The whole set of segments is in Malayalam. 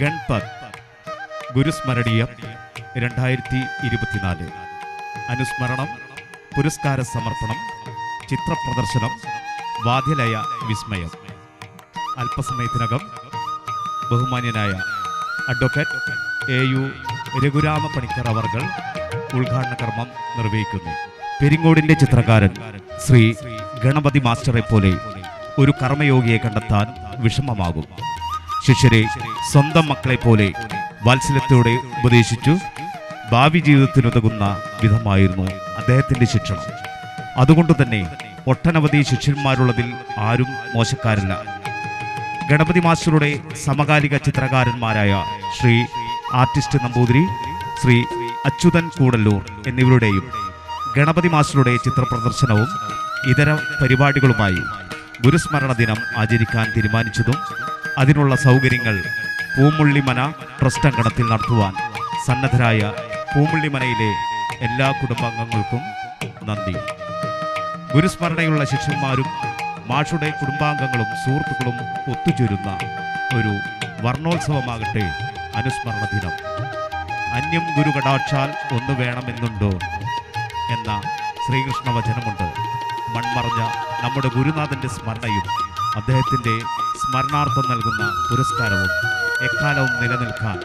ഗൺപത് ഗുരുസ്മരണീയം 2024 അനുസ്മരണം, പുരസ്കാര സമർപ്പണം, ചിത്രപ്രദർശനം, വാദ്യലയ വിസ്മയം. അല്പസമയത്തിനകം ബഹുമാന്യനായ അഡ്വക്കേറ്റ് AU രഘുരാമ പണിക്കർ അവർകൾ ഉദ്ഘാടന കർമ്മം നിർവഹിക്കുന്നു. പെരിങ്ങോടിന്റെ ചിത്രകാരൻ ശ്രീ ഗണപതി മാസ്റ്ററെ പോലെ ഒരു കർമ്മയോഗിയെ കണ്ടെത്താൻ വിഷമമാകും. ശിഷ്യരെ സ്വന്തം മക്കളെ പോലെ വാത്സല്യത്തോടെ ഉപദേശിച്ചു ഭാവി ജീവിതത്തിനുതകുന്ന വിധമായിരുന്നു അദ്ദേഹത്തിന്റെ ശിക്ഷണം. അതുകൊണ്ട് തന്നെ ഒട്ടനവധി ശിഷ്യന്മാരുള്ളതിൽ ആരും മോശക്കാരില്ല. ഗണപതി മാസ്റ്ററുടെ സമകാലിക ചിത്രകാരന്മാരായ ശ്രീ ആർട്ടിസ്റ്റ് നമ്പൂതിരി, ശ്രീ അച്യുതൻ കൂടല്ലൂർ എന്നിവരുടെയും ഗണപതി മാസ്റ്ററുടെ ചിത്രപ്രദർശനവും ഇതര പരിപാടികളുമായി ഗുരുസ്മരണ ദിനം ആചരിക്കാൻ തീരുമാനിച്ചതും അതിനുള്ള സൗകര്യങ്ങൾ പൂമുള്ളിമന ട്രസ്റ്റ് അങ്കണത്തിൽ നടത്തുവാൻ സന്നദ്ധരായ പൂമുള്ളിമനയിലെ എല്ലാ കുടുംബാംഗങ്ങൾക്കും നന്ദി. ഗുരുസ്മരണയുള്ള ശിഷ്യന്മാരും മാഷുടെ കുടുംബാംഗങ്ങളും സുഹൃത്തുക്കളും ഒത്തുചേരുന്ന ഒരു വർണ്ണോത്സവമാകട്ടെ അനുസ്മരണ ദിനം. അന്യം ഗുരു കടാക്ഷാൽ ഒന്ന് വേണമെന്നുണ്ടോ എന്ന ശ്രീകൃഷ്ണ വചനമുണ്ട്. മൺമറഞ്ഞ നമ്മുടെ ഗുരുനാഥന്റെ സ്മരണയും അദ്ദേഹത്തിന്റെ സ്മരണാർത്ഥം നൽകുന്ന പുരസ്കാരവും എക്കാലവും നിലനിൽക്കാൻ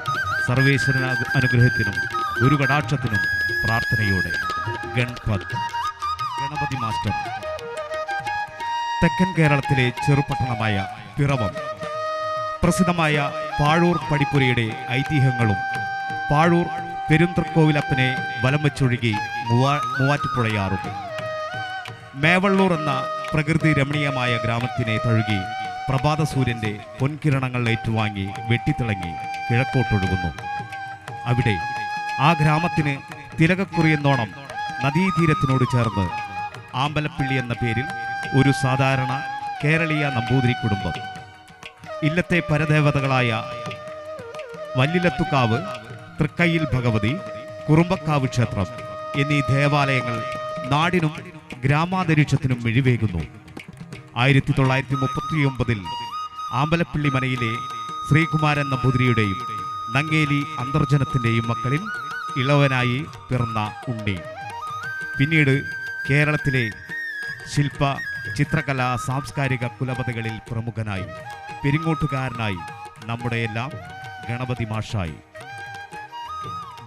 സർവേശ്വര അനുഗ്രഹത്തിനും ഗുരുകടാക്ഷത്തിനും പ്രാർത്ഥനയോടെ ഗൺപത് ഗണപതി മാസ്റ്റർ. തെക്കൻ കേരളത്തിലെ ചെറുപട്ടണമായ പിറവം പ്രസിദ്ധമായ പാഴൂർ പടിപ്പുരയുടെ ഐതിഹ്യങ്ങളും പാഴൂർ പെരുന്തൃക്കോവിലപ്പനെ വലം വെച്ചൊഴുകി മൂവാറ്റുപുഴയാറും മേവള്ളൂർ എന്ന പ്രകൃതി രമണീയമായ ഗ്രാമത്തിനെ തഴുകി പ്രഭാത സൂര്യന്റെ പൊൻകിരണങ്ങൾ ഏറ്റുവാങ്ങി വെട്ടിത്തിളങ്ങി കിഴക്കോട്ടൊഴുകുന്നു. അവിടെ ആ ഗ്രാമത്തിന് തിലകക്കുറിയെന്നോണം നദീതീരത്തിനോട് ചേർന്ന് ആമ്പലപ്പിള്ളി എന്ന പേരിൽ ഒരു സാധാരണ കേരളീയ നമ്പൂതിരി കുടുംബം. ഇല്ലത്തെ പരദേവതകളായ വല്ലിലത്തുകാവ്, തൃക്കയ്യിൽ ഭഗവതി, കുറുമ്പക്കാവ് ക്ഷേത്രം എന്നീ ദേവാലയങ്ങൾ നാടിനും ഗ്രാമാന്തരീക്ഷത്തിനും മിഴിവേകുന്നു. 1939 ആമ്പലപ്പിള്ളി മനയിലെ ശ്രീകുമാരൻ നമ്പൂതിരിയുടെയും നങ്ങേലി അന്തർജനത്തിൻ്റെയും മക്കളിൽ ഇളവനായി പിറന്ന ഉണ്ണി പിന്നീട് കേരളത്തിലെ ശില്പ, ചിത്രകലാ, സാംസ്കാരിക കുലപതികളിൽ പ്രമുഖനായി പെരിങ്ങോട്ടുകാരനായി നമ്മുടെയെല്ലാം ഗണപതി മാഷായി.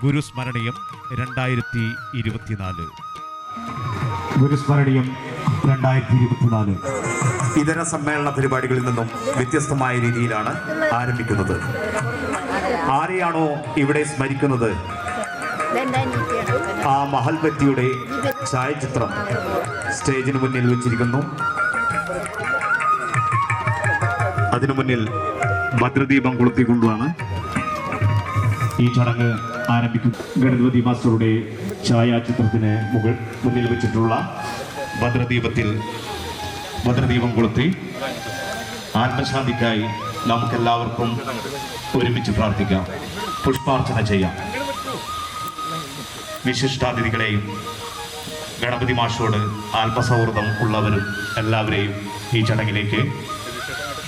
ഗുരുസ്മരണീയം 2024 ഗുരുസ്മരണീയം 2024 ഇതര സമ്മേളന പരിപാടികളിൽ നിന്നും വ്യത്യസ്തമായ രീതിയിലാണ് ആരംഭിക്കുന്നത്. ആരെയാണോ ഇവിടെ സ്മരിക്കുന്നത് ആ മഹൽ വ്യക്തിയുടെ ഛായാചിത്രം സ്റ്റേജിന് മുന്നിൽ വെച്ചിരിക്കുന്നു. അതിനു മുന്നിൽ ഭദ്രദീപം കൊളുത്തിക്കൊണ്ടാണ് ഈ ചടങ്ങ് ആരംഭിക്കുന്നത്. ഗണപതി മാസ്റ്ററുടെ ഛായാചിത്രത്തിന് മുന്നിൽ വെച്ചിട്ടുള്ള ഭദ്രദീപം കൊളുത്തി ആത്മശാന്തിക്കായി നമുക്കെല്ലാവർക്കും ഒരുമിച്ച് പ്രാർത്ഥിക്കാം, പുഷ്പാർച്ചന ചെയ്യാം. വിശിഷ്ടാതിഥികളെയും ഗണപതി മാഷോട് ആത്മസൗഹൃദം ഉള്ളവരും എല്ലാവരെയും ഈ ചടങ്ങിലേക്ക്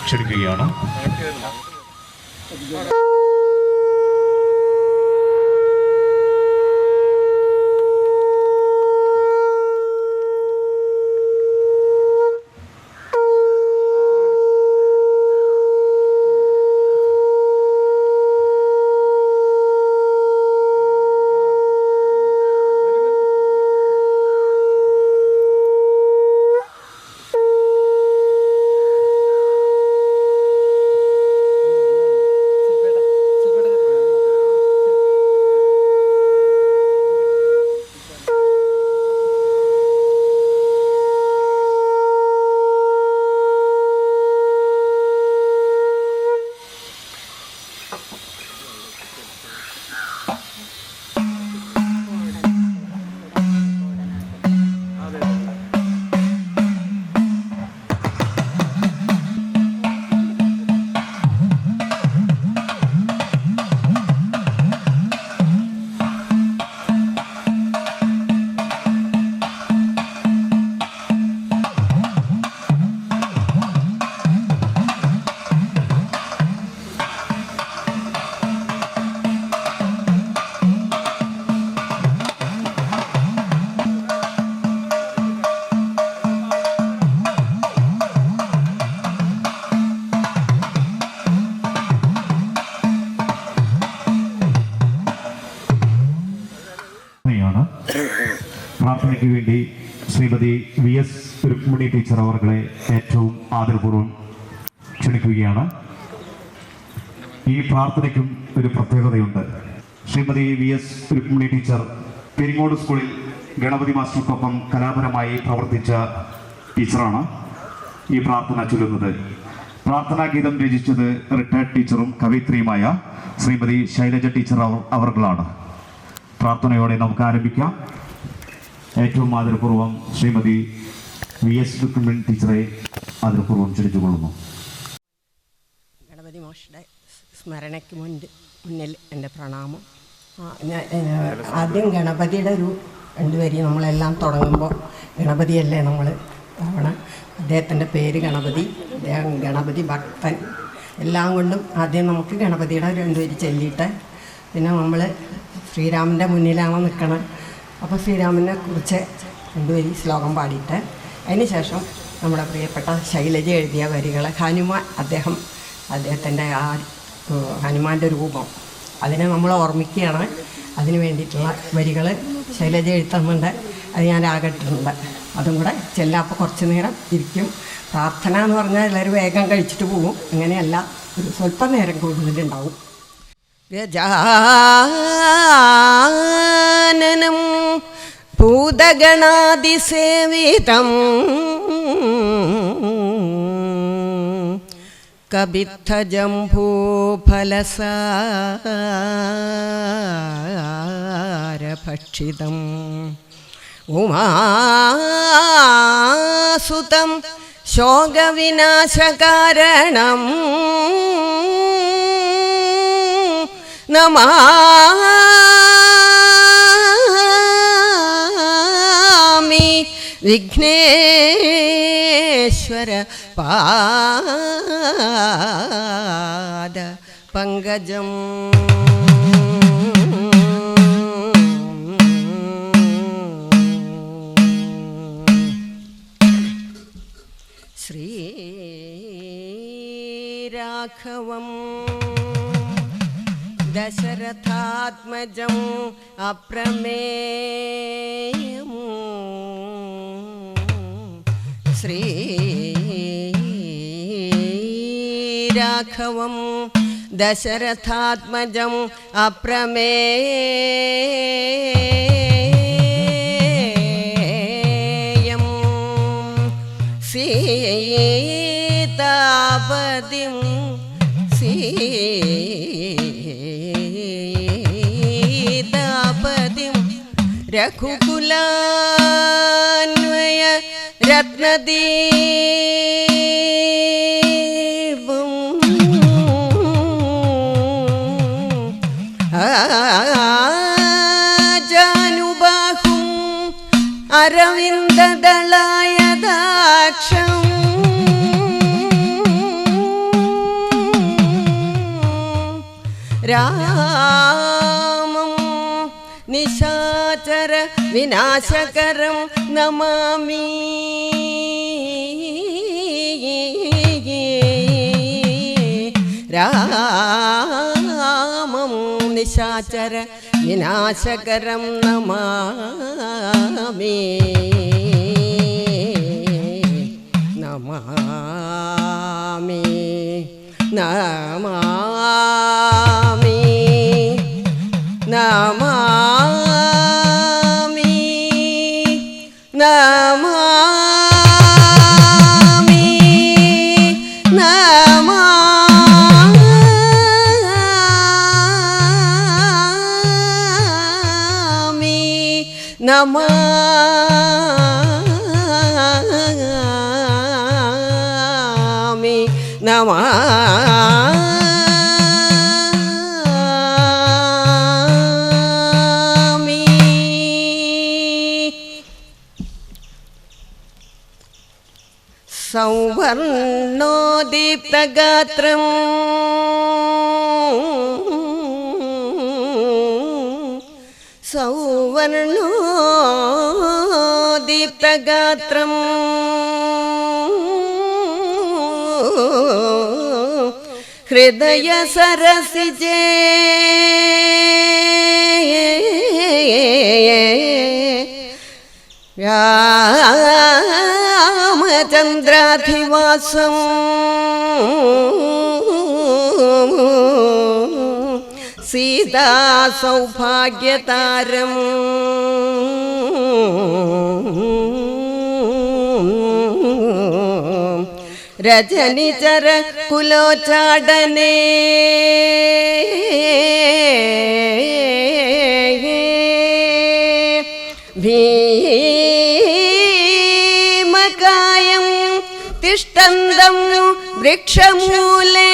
ക്ഷണിക്കുകയാണ്. പ്രാർത്ഥനയ്ക്ക് വേണ്ടി ശ്രീമതി VS രുക്മിണി ടീച്ചർ അവർകളെ ഏറ്റവും ആദരപൂർവ്വം ക്ഷണിക്കുകയാണ്. ഈ പ്രാർത്ഥനയ്ക്കും ഒരു പ്രത്യേകതയുണ്ട്. ശ്രീമതി VS രുക്മിണി ടീച്ചർ പെരിങ്ങോട് സ്കൂളിൽ ഗണപതി മാസ്റ്റർക്കൊപ്പം കലാപരമായി പ്രവർത്തിച്ച ടീച്ചറാണ്. ഈ പ്രാർത്ഥന ചൊല്ലുന്നത് പ്രാർത്ഥനാ ഗീതം രചിച്ചത് റിട്ടയർഡ് ടീച്ചറും കവയിത്രിയുമായ ശ്രീമതി ശൈലജ ടീച്ചർ അവർകളാണ്. പ്രാർത്ഥനയോടെ നമുക്ക് ആരംഭിക്കാം. ഏറ്റവും ആദരപൂർവ്വം ശ്രീമതി VS രുക്മിണി ടീച്ചറെ ആദരപൂർവ്വം ക്ഷണിച്ചുകൊള്ളുന്നു. ഗണപതി മാഷുടെ സ്മരണയ്ക്ക് മുന്നിൽ എൻ്റെ പ്രണാമം. ആദ്യം ഗണപതിയുടെ ഒരു 2 വരി നമ്മളെല്ലാം തുടങ്ങുമ്പോൾ ഗണപതിയല്ലേ നമ്മൾ തവണ അദ്ദേഹത്തിൻ്റെ പേര് ഗണപതി, അദ്ദേഹം ഗണപതി ഭക്തൻ, എല്ലാം കൊണ്ടും ആദ്യം നമുക്ക് ഗണപതിയുടെ 2 വരി ചൊല്ലിയിട്ട് പിന്നെ നമ്മൾ ശ്രീരാമൻ്റെ മുന്നിലാണ് നിൽക്കണം. അപ്പോൾ ശ്രീരാമനെ കുറിച്ച് 2 വരി ശ്ലോകം പാടിയിട്ട് അതിന് ശേഷം നമ്മുടെ പ്രിയപ്പെട്ട ശൈലജ എഴുതിയ വരികൾ ഹനുമാൻ, അദ്ദേഹത്തിൻ്റെ ആ ഹനുമാൻ്റെ രൂപം അതിനെ നമ്മൾ ഓർമ്മിക്കുകയാണ്. അതിന് വേണ്ടിയിട്ടുള്ള വരികൾ ശൈലജ എഴുത്തുന്നുണ്ട്, അത് ഞാൻ ആകട്ടിട്ടുണ്ട്. അതും കൂടെ ചെല്ലാം. അപ്പോൾ കുറച്ച് നേരം ഇരിക്കും. പ്രാർത്ഥന എന്ന് പറഞ്ഞാൽ എല്ലാവരും വേഗം കഴിച്ചിട്ട് പോകും. അങ്ങനെയല്ല, ഒരു സ്വല്പം നേരം കൂടുതലുണ്ടാവും. ഗജാനനം ഭൂതഗണാതിസേവിതം കബിദ്ധജംഭൂഫലസാരഭക്ഷിതം ഉമാസുതം ശോകവിനാശകാരണം നമാമി വിഘ്നേശ്വര പാദ പങ്കജം. ശ്രീരാഘവം ദശരഥാത്മജം അപ്രമേയം ശ്രീരാഘവം ദശരഥാത്മജം അപ്രമേയം സീതാപതിം രഘുകുലാന്വയ രത്നദീപം ജാനുബാഹും അരവിന്ദദളായദാക്ഷം രാമം നിശാചര വിനാശകരം നമാമി. രാമം നിശാചര വിനാശകരം നമാമി. നമാമി നമാമി നമാമി നമാമി നമാമി നമാമി നമാമി. സൗവർണോദീപ്തഗാത്രം സൗവർണോദീപ്തഗാത്രം ഹൃദയ സരസിജേ വാസം സീതാ സൗഭാഗ്യതാരം രജനിചര കുലോച്ചാടനേ ഭീമകായം തിഷ്ടന്തം വൃക്ഷമൂലേ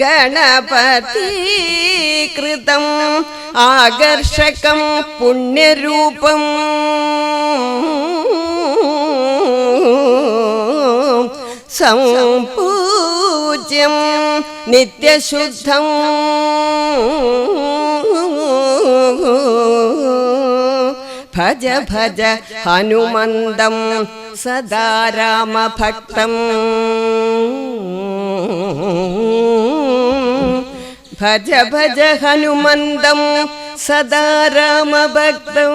ഗണപതീകൃതം ആകർഷകം പുണ്യരൂപം സംപൂജ്യം നിത്യശുദ്ധം ഭജ ഭജ ഹനുമന്തം സദാ രാമഭക്തം ഭജ ഭജ ഹനുമന്തം സദാ രാമഭക്തം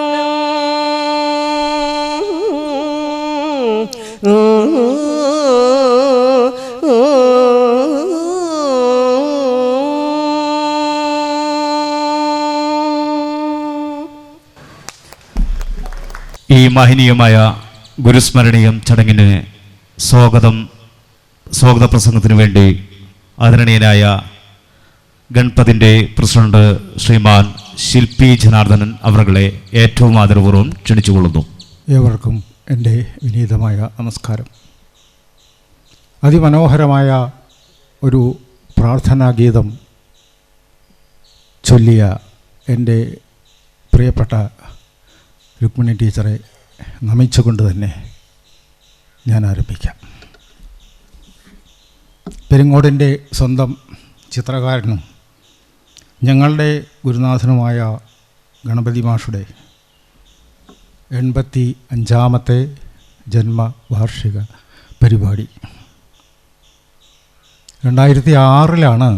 ഈ മഹനീയമായ ഗുരുസ്മരണീയം ചടങ്ങിന് സ്വാഗത പ്രസംഗത്തിനു വേണ്ടി ആദരണീയനായ ഗണപതിൻ്റെ പ്രസിഡന്റ് ശ്രീമാൻ ശില്പി ജനാർദ്ദനൻ അവരുടെ ഏറ്റവും ആദരപൂർവ്വം ക്ഷണിച്ചുകൊള്ളുന്നു. ഏവർക്കും എൻ്റെ വിനീതമായ നമസ്കാരം. അതിമനോഹരമായ ഒരു പ്രാർത്ഥനാഗീതം ചൊല്ലിയ എൻ്റെ പ്രിയപ്പെട്ട രുക്മിണി ടീച്ചറെ നമിച്ചുകൊണ്ട് തന്നെ ഞാൻ ആരംഭിക്കാം. പെരിങ്ങോടിൻ്റെ സ്വന്തം ചിത്രകാരനും ഞങ്ങളുടെ ഗുരുനാഥനുമായ ഗണപതി മാഷുടെ 85ാമത്തെ ജന്മവാർഷിക പരിപാടി 2006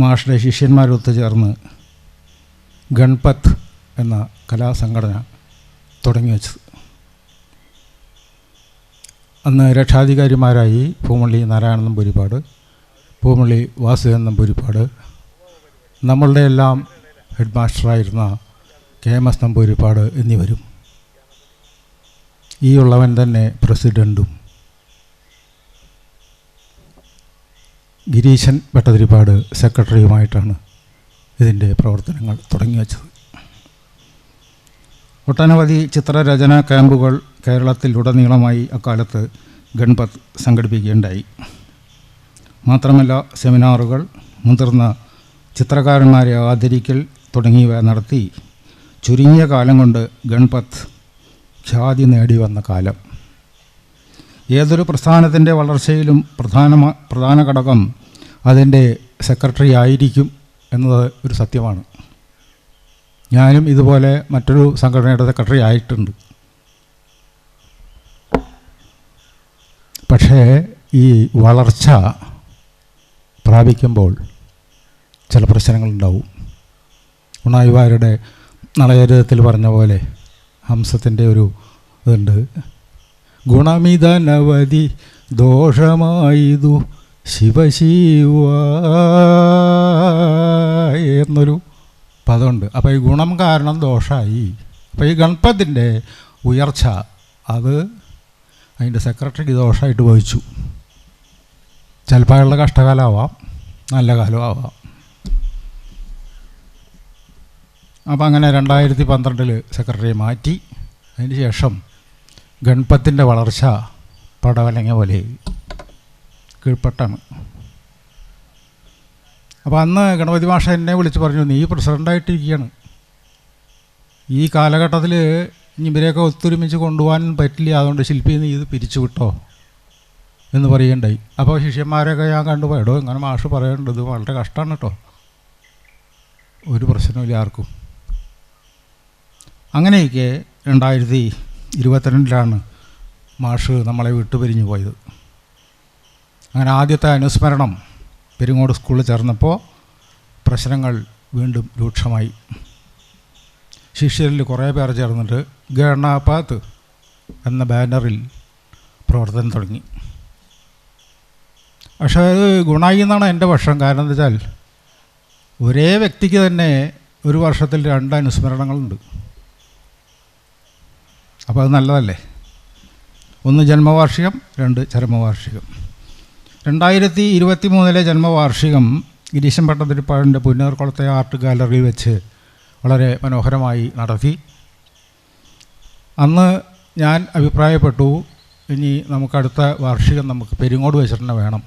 മാഷുടെ ശിഷ്യന്മാരൊത്തു ചേർന്ന് ഗൺപത്ത് എന്ന കലാസംഘടന തുടങ്ങി വച്ചത്. അന്ന് രക്ഷാധികാരിമാരായി പൂമള്ളി നാരായണൻ നമ്പൂതിരിപ്പാട്, പൂമള്ളി വാസുദേവൻ നമ്പൂതിരിപ്പാട്, നമ്മളുടെ എല്ലാം ഹെഡ് മാസ്റ്ററായിരുന്ന KMS നമ്പൂതിരിപ്പാട് എന്നിവരും, ഈ ഉള്ളവൻ തന്നെ പ്രസിഡൻറ്റും, ഗിരീശൻ ഭട്ടതിരിപ്പാട് സെക്രട്ടറിയുമായിട്ടാണ് ഇതിൻ്റെ പ്രവർത്തനങ്ങൾ തുടങ്ങി വച്ചത്. ഒട്ടനവധി ചിത്രരചനാ ക്യാമ്പുകൾ കേരളത്തിലുടനീളമായി അക്കാലത്ത് ഗൺപത്ത് സംഘടിപ്പിക്കുകയുണ്ടായി. മാത്രമല്ല സെമിനാറുകൾ, മുതിർന്ന ചിത്രകാരന്മാരെ ആദരിക്കൽ തുടങ്ങിയവ നടത്തി ചുരുങ്ങിയ കാലം കൊണ്ട് ഗൺപത്ത് ഖ്യാതി നേടി വന്ന കാലം. ഏതൊരു പ്രസ്ഥാനത്തിൻ്റെ വളർച്ചയിലും പ്രധാന ഘടകം അതിൻ്റെ സെക്രട്ടറി ആയിരിക്കും എന്നത് ഒരു സത്യമാണ്. ഞാനും ഇതുപോലെ മറ്റൊരു സംഘടനയുടെ സെക്രട്ടറി ആയിട്ടുണ്ട്. പക്ഷേ ഈ വളർച്ച പ്രാപിക്കുമ്പോൾ ചില പ്രശ്നങ്ങളുണ്ടാവും. ഉണായിവാരുടെ നളചരിതത്തിൽ പറഞ്ഞ പോലെ ഹംസത്തിൻ്റെ ഒരു ഇതുണ്ട്, ഗുണമിതനവധി ദോഷമായതു ശിവശിവ എന്നൊരു പദമുണ്ട്. അപ്പോൾ ഈ ഗുണം കാരണം ദോഷമായി. അപ്പോൾ ഈ ഗണപതിൻ്റെ ഉയർച്ച അത് അതിൻ്റെ സെക്രട്ടറിക്ക് ദോഷമായിട്ട് വഹിച്ചു. ചിലപ്പോൾ അയാളുടെ കഷ്ടകാലമാവാം, നല്ല കാലമാവാം. അപ്പോൾ അങ്ങനെ 2012 സെക്രട്ടറിയെ മാറ്റി. അതിന് ശേഷം ഗണപത്തിൻ്റെ വളർച്ച പടവലങ്ങ പോലെ കീഴ്പ്പെട്ടാണ്. അപ്പോൾ അന്ന് ഗണപതി മാഷ എന്നെ വിളിച്ച് പറഞ്ഞു, നീ പ്രസിഡൻ്റായിട്ടിരിക്കുകയാണ്, ഈ കാലഘട്ടത്തിൽ ഇവരെയൊക്കെ ഒത്തൊരുമിച്ച് കൊണ്ടുപോകാൻ പറ്റില്ല, അതുകൊണ്ട് ശില്പി നീ ഇത് പിരിച്ചുവിട്ടോ എന്ന് പറയുകയുണ്ടായി. അപ്പോൾ ശിഷ്യന്മാരൊക്കെ ഞാൻ കണ്ടുപോയടോ, ഇങ്ങനെ മാഷ് പറയുന്നുണ്ട്, ഇത് വളരെ കഷ്ടമാണ് കേട്ടോ, ഒരു പ്രശ്നമില്ല ആർക്കും. അങ്ങനെയൊക്കെ 2022 മാഷ് നമ്മളെ വിട്ടുപിരിഞ്ഞു പോയത്. അങ്ങനെ ആദ്യത്തെ അനുസ്മരണം പെരിങ്ങോട് സ്കൂളിൽ ചേർന്നപ്പോൾ പ്രശ്നങ്ങൾ വീണ്ടും രൂക്ഷമായി. ശിഷ്യരിൽ കുറേ പേർ ചേർന്നിട്ട് ഗണപത് എന്ന ബാനറിൽ പ്രവർത്തനം തുടങ്ങി. പക്ഷേ അത് ഗുണമായി എന്നാണ് എൻ്റെ പക്ഷം. കാരണം എന്താ വെച്ചാൽ ഒരേ വ്യക്തിക്ക് തന്നെ ഒരു വർഷത്തിൽ 2 അനുസ്മരണങ്ങളുണ്ട്. അപ്പോൾ അത് നല്ലതല്ലേ? 1 ജന്മവാർഷികം, 2 ചരമവാർഷികം. 2023 ജന്മവാർഷികം ഗിരീശൻ ഭട്ടതിരിപ്പാടിൻ്റെ പുന്നൂർക്കുളത്തെ ആർട്ട് ഗാലറിയിൽ വെച്ച് വളരെ മനോഹരമായി നടത്തി. അന്ന് ഞാൻ അഭിപ്രായപ്പെട്ടു, ഇനി നമുക്കടുത്ത വാർഷികം നമുക്ക് പെരിങ്ങോട് വെച്ചിട്ട് തന്നെ വേണം.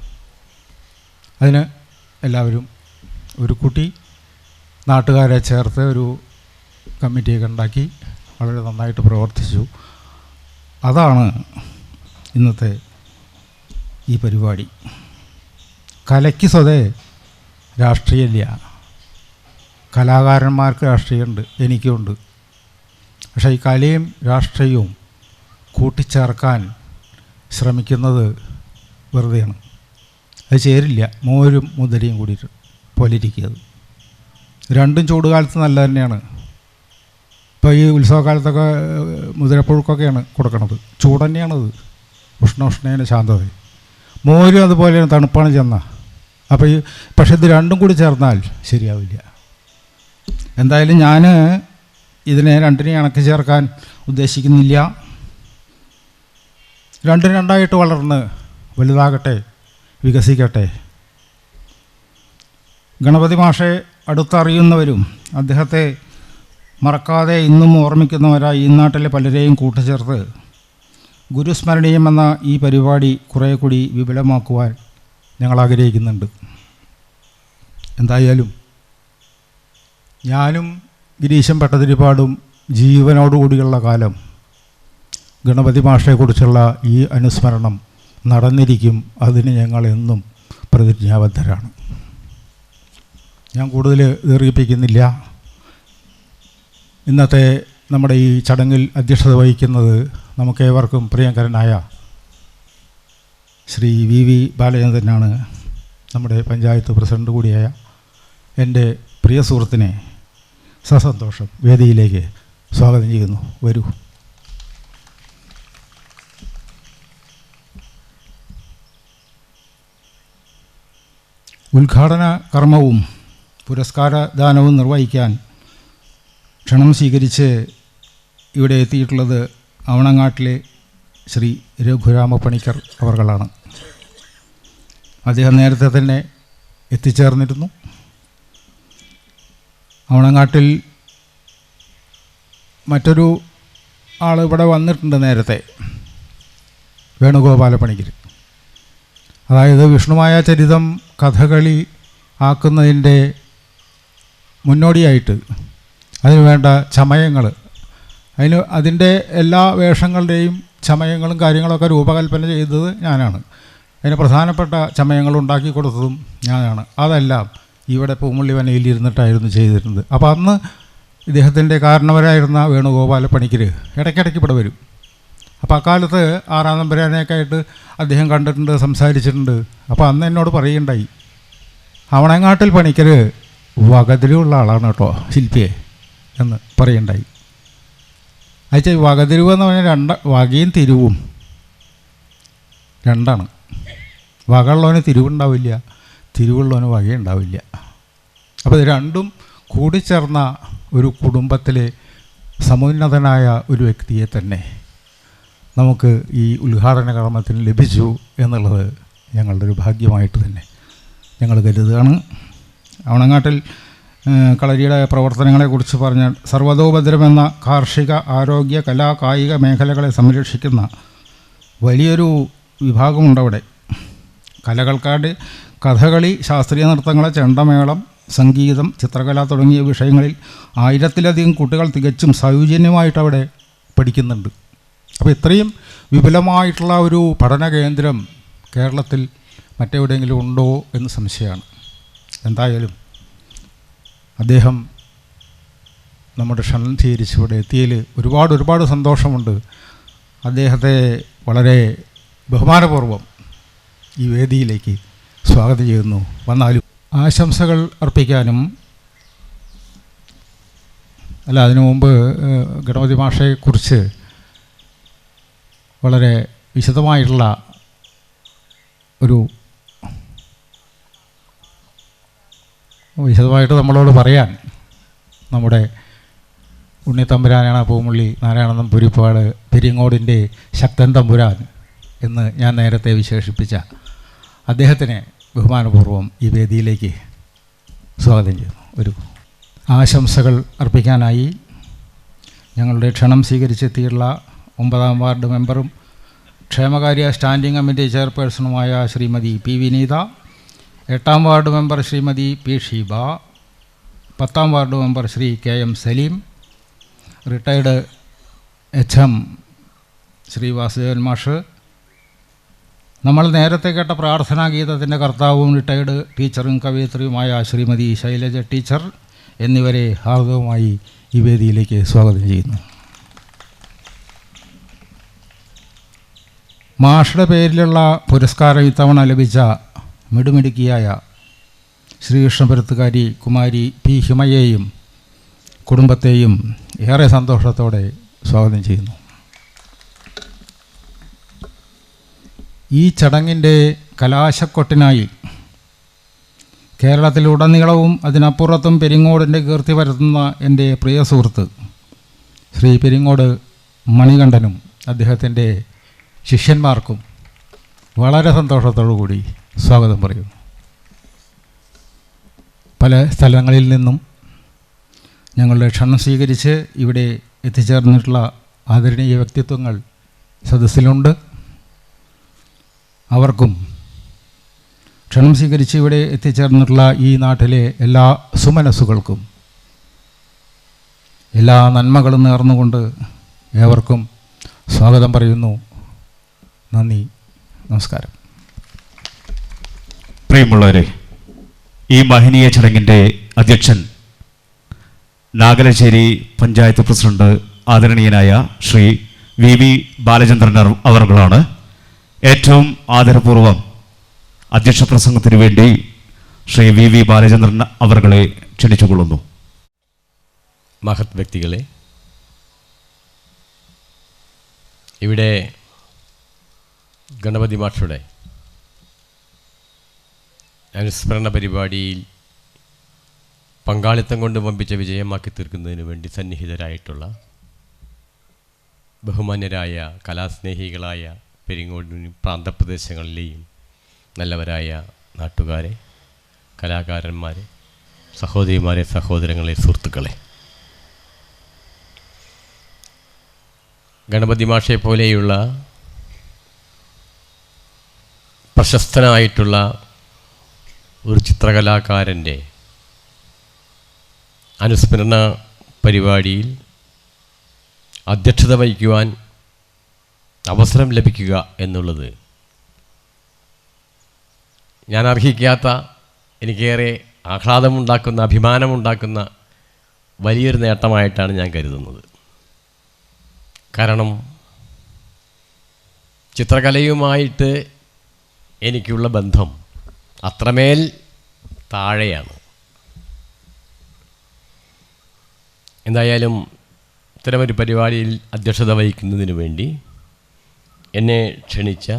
അതിന് എല്ലാവരും ഒരു കൂട്ടി നാട്ടുകാരെ ചേർത്ത് ഒരു കമ്മിറ്റിയൊക്കെ ഉണ്ടാക്കി വളരെ നന്നായിട്ട് പ്രവർത്തിച്ചു. അതാണ് ഇന്നത്തെ ഈ പരിപാടി. കലയ്ക്ക് സ്വതേ രാഷ്ട്രീയമില്ല. കലാകാരന്മാർക്ക് രാഷ്ട്രീയമുണ്ട്, എനിക്കുമുണ്ട്. പക്ഷേ ഈ കലയും രാഷ്ട്രീയവും കൂട്ടിച്ചേർക്കാൻ ശ്രമിക്കുന്നത് വെറുതെയാണ്. അത് ചേരില്ല. മോരും മുതിരയും കൂടിയിട്ട് പോലിരിക്കുന്നത് രണ്ടും ചൂടുകാലത്ത് നല്ല തന്നെയാണ്. ഇപ്പോൾ ഈ ഉത്സവകാലത്തൊക്കെ മുതിരപ്പുഴുക്കൊക്കെയാണ് കൊടുക്കണത്. ചൂട് തന്നെയാണത്, ഉഷ്ണേന ശാന്തത. മോരും അതുപോലെയാണ്, തണുപ്പാണ് ചെന്ന. അപ്പോൾ പക്ഷേ ഇത് രണ്ടും കൂടി ചേർന്നാൽ ശരിയാവില്ല. എന്തായാലും ഞാൻ ഇതിനെ രണ്ടിനെയും ഇണക്കി ചേർക്കാൻ ഉദ്ദേശിക്കുന്നില്ല. രണ്ടായിട്ട് വളർന്ന് വലുതാകട്ടെ, വികസിക്കട്ടെ. ഗണപതി മാഷെ അടുത്തറിയുന്നവരും അദ്ദേഹത്തെ മറക്കാതെ ഇന്നും ഓർമ്മിക്കുന്നവരായി ഈ നാട്ടിലെ പലരെയും കൂട്ടിച്ചേർത്ത് ഗുരുസ്മരണീയം എന്ന ഈ പരിപാടി കുറേ കൂടി വിപുലമാക്കുവാൻ ഞങ്ങൾ ആഗ്രഹിക്കുന്നുണ്ട്. എന്തായാലും ഞാനും ഗിരീശൻ ഭട്ടതിരിപ്പാടും ജീവനോടുകൂടിയുള്ള കാലം ഗണപതി മാഷയെക്കുറിച്ചുള്ള ഈ അനുസ്മരണം നടന്നിരിക്കും. അതിന് ഞങ്ങൾ എന്നും പ്രതിജ്ഞാബദ്ധരാണ്. ഞാൻ കൂടുതൽ ദീർഘിപ്പിക്കുന്നില്ല. ഇന്നത്തെ നമ്മുടെ ഈ ചടങ്ങിൽ അധ്യക്ഷത വഹിക്കുന്നത് നമുക്കേവർക്കും പ്രിയങ്കരനായ ശ്രീ വി ബാലചന്ദ്രനാണ്. നമ്മുടെ പഞ്ചായത്ത് പ്രസിഡന്റ് കൂടിയായ എൻ്റെ പ്രിയ സുഹൃത്തിനെ സസന്തോഷം വേദിയിലേക്ക് സ്വാഗതം ചെയ്യുന്നു. വരൂ. ഉദ്ഘാടന കർമ്മവും പുരസ്കാരദാനവും നിർവഹിക്കാൻ ക്ഷണം സ്വീകരിച്ച് ഇവിടെ എത്തിയിട്ടുള്ളത് അവണങ്ങാട്ടിലെ ശ്രീ രഘുരാമ പണിക്കർ അവർകളാണ്. അദ്ദേഹം നേരത്തെ തന്നെ എത്തിച്ചേർന്നിരുന്നു. അവണങ്ങാട്ടിൽ മറ്റൊരു ആൾ ഇവിടെ വന്നിട്ടുണ്ട് നേരത്തെ, വേണുഗോപാല പണിക്കർ. അതായത് വിഷ്ണുമായ ചരിതം കഥകളി ആക്കുന്നതിൻ്റെ മുന്നോടിയായിട്ട് അതിനുവേണ്ട ചമയങ്ങൾ, അതിൻ്റെ എല്ലാ വേഷങ്ങളുടെയും ചമയങ്ങളും കാര്യങ്ങളൊക്കെ രൂപകൽപ്പന ചെയ്തത് ഞാനാണ്. അതിന് പ്രധാനപ്പെട്ട ചമയങ്ങൾ ഉണ്ടാക്കി കൊടുത്തതും ഞാനാണ്. അതെല്ലാം ഇവിടെ പൂമുള്ളി വനയിൽ ഇരുന്നിട്ടായിരുന്നു ചെയ്തിരുന്നത്. അപ്പോൾ അന്ന് ഇദ്ദേഹത്തിൻ്റെ കാരണവരായിരുന്ന വേണുഗോപാല പണിക്കർ ഇടയ്ക്കിടയ്ക്ക് ഇവിടെ വരും. അപ്പോൾ അക്കാലത്ത് 6-ാം നമ്പരാനെയൊക്കെ ആയിട്ട് അദ്ദേഹം കണ്ടിട്ടുണ്ട്, സംസാരിച്ചിട്ടുണ്ട്. അപ്പോൾ അന്ന് എന്നോട് പറയുണ്ടായി, അവണങ്ങാട്ടിൽ പണിക്കർ വകതിരിവുള്ള ആളാണ് കേട്ടോ ശില്പിയെ എന്ന് പറയുണ്ടായി. അയച്ചാൽ വകതിരിവ് എന്ന് പറഞ്ഞാൽ വകയും തിരിവും രണ്ടാണ്. വകയുള്ളവന് തിരിവുണ്ടാവില്ല, തിരിവുള്ളവന് വകയുണ്ടാവില്ല. അപ്പോൾ ഇത് രണ്ടും കൂടിച്ചേർന്ന ഒരു കുടുംബത്തിലെ സമുന്നതനായ ഒരു വ്യക്തിയെ തന്നെ നമുക്ക് ഈ ഉദ്ഘാടന കർമ്മത്തിന് ലഭിച്ചു എന്നുള്ളത് ഞങ്ങളുടെ ഒരു ഭാഗ്യമായിട്ട് തന്നെ ഞങ്ങൾ കരുതുകയാണ്. അവണങ്ങാട്ടിൽ കളരിയുടെ പ്രവർത്തനങ്ങളെക്കുറിച്ച് പറഞ്ഞാൽ സർവതോഭദ്രമെന്ന കാർഷിക, ആരോഗ്യ, കലാ, കായിക മേഖലകളെ സംരക്ഷിക്കുന്ന വലിയൊരു വിഭാഗമുണ്ടവിടെ. കലകൾക്കാട് കഥകളി, ശാസ്ത്രീയ നൃത്തങ്ങൾ, ചെണ്ടമേളം, സംഗീതം, ചിത്രകല തുടങ്ങിയ വിഷയങ്ങളിൽ 1000-ലധികം കുട്ടികൾ തികച്ചും സൗജന്യമായിട്ട് അവിടെ പഠിക്കുന്നുണ്ട്. അപ്പോൾ ഇത്രയും വിപുലമായിട്ടുള്ള ഒരു പഠന കേന്ദ്രം കേരളത്തിൽ മറ്റെവിടെയെങ്കിലും ഉണ്ടോ എന്ന് സംശയമാണ്. എന്തായാലും അദ്ദേഹം നമ്മുടെ ക്ഷണം സ്വീകരിച്ച് ഇവിടെ എത്തിയതിൽ ഒരുപാട് സന്തോഷമുണ്ട്. അദ്ദേഹത്തെ വളരെ ബഹുമാനപൂർവ്വം ഈ വേദിയിലേക്ക് സ്വാഗതം ചെയ്യുന്നു. വന്നാലും ആശംസകൾ അർപ്പിക്കാനും അതിനു മുമ്പ് ഗണപതി മാഷയെക്കുറിച്ച് വളരെ വിശദമായിട്ടുള്ള വിശദമായിട്ട് നമ്മളോട് പറയാൻ നമ്മുടെ ഉണ്ണിത്തമ്പുരാനാണ് പൂമുള്ളി നാരായണൻ പുരിപ്പാട് പെരിങ്ങോടിൻ്റെ ശക്തൻ തമ്പുരാൻ എന്ന് ഞാൻ നേരത്തെ വിശേഷിപ്പിച്ച അദ്ദേഹത്തിനെ ബഹുമാനപൂർവ്വം ഈ വേദിയിലേക്ക് സ്വാഗതം ചെയ്യുന്നു. ആശംസകൾ അർപ്പിക്കാനായി ഞങ്ങളുടെ ക്ഷണം സ്വീകരിച്ചെത്തിയുള്ള 9-ാം വാർഡ് മെമ്പറും ക്ഷേമകാര്യ സ്റ്റാൻഡിംഗ് കമ്മിറ്റി ചെയർപേഴ്സണുമായ ശ്രീമതി പി വിനീത, 8-ാം ward member Shrimati P Sheeba, 10-ാം ward member Shri K M Saleem, retired HM Shri Vasudevan മാഷ്, നമ്മൾ നേരത്തെ കേട്ട പ്രാർത്ഥനാ ഗീതത്തിൻ്റെ കർത്താവും റിട്ടയർഡ് ടീച്ചറും കവയിത്രിയുമായ ശ്രീമതി ശൈലജ ടീച്ചർ എന്നിവരെ ഹാർദവമായി ഈ വേദിയിലേക്ക് സ്വാഗതം ചെയ്യുന്നു. മാഷയുടെ പേരിലുള്ള പുരസ്കാരം ഇത്തവണ ലഭിച്ച മിടുമിടുക്കിയായ ശ്രീകൃഷ്ണപുരത്തുകാരി കുമാരി പി ഹിമയെയും കുടുംബത്തെയും ഏറെ സന്തോഷത്തോടെ സ്വാഗതം ചെയ്യുന്നു. ഈ ചടങ്ങിൻ്റെ കലാശക്കൊട്ടിനായി കേരളത്തിലുടനീളവും അതിനപ്പുറത്തും പെരിങ്ങോടിൻ്റെ കീർത്തി പരത്തുന്ന എൻ്റെ പ്രിയ സുഹൃത്ത് ശ്രീ പെരിങ്ങോട് മണികണ്ഠനും അദ്ദേഹത്തിൻ്റെ ശിഷ്യന്മാർക്കും വളരെ സന്തോഷത്തോടു കൂടി സ്വാഗതം പറയുന്നു. പല സ്ഥലങ്ങളിൽ നിന്നും ഞങ്ങളുടെ ക്ഷണം സ്വീകരിച്ച് ഇവിടെ എത്തിച്ചേർന്നിട്ടുള്ള ആദരണീയ വ്യക്തിത്വങ്ങൾ സദസ്സിലുണ്ട്. അവർക്കും ക്ഷണം സ്വീകരിച്ച് ഇവിടെ എത്തിച്ചേർന്നിട്ടുള്ള ഈ നാട്ടിലെ എല്ലാ സുമനസ്സുകൾക്കും എല്ലാ നന്മകളും നേർന്നുകൊണ്ട് ഏവർക്കും സ്വാഗതം പറയുന്നു. നന്ദി, നമസ്കാരം. പ്രിയമുള്ളവരെ, ഈ മഹനീയ ചടങ്ങിൻ്റെ അധ്യക്ഷൻ നാഗലശ്ശേരി പഞ്ചായത്ത് പ്രസിഡന്റ് ആദരണീയനായ ശ്രീ വി ബാലചന്ദ്രൻ അവർകളാണ്. ഏറ്റവും ആദരപൂർവ്വം അധ്യക്ഷ പ്രസംഗത്തിന് വേണ്ടി ശ്രീ വി ബാലചന്ദ്രൻ അവർകളെ ക്ഷണിച്ചുകൊള്ളുന്നു. മഹത് വ്യക്തികളെ, ഇവിടെ ഗണപതി മാഷയുടെ അനുസ്മരണ പരിപാടിയിൽ പങ്കാളിത്തം കൊണ്ട് വമ്പിച്ച വിജയമാക്കി തീർക്കുന്നതിന് വേണ്ടി സന്നിഹിതരായിട്ടുള്ള ബഹുമാന്യരായ കലാസ്നേഹികളായ പെരിങ്ങോടിനും പ്രാന്തപ്രദേശങ്ങളിലെയും നല്ലവരായ നാട്ടുകാരെ, കലാകാരന്മാരെ, സഹോദരിമാരെ, സഹോദരങ്ങളെ, സുഹൃത്തുക്കളെ, ഗണപതി മാഷയെ പോലെയുള്ള പ്രശസ്തനായിട്ടുള്ള ഒരു ചിത്രകലാകാരൻ്റെ അനുസ്മരണ പരിപാടിയിൽ അധ്യക്ഷത വഹിക്കുവാൻ അവസരം ലഭിക്കുക എന്നുള്ളത് ഞാൻ അർഹിക്കാത്ത, എനിക്കേറെ ആഹ്ലാദമുണ്ടാക്കുന്ന, അഭിമാനമുണ്ടാക്കുന്ന വലിയൊരു നേട്ടമായിട്ടാണ് ഞാൻ കരുതുന്നത്. കാരണം ചിത്രകലയുമായിട്ട് എനിക്കുള്ള ബന്ധം അത്രമേൽ താഴെയാണ്. എന്തായാലും ഇത്തരമൊരു പരിപാടിയിൽ അധ്യക്ഷത വഹിക്കുന്നതിന് വേണ്ടി എന്നെ ക്ഷണിച്ച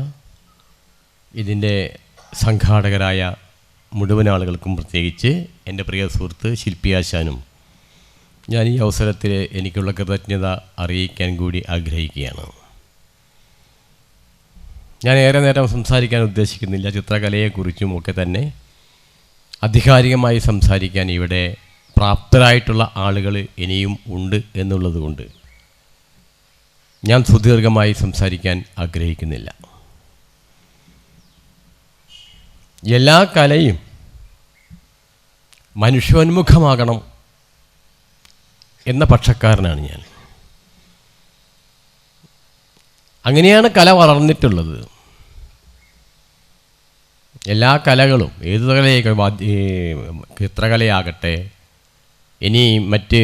ഇതിൻ്റെ സംഘാടകരായ മുഴുവൻ ആളുകൾക്കും, പ്രത്യേകിച്ച് എൻ്റെ പ്രിയ സുഹൃത്ത് ശില്പി ആശാനും ഞാൻ ഈ അവസരത്തിൽ എനിക്കുള്ള കൃതജ്ഞത അറിയിക്കാൻ കൂടി ആഗ്രഹിക്കുകയാണ്. ഞാൻ ഏറെ നേരം സംസാരിക്കാൻ ഉദ്ദേശിക്കുന്നില്ല. ചിത്രകലയെക്കുറിച്ചും ഒക്കെ തന്നെ ആധികാരികമായി സംസാരിക്കാൻ ഇവിടെ പ്രാപ്തരായിട്ടുള്ള ആളുകൾ ഇനിയും ഉണ്ട് എന്നുള്ളത് കൊണ്ട് ഞാൻ സുദീർഘമായി സംസാരിക്കാൻ ആഗ്രഹിക്കുന്നില്ല. എല്ലാ കലയും മനുഷ്യോന്മുഖമാകണം എന്ന പക്ഷക്കാരനാണ് ഞാൻ. അങ്ങനെയാണ് കല വളർന്നിട്ടുള്ളത്. എല്ലാ കലകളും, ഏത് ചിത്രകലയാകട്ടെ, ഇനി മറ്റ്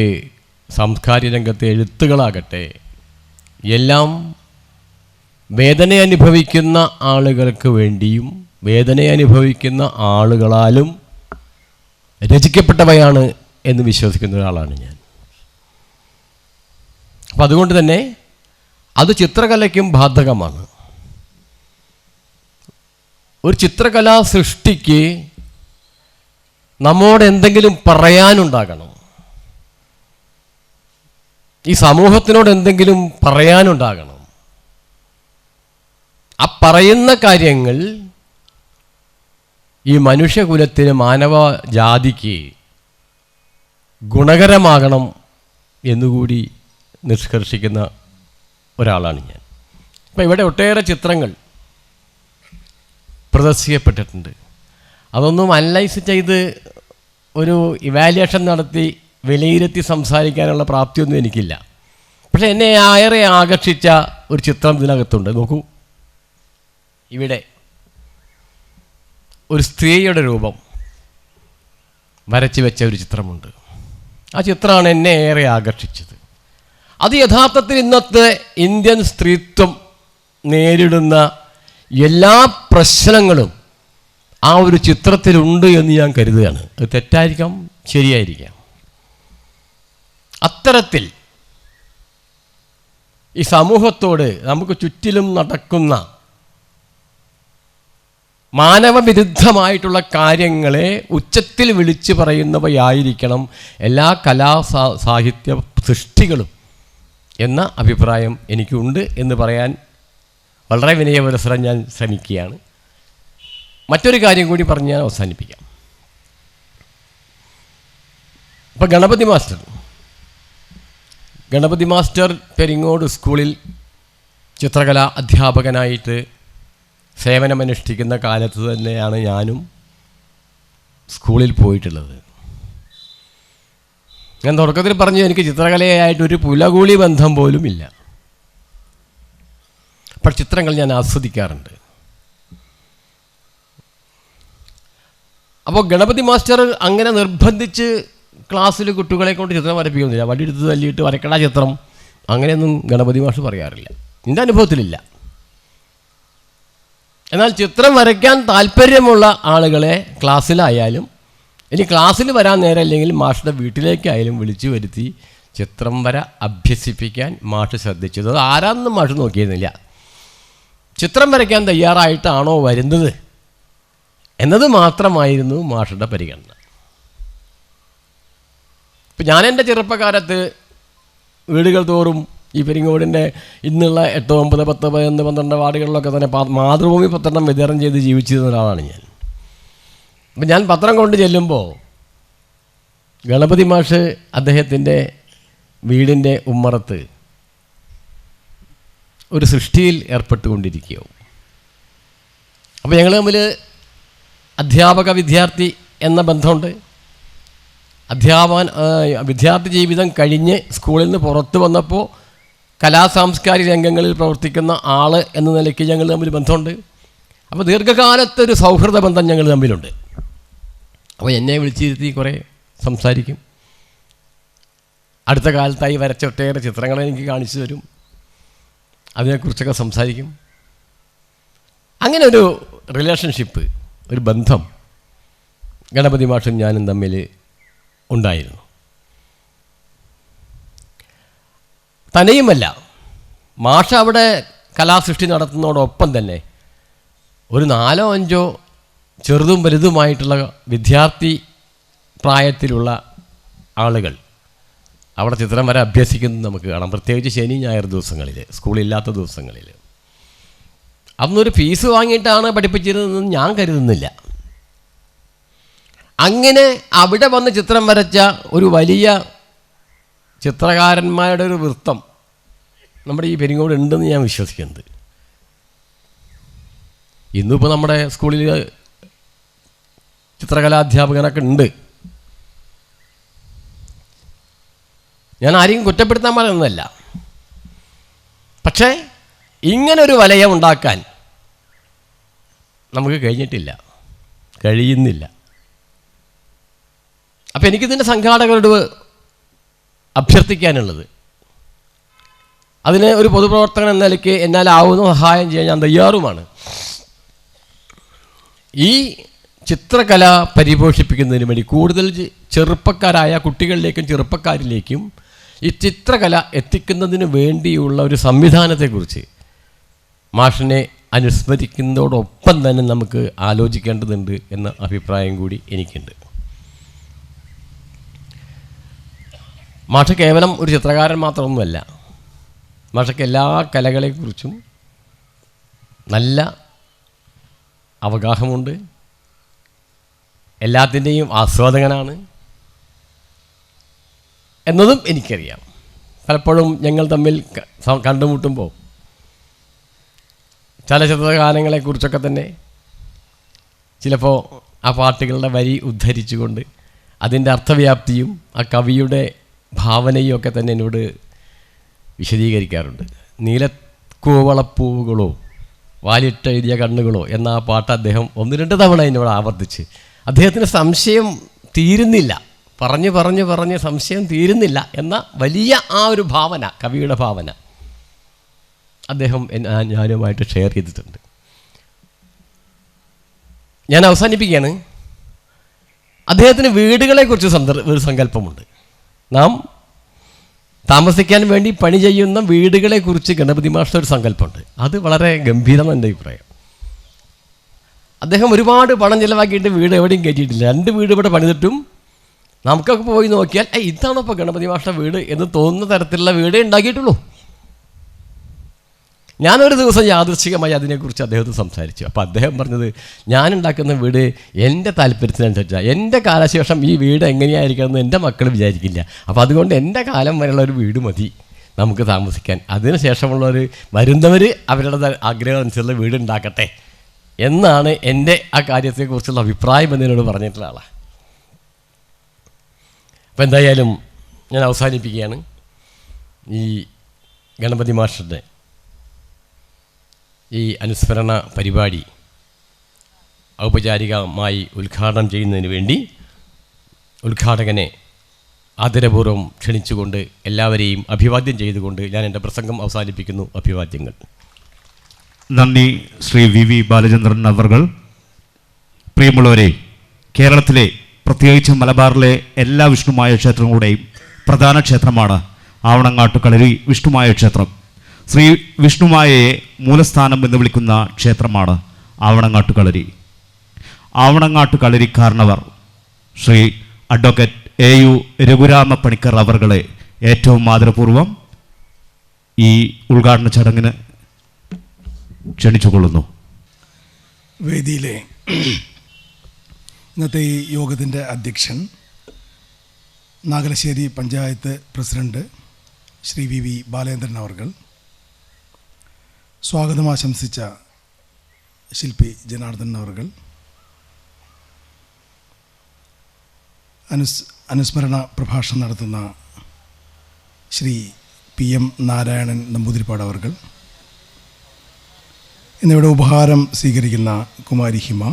സാംസ്കാരിക രംഗത്തെ എഴുത്തുകളാകട്ടെ, എല്ലാം വേദന അനുഭവിക്കുന്ന ആളുകൾക്ക് വേണ്ടിയും വേദന അനുഭവിക്കുന്ന ആളുകളാലും രചിക്കപ്പെട്ടവയാണ് എന്ന് വിശ്വസിക്കുന്ന ഒരാളാണ് ഞാൻ. അപ്പം അതുകൊണ്ട് തന്നെ അത് ചിത്രകലയ്ക്കും ബാധകമാണ്. ഒരു ചിത്രകലാ സൃഷ്ടിക്ക് നമ്മോട് എന്തെങ്കിലും പറയാനുണ്ടാകണം, ഈ സമൂഹത്തിനോട് എന്തെങ്കിലും പറയാനുണ്ടാകണം. ആ പറയുന്ന കാര്യങ്ങൾ ഈ മനുഷ്യകുലത്തിന്, മാനവജാതിക്ക് ഗുണകരമാകണം എന്നുകൂടി നിഷ്കർഷിക്കുന്ന ഒരാളാണ് ഞാൻ. ഇപ്പം ഇവിടെ ഒട്ടേറെ ചിത്രങ്ങൾ പ്രദർശിക്കപ്പെട്ടിട്ടുണ്ട്. അതൊന്നും അനലൈസ് ചെയ്ത് ഒരു ഇവാലുവേഷൻ നടത്തി വിലയിരുത്തി സംസാരിക്കാനുള്ള പ്രാപ്തിയൊന്നും എനിക്കില്ല. പക്ഷെ എന്നെ ഏറെ ആകർഷിച്ച ഒരു ചിത്രം ഇതിനകത്തുണ്ട്. നോക്കൂ, ഇവിടെ ഒരു സ്ത്രീയുടെ രൂപം വരച്ചു വെച്ച ഒരു ചിത്രമുണ്ട്. ആ ചിത്രമാണ് എന്നെ ഏറെ ആകർഷിച്ചത്. അത് യഥാർത്ഥത്തിൽ ഇന്നത്തെ ഇന്ത്യൻ സ്ത്രീത്വം നേരിടുന്ന എല്ലാ പ്രശ്നങ്ങളും ആ ഒരു ചിത്രത്തിലുണ്ട് എന്ന് ഞാൻ കരുതുകയാണ്. അത് തെറ്റായിരിക്കാം, ശരിയായിരിക്കാം. അത്തരത്തിൽ ഈ സമൂഹത്തോട്, നമുക്ക് ചുറ്റിലും നടക്കുന്ന മാനവവിരുദ്ധമായിട്ടുള്ള കാര്യങ്ങളെ ഉച്ചത്തിൽ വിളിച്ചു പറയുന്നവയായിരിക്കണം എല്ലാ സാഹിത്യ സൃഷ്ടികളും എന്ന അഭിപ്രായം എനിക്കുണ്ട് എന്ന് പറയാൻ വളരെ വിനയപുരസ്സരം ഞാൻ ശ്രമിക്കുകയാണ്. മറ്റൊരു കാര്യം കൂടി പറഞ്ഞ് ഞാൻ അവസാനിപ്പിക്കാം. ഇപ്പം ഗണപതി മാസ്റ്റർ പെരിങ്ങോട് സ്കൂളിൽ ചിത്രകലാ അധ്യാപകനായിട്ട് സേവനമനുഷ്ഠിക്കുന്ന കാലത്ത് തന്നെയാണ് ഞാനും സ്കൂളിൽ പോയിട്ടുള്ളത്. ഞാൻ തുടക്കത്തിൽ പറഞ്ഞു, എനിക്ക് ചിത്രകലയായിട്ടൊരു പുലകൂളി ബന്ധം പോലും ഇല്ല. പക്ഷെ ചിത്രങ്ങൾ ഞാൻ ആസ്വദിക്കാറുണ്ട്. അപ്പോൾ ഗണപതി മാസ്റ്റർ അങ്ങനെ നിർബന്ധിച്ച് ക്ലാസ്സിൽ കുട്ടികളെ കൊണ്ട് ചിത്രം വരപ്പിക്കുന്നില്ല. വടിയെടുത്ത് തല്ലിയിട്ട് വരക്കട ചിത്രം, അങ്ങനെയൊന്നും ഗണപതി മാസ്റ്റർ പറയാറില്ല, എൻ്റെ അനുഭവത്തിലില്ല. എന്നാൽ ചിത്രം വരയ്ക്കാൻ താല്പര്യമുള്ള ആളുകളെ ക്ലാസ്സിലായാലും, ഇനി ക്ലാസ്സിൽ വരാൻ നേരമില്ലെങ്കിൽ മാഷിൻ്റെ വീട്ടിലേക്കായാലും വിളിച്ചു വരുത്തി ചിത്രം വര അഭ്യസിപ്പിക്കാൻ മാഷ് ശ്രദ്ധിച്ചത്. അത് ആരാന്നും മാഷ് നോക്കിയിരുന്നില്ല. ചിത്രം വരയ്ക്കാൻ തയ്യാറായിട്ടാണോ വരുന്നത് എന്നത് മാത്രമായിരുന്നു മാഷുടെ പരിഗണന. ഇപ്പം ഞാൻ എൻ്റെ ചെറുപ്പകാലത്ത് വീടുകൾ തോറും ഈ പെരിങ്ങോടിൻ്റെ ഇന്നുള്ള 8, 9, 10, 11, 12 വാർഡുകളിലൊക്കെ തന്നെ മാതൃഭൂമി പത്രം വിതരണം ചെയ്ത് ജീവിച്ചിരുന്ന ഒരാളാണ് ഞാൻ. അപ്പം ഞാൻ പത്രം കൊണ്ട് ചെല്ലുമ്പോൾ ഗണപതി മാഷ് അദ്ദേഹത്തിൻ്റെ വീടിൻ്റെ ഉമ്മറത്ത് ഒരു സൃഷ്ടിയിൽ ഏർപ്പെട്ടുകൊണ്ടിരിക്കുകയോ. അപ്പോൾ ഞങ്ങൾ തമ്മിൽ അധ്യാപക വിദ്യാർത്ഥി എന്ന ബന്ധമുണ്ട്. വിദ്യാർത്ഥി ജീവിതം കഴിഞ്ഞ് സ്കൂളിൽ നിന്ന് പുറത്തു വന്നപ്പോൾ കലാസാംസ്കാരിക രംഗങ്ങളിൽ പ്രവർത്തിക്കുന്ന ആൾ എന്ന നിലയ്ക്ക് ഞങ്ങൾ തമ്മിൽ ബന്ധമുണ്ട്. അപ്പോൾ ദീർഘകാലത്തൊരു സൗഹൃദ ബന്ധം ഞങ്ങൾ തമ്മിലുണ്ട്. അപ്പോൾ എന്നെ വിളിച്ചിരുത്തി കുറേ സംസാരിക്കും. അടുത്ത കാലത്തായി വരച്ച ഒട്ടേറെ ചിത്രങ്ങളെ എനിക്ക് കാണിച്ചു തരും, അതിനെക്കുറിച്ചൊക്കെ സംസാരിക്കും. അങ്ങനെ ഒരു റിലേഷൻഷിപ്പ്, ഒരു ബന്ധം ഗണപതി മാഷും ഞാനും തമ്മിൽ ഉണ്ടായിരുന്നു. തന്നെയുമല്ല, മാഷ് അവിടെ കലാസൃഷ്ടി നടത്തുന്നതോടൊപ്പം തന്നെ ഒരു 4 or 5 ചെറുതും വലുതുമായിട്ടുള്ള വിദ്യാർത്ഥി പ്രായത്തിലുള്ള ആളുകൾ അവിടെ ചിത്രം വരെ അഭ്യസിക്കുന്നത് നമുക്ക് കാണാം. പ്രത്യേകിച്ച് ശനി ഞായർ ദിവസങ്ങളിൽ, സ്കൂളില്ലാത്ത ദിവസങ്ങളിൽ. അന്നൊരു ഫീസ് വാങ്ങിയിട്ടാണ് പഠിപ്പിച്ചിരുന്നതെന്ന് ഞാൻ കരുതുന്നില്ല. അങ്ങനെ അവിടെ വന്ന് ചിത്രം വരച്ച ഒരു വലിയ ചിത്രകാരന്മാരുടെ ഒരു വൃത്തം നമ്മുടെ ഈ പെരിങ്ങോട് ഉണ്ടെന്ന് ഞാൻ വിശ്വസിക്കുന്നത്. ഇന്നിപ്പോൾ നമ്മുടെ സ്കൂളിൽ ചിത്രകലാധ്യാപകനൊക്കെ ഉണ്ട്. ഞാൻ ആരെയും കുറ്റപ്പെടുത്താൻ പറയുന്നതല്ല. പക്ഷേ ഇങ്ങനൊരു വലയം ഉണ്ടാക്കാൻ നമുക്ക് കഴിയുന്നില്ല. അപ്പം എനിക്കിതിൻ്റെ സംഘാടകരോട് അഭ്യർത്ഥിക്കാനുള്ളത്, അതിന് ഒരു പൊതുപ്രവർത്തകൻ എന്ന നിലയ്ക്ക് എന്നാലാവുന്ന സഹായം ചെയ്യാൻ ഞാൻ തയ്യാറുമാണ്. ഈ ചിത്രകല പരിപോഷിപ്പിക്കുന്നതിന് വേണ്ടി കൂടുതൽ ചെറുപ്പക്കാരായ കുട്ടികളിലേക്കും ചെറുപ്പക്കാരിലേക്കും ഈ ചിത്രകല എത്തിക്കുന്നതിന് വേണ്ടിയുള്ള ഒരു സംവിധാനത്തെക്കുറിച്ച് മാഷിനെ അനുസ്മരിക്കുന്നതോടൊപ്പം തന്നെ നമുക്ക് ആലോചിക്കേണ്ടതുണ്ട് എന്ന അഭിപ്രായം കൂടി എനിക്കുണ്ട്. മാഷ് കേവലം ഒരു ചിത്രകാരൻ മാത്രമൊന്നുമല്ല. മാഷക്ക് എല്ലാ കലകളെക്കുറിച്ചും നല്ല അവഗാഹമുണ്ട്, എല്ലാത്തിൻ്റെയും ആസ്വാദകനാണ് എന്നതും എനിക്കറിയാം. പലപ്പോഴും ഞങ്ങൾ തമ്മിൽ കണ്ടുമുട്ടുമ്പോൾ ചലച്ചിത്രഗാനങ്ങളെക്കുറിച്ചൊക്കെ തന്നെ ചിലപ്പോൾ ആ പാട്ടുകളുടെ വരി ഉദ്ധരിച്ചുകൊണ്ട് അതിൻ്റെ അർത്ഥവ്യാപ്തിയും ആ കവിയുടെ ഭാവനയും ഒക്കെ തന്നെ എന്നോട് വിശദീകരിക്കാറുണ്ട്. നീലക്കൂവളപ്പൂവുകളോ വാലിട്ടെഴുതിയ കണ്ണുകളോ എന്ന ആ പാട്ട് അദ്ദേഹം 1-2 തവണ എന്നോട് ആവർത്തിച്ച്, അദ്ദേഹത്തിന് സംശയം തീരുന്നില്ല, പറഞ്ഞ് സംശയം തീരുന്നില്ല എന്ന വലിയ ആ ഒരു ഭാവന, കവിയുടെ ഭാവന അദ്ദേഹം ഞാനുമായിട്ട് ഷെയർ ചെയ്തിട്ടുണ്ട്. ഞാൻ അവസാനിപ്പിക്കുകയാണ്. അദ്ദേഹത്തിന് വീടുകളെക്കുറിച്ച് ഒരു സങ്കല്പമുണ്ട്. നാം താമസിക്കാൻ വേണ്ടി പണി ചെയ്യുന്ന വീടുകളെക്കുറിച്ച് ഗണപതി മാഷ്ടർ ഒരു സങ്കല്പമുണ്ട്. അത് വളരെ ഗംഭീരമാണ് എൻ്റെ അഭിപ്രായം. അദ്ദേഹം ഒരുപാട് പണം ചിലവാക്കിയിട്ട് വീട് എവിടെയും കയറ്റിയിട്ടില്ല. 2 വീട് ഇവിടെ പണിതിട്ടും നമുക്കൊക്കെ പോയി നോക്കിയാൽ ഇതാണോ ഇപ്പോൾ ഗണപതി മാഷ്ടർ വീട് എന്ന് തോന്നുന്ന തരത്തിലുള്ള വീടേ ഉണ്ടാക്കിയിട്ടുള്ളൂ. ഞാനൊരു ദിവസം യാദൃശ്ചികമായി അതിനെക്കുറിച്ച് അദ്ദേഹത്തോട് സംസാരിച്ചു. അപ്പോൾ അദ്ദേഹം പറഞ്ഞത്, ഞാനുണ്ടാക്കുന്ന വീട് എൻ്റെ താല്പര്യത്തിനനുസരിച്ചാണ്, എൻ്റെ കാലശേഷം ഈ വീട് എങ്ങനെയായിരിക്കണമെന്ന് എൻ്റെ മക്കൾ വിചാരിക്കില്ല. അപ്പോൾ അതുകൊണ്ട് എൻ്റെ കാലം വരെയുള്ള ഒരു വീട് മതി നമുക്ക് താമസിക്കാൻ, അതിനുശേഷമുള്ളവർ വരുന്നവർ അവരുടെ ആഗ്രഹം അനുസരിച്ചുള്ള വീട് ഉണ്ടാക്കട്ടെ എന്നാണ് എൻ്റെ ആ കാര്യത്തെക്കുറിച്ചുള്ള അഭിപ്രായം എന്നതിനോട് പറഞ്ഞിട്ടുള്ള ആളാണ്. അപ്പോൾ എന്തായാലും ഞാൻ അവസാനിപ്പിക്കുകയാണ്. ഈ ഗണപതി മാസ്റ്ററുടെ ഈ അനുസ്മരണ പരിപാടി ഔപചാരികമായി ഉദ്ഘാടനം ചെയ്യുന്നതിന് വേണ്ടി ഉദ്ഘാടകനെ ആദരപൂർവ്വം ക്ഷണിച്ചുകൊണ്ട് എല്ലാവരെയും അഭിവാദ്യം ചെയ്തുകൊണ്ട് ഞാൻ എൻ്റെ പ്രസംഗം അവസാനിപ്പിക്കുന്നു. അഭിവാദ്യങ്ങൾ. നന്ദി ശ്രീ വി ബാലചന്ദ്രൻ അവർകൾ. പ്രിയമുള്ളവരെ, കേരളത്തിലെ പ്രത്യേകിച്ച് മലബാറിലെ എല്ലാ വിഷ്ണുമായ ക്ഷേത്രങ്ങളുടെയും പ്രധാന ക്ഷേത്രമാണ് ആവണങ്ങാട്ട് കളരി വിഷ്ണുമായ ക്ഷേത്രം. ശ്രീ വിഷ്ണുമായയെ മൂലസ്ഥാനം എന്ന് വിളിക്കുന്ന ക്ഷേത്രമാണ് ആവണങ്ങാട്ട് കളരി. ആവണങ്ങാട്ട് കളരിക്കാരനവർ ശ്രീ അഡ്വക്കേറ്റ് AU രഘുരാമ പണിക്കർ അവർകളെ ഏറ്റവും ആദരപൂർവ്വം ഈ ഉദ്ഘാടന ചടങ്ങിന് ക്ഷണിച്ചുകൊള്ളുന്നു. വേദിയിലെ ഇന്നത്തെ ഈ യോഗത്തിൻ്റെ അധ്യക്ഷൻ നാഗലശ്ശേരി പഞ്ചായത്ത് പ്രസിഡന്റ് ശ്രീ വി ബാലേന്ദ്രൻ അവർകൾ, സ്വാഗതം ആശംസിച്ച ശില്പി ജനാർദ്ദൻ അവർകൾ, അനുസ്മരണ പ്രഭാഷണം നടത്തുന്ന ശ്രീ PM നാരായണൻ നമ്പൂതിരിപ്പാട് അവർകൾ, എന്നിവിടെ ഉപഹാരം സ്വീകരിക്കുന്ന കുമാരി ഹിമ,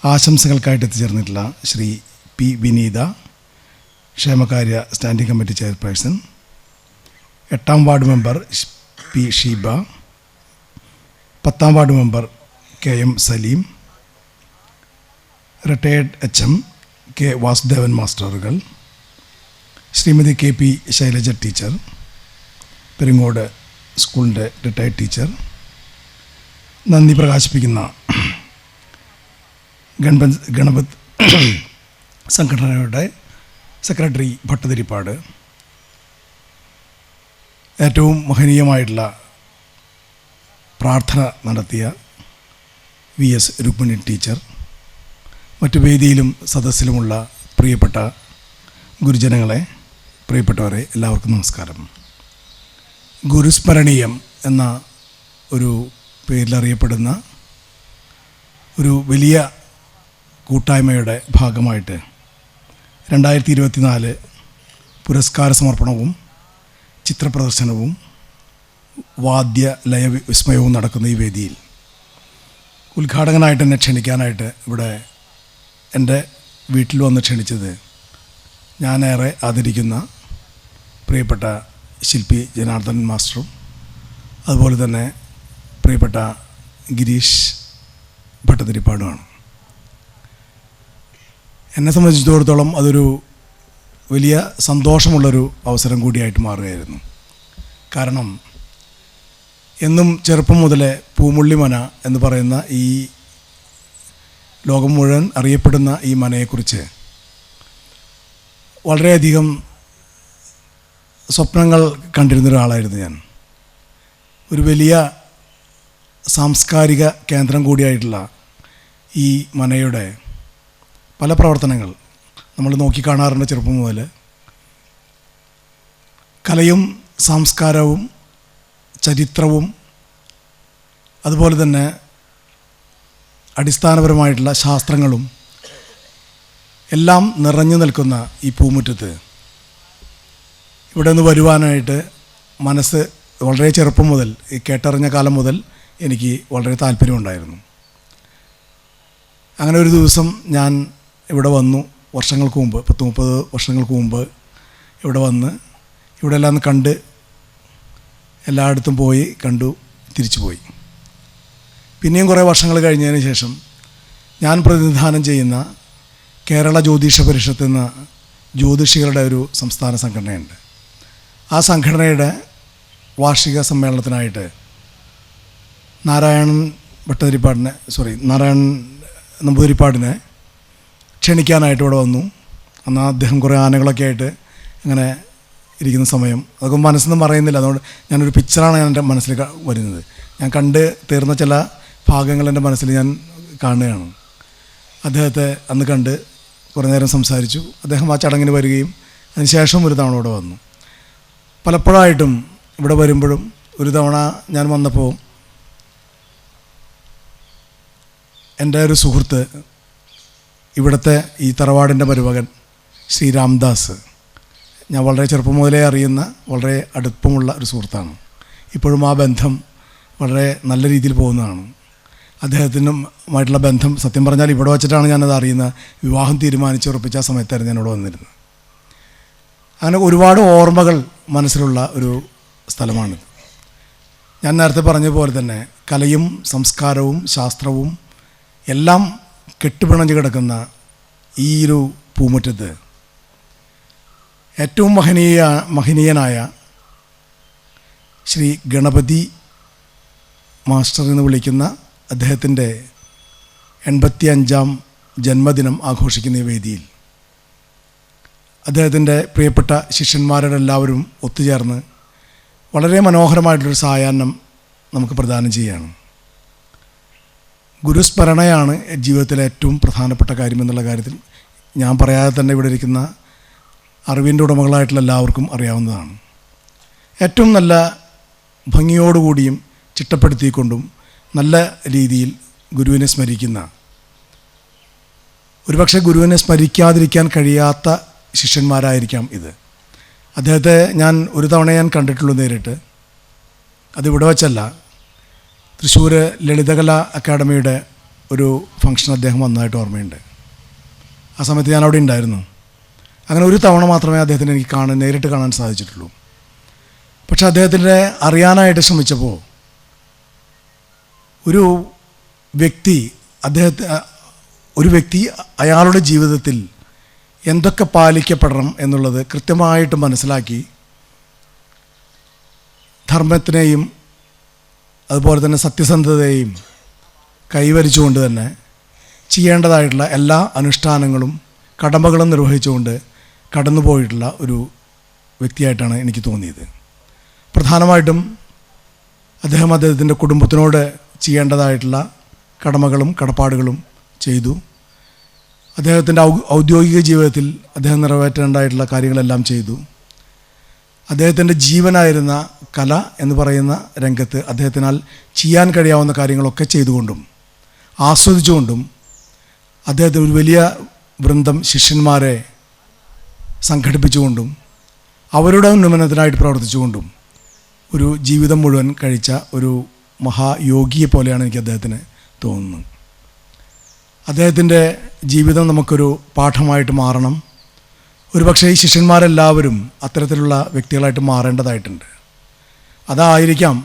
ആശംസകൾക്കായിട്ട് എത്തിച്ചേർന്നിട്ടുള്ള ശ്രീ P വിനീത, ക്ഷേമകാര്യ സ്റ്റാൻഡിംഗ് കമ്മിറ്റി ചെയർപേഴ്സൺ, 8ാം വാർഡ് മെമ്പർ P ഷീബ, 10ാം ward member KM Saleem, retired HM K Vasudevan മാസ്റ്ററുകൾ, ശ്രീമതി KP ശൈലജ ടീച്ചർ, പെരിങ്ങോട് സ്കൂളിൻ്റെ റിട്ടയേർഡ് ടീച്ചർ, നന്ദി പ്രകാശിപ്പിക്കുന്ന ഗണപത് സംഘടനയുടെ സെക്രട്ടറി ഭട്ടതിരിപ്പാട്, ഏറ്റവും മഹനീയമായിട്ടുള്ള പ്രാർത്ഥന നടത്തിയ VS രുക്മിണി ടീച്ചർ, മറ്റു വേദിയിലും സദസ്സിലുമുള്ള പ്രിയപ്പെട്ട ഗുരുജനങ്ങളെ, പ്രിയപ്പെട്ടവരെ, എല്ലാവർക്കും നമസ്കാരം. ഗുരുസ്മരണീയം എന്ന ഒരു പേരിലറിയപ്പെടുന്ന ഒരു വലിയ കൂട്ടായ്മയുടെ ഭാഗമായിട്ട് 2024 പുരസ്കാര സമർപ്പണവും ചിത്രപ്രദർശനവും വാദ്യ ലയ വിസ്മയവും നടക്കുന്ന ഈ വേദിയിൽ ഉദ്ഘാടകനായിട്ട് എന്നെ ക്ഷണിക്കാനായിട്ട് ഇവിടെ എൻ്റെ വീട്ടിൽ വന്ന് ക്ഷണിച്ചത് ഞാനേറെ ആദരിക്കുന്ന പ്രിയപ്പെട്ട ശില്പി ജനാർദ്ദൻ മാസ്റ്ററും അതുപോലെ തന്നെ പ്രിയപ്പെട്ട ഗിരീഷ് ഭട്ടതിരിപ്പാടുമാണ്. എന്നെ സംബന്ധിച്ചിടത്തോളം അതൊരു വലിയ സന്തോഷമുള്ളൊരു അവസരം കൂടിയായിട്ട് മാറുകയായിരുന്നു. കാരണം എന്നും ചെറുപ്പം മുതലേ പൂമുള്ളിമന എന്ന് പറയുന്ന ഈ ലോകം മുഴുവൻ അറിയപ്പെടുന്ന ഈ മനയെക്കുറിച്ച് വളരെയധികം സ്വപ്നങ്ങൾ കണ്ടിരുന്ന ഒരാളായിരുന്നു ഞാൻ. ഒരു വലിയ സാംസ്കാരിക കേന്ദ്രം കൂടിയായിട്ടുള്ള ഈ മനയുടെ പല പ്രവർത്തനങ്ങൾ നമ്മൾ നോക്കിക്കാണാറുണ്ട്. ചെറുപ്പം മുതൽ കലയും സംസ്കാരവും ചരിത്രവും അതുപോലെ തന്നെ അടിസ്ഥാനപരമായിട്ടുള്ള ശാസ്ത്രങ്ങളും എല്ലാം നിറഞ്ഞു നിൽക്കുന്ന ഈ പൂമുറ്റത്ത് ഇവിടെ നിന്ന് വരുവാനായിട്ട് മനസ്സ് വളരെ ചെറുപ്പം മുതൽ, ഈ കേട്ടറിഞ്ഞ കാലം മുതൽ എനിക്ക് വളരെ താല്പര്യമുണ്ടായിരുന്നു. അങ്ങനെ ഒരു ദിവസം ഞാൻ ഇവിടെ വന്നു. വർഷങ്ങൾക്ക് മുമ്പ്, 30 വർഷങ്ങൾക്ക് മുമ്പ് ഇവിടെ വന്ന് ഇവിടെ എല്ലാം കണ്ട് എല്ലായിടത്തും പോയി കണ്ടു തിരിച്ചു പോയി. പിന്നെയും കുറേ വർഷങ്ങൾ കഴിഞ്ഞതിന് ശേഷം ഞാൻ പ്രതിനിധാനം ചെയ്യുന്ന കേരള ജ്യോതിഷ പരിഷത്ത് എന്ന ജ്യോതിഷികളുടെ ഒരു സംസ്ഥാന സംഘടനയുണ്ട്. ആ സംഘടനയുടെ വാർഷിക സമ്മേളനത്തിനായിട്ട് നാരായണൻ നമ്പൂതിരിപ്പാടിനെ ക്ഷണിക്കാനായിട്ട് ഇവിടെ വന്നു. അന്ന് അദ്ദേഹം കുറേ ആനകളൊക്കെ ആയിട്ട് അങ്ങനെ ഇരിക്കുന്ന സമയം, അതൊക്കെ മനസ്സൊന്നും പറയുന്നില്ല. അതുകൊണ്ട് ഞാനൊരു പിക്ചറാണ് എൻ്റെ മനസ്സിൽ വരുന്നത്. ഞാൻ കണ്ട് തീർന്ന ചില ഭാഗങ്ങൾ എൻ്റെ മനസ്സിൽ ഞാൻ കാണുകയാണ്. അദ്ദേഹത്തെ അന്ന് കണ്ട് കുറേ നേരം സംസാരിച്ചു. അദ്ദേഹം ആ ചടങ്ങിന് വരികയും അതിനുശേഷം ഒരു തവണ ഇവിടെ വന്നു. പലപ്പോഴായിട്ടും ഇവിടെ വരുമ്പോഴും ഒരു തവണ ഞാൻ വന്നപ്പോൾ എൻ്റെ ഒരു സുഹൃത്ത്, ഇവിടുത്തെ ഈ തറവാടിൻ്റെ മരുമകൻ ശ്രീ രാംദാസ്, ഞാൻ വളരെ ചെറുപ്പം മുതലേ അറിയുന്ന വളരെ അടുപ്പമുള്ള ഒരു സുഹൃത്താണ്. ഇപ്പോഴും ആ ബന്ധം വളരെ നല്ല രീതിയിൽ പോകുന്നതാണ്. അദ്ദേഹത്തിനുമായിട്ടുള്ള ബന്ധം സത്യം പറഞ്ഞാൽ ഇവിടെ വച്ചിട്ടാണ് ഞാനത് അറിയുന്നത്. വിവാഹം തീരുമാനിച്ചുറപ്പിച്ച ആ സമയത്തായിരുന്നു ഞാനിവിടെ വന്നിരുന്നത്. അങ്ങനെ ഒരുപാട് ഓർമ്മകൾ മനസ്സിലുള്ള ഒരു സ്ഥലമാണിത്. ഞാൻ നേരത്തെ പറഞ്ഞ പോലെ തന്നെ കലയും സംസ്കാരവും ശാസ്ത്രവും എല്ലാം കെട്ടുപിണഞ്ഞ് കിടക്കുന്ന ഈ ഒരു പൂമുറ്റത്ത് ഏറ്റവും മഹനീയനായ ശ്രീ ഗണപതി മാസ്റ്റർ എന്ന് വിളിക്കുന്ന അദ്ദേഹത്തിൻ്റെ 85ാം ജന്മദിനം ആഘോഷിക്കുന്ന ഈ വേദിയിൽ അദ്ദേഹത്തിൻ്റെ പ്രിയപ്പെട്ട ശിഷ്യന്മാരുടെ എല്ലാവരും ഒത്തുചേർന്ന് വളരെ മനോഹരമായിട്ടൊരു സായാഹ്നം നമുക്ക് പ്രദാനം ചെയ്യുകയാണ്. ഗുരുസ്മരണയാണ് ജീവിതത്തിലെ ഏറ്റവും പ്രധാനപ്പെട്ട കാര്യമെന്നുള്ള കാര്യത്തിൽ ഞാൻ പറയാതെ തന്നെ ഇവിടെ ഇരിക്കുന്ന അറിവിൻ്റെ ഉടമകളായിട്ടുള്ള എല്ലാവർക്കും അറിയാവുന്നതാണ്. ഏറ്റവും നല്ല ഭംഗിയോടുകൂടിയും ചിട്ടപ്പെടുത്തിക്കൊണ്ടും നല്ല രീതിയിൽ ഗുരുവിനെ സ്മരിക്കുന്ന, ഒരുപക്ഷെ ഗുരുവിനെ സ്മരിക്കാതിരിക്കാൻ കഴിയാത്ത ശിഷ്യന്മാരായിരിക്കാം ഇത്. അദ്ദേഹത്തെ ഒരു തവണ ഞാൻ കണ്ടിട്ടുള്ളൂ നേരിട്ട്. അതിവിടെ വച്ചല്ല, തൃശ്ശൂർ ലളിതകലാ അക്കാദമിയുടെ ഒരു ഫംഗ്ഷൻ അദ്ദേഹം വന്നതായിട്ട് ഓർമ്മയുണ്ട്. ആ സമയത്ത് ഞാൻ അവിടെ ഉണ്ടായിരുന്നു. അങ്ങനെ ഒരു തവണ മാത്രമേ അദ്ദേഹത്തിനെ എനിക്ക് നേരിട്ട് കാണാൻ സാധിച്ചിട്ടുള്ളൂ. പക്ഷെ അദ്ദേഹത്തിൻ്റെ അറിയാനായിട്ട് ശ്രമിച്ചപ്പോൾ ഒരു വ്യക്തി അയാളുടെ ജീവിതത്തിൽ എന്തൊക്കെ പാലിക്കപ്പെടണം എന്നുള്ളത് കൃത്യമായിട്ട് മനസ്സിലാക്കി ധർമ്മത്തിനെയും അതുപോലെ തന്നെ സത്യസന്ധതയെയും കൈവരിച്ചുകൊണ്ട് തന്നെ ചെയ്യേണ്ടതായിട്ടുള്ള എല്ലാ അനുഷ്ഠാനങ്ങളും കടമകളും നിർവഹിച്ചുകൊണ്ട് കടന്നുപോയിട്ടുള്ള ഒരു വ്യക്തിയായിട്ടാണ് എനിക്ക് തോന്നിയത്. പ്രധാനമായിട്ടും അദ്ദേഹത്തിൻ്റെ കുടുംബത്തിനോട് ചെയ്യേണ്ടതായിട്ടുള്ള കടമകളും കടപ്പാടുകളും ചെയ്തു. അദ്ദേഹത്തിൻ്റെ ഔദ്യോഗിക ജീവിതത്തിൽ അദ്ദേഹം നിറവേറ്റേണ്ടതായിട്ടുള്ള കാര്യങ്ങളെല്ലാം ചെയ്തു. അദ്ദേഹത്തിൻ്റെ ജീവനായിരുന്ന കല എന്ന് പറയുന്ന രംഗത്ത് അദ്ദേഹത്തിനാൽ ചെയ്യാൻ കഴിയാവുന്ന കാര്യങ്ങളൊക്കെ ചെയ്തുകൊണ്ടും ആസ്വദിച്ചുകൊണ്ടും അദ്ദേഹത്തിന് ഒരു വലിയ വൃന്ദം ശിഷ്യന്മാരെ സംഘടിപ്പിച്ചുകൊണ്ടും അവരുടെ ഉന്നമനത്തിനായിട്ട് പ്രവർത്തിച്ചുകൊണ്ടും ഒരു ജീവിതം മുഴുവൻ കഴിച്ച ഒരു മഹായോഗിയെ പോലെയാണ് എനിക്ക് അദ്ദേഹത്തിന് തോന്നുന്നത്. അദ്ദേഹത്തിൻ്റെ ജീവിതം നമുക്കൊരു പാഠമായിട്ട് മാറണം. ഒരുപക്ഷേ ഈ ശിഷ്യന്മാരെല്ലാവരും അത്തരത്തിലുള്ള വ്യക്തികളായിട്ട് മാറേണ്ടതായിട്ടുണ്ട്. അതായിരിക്കാം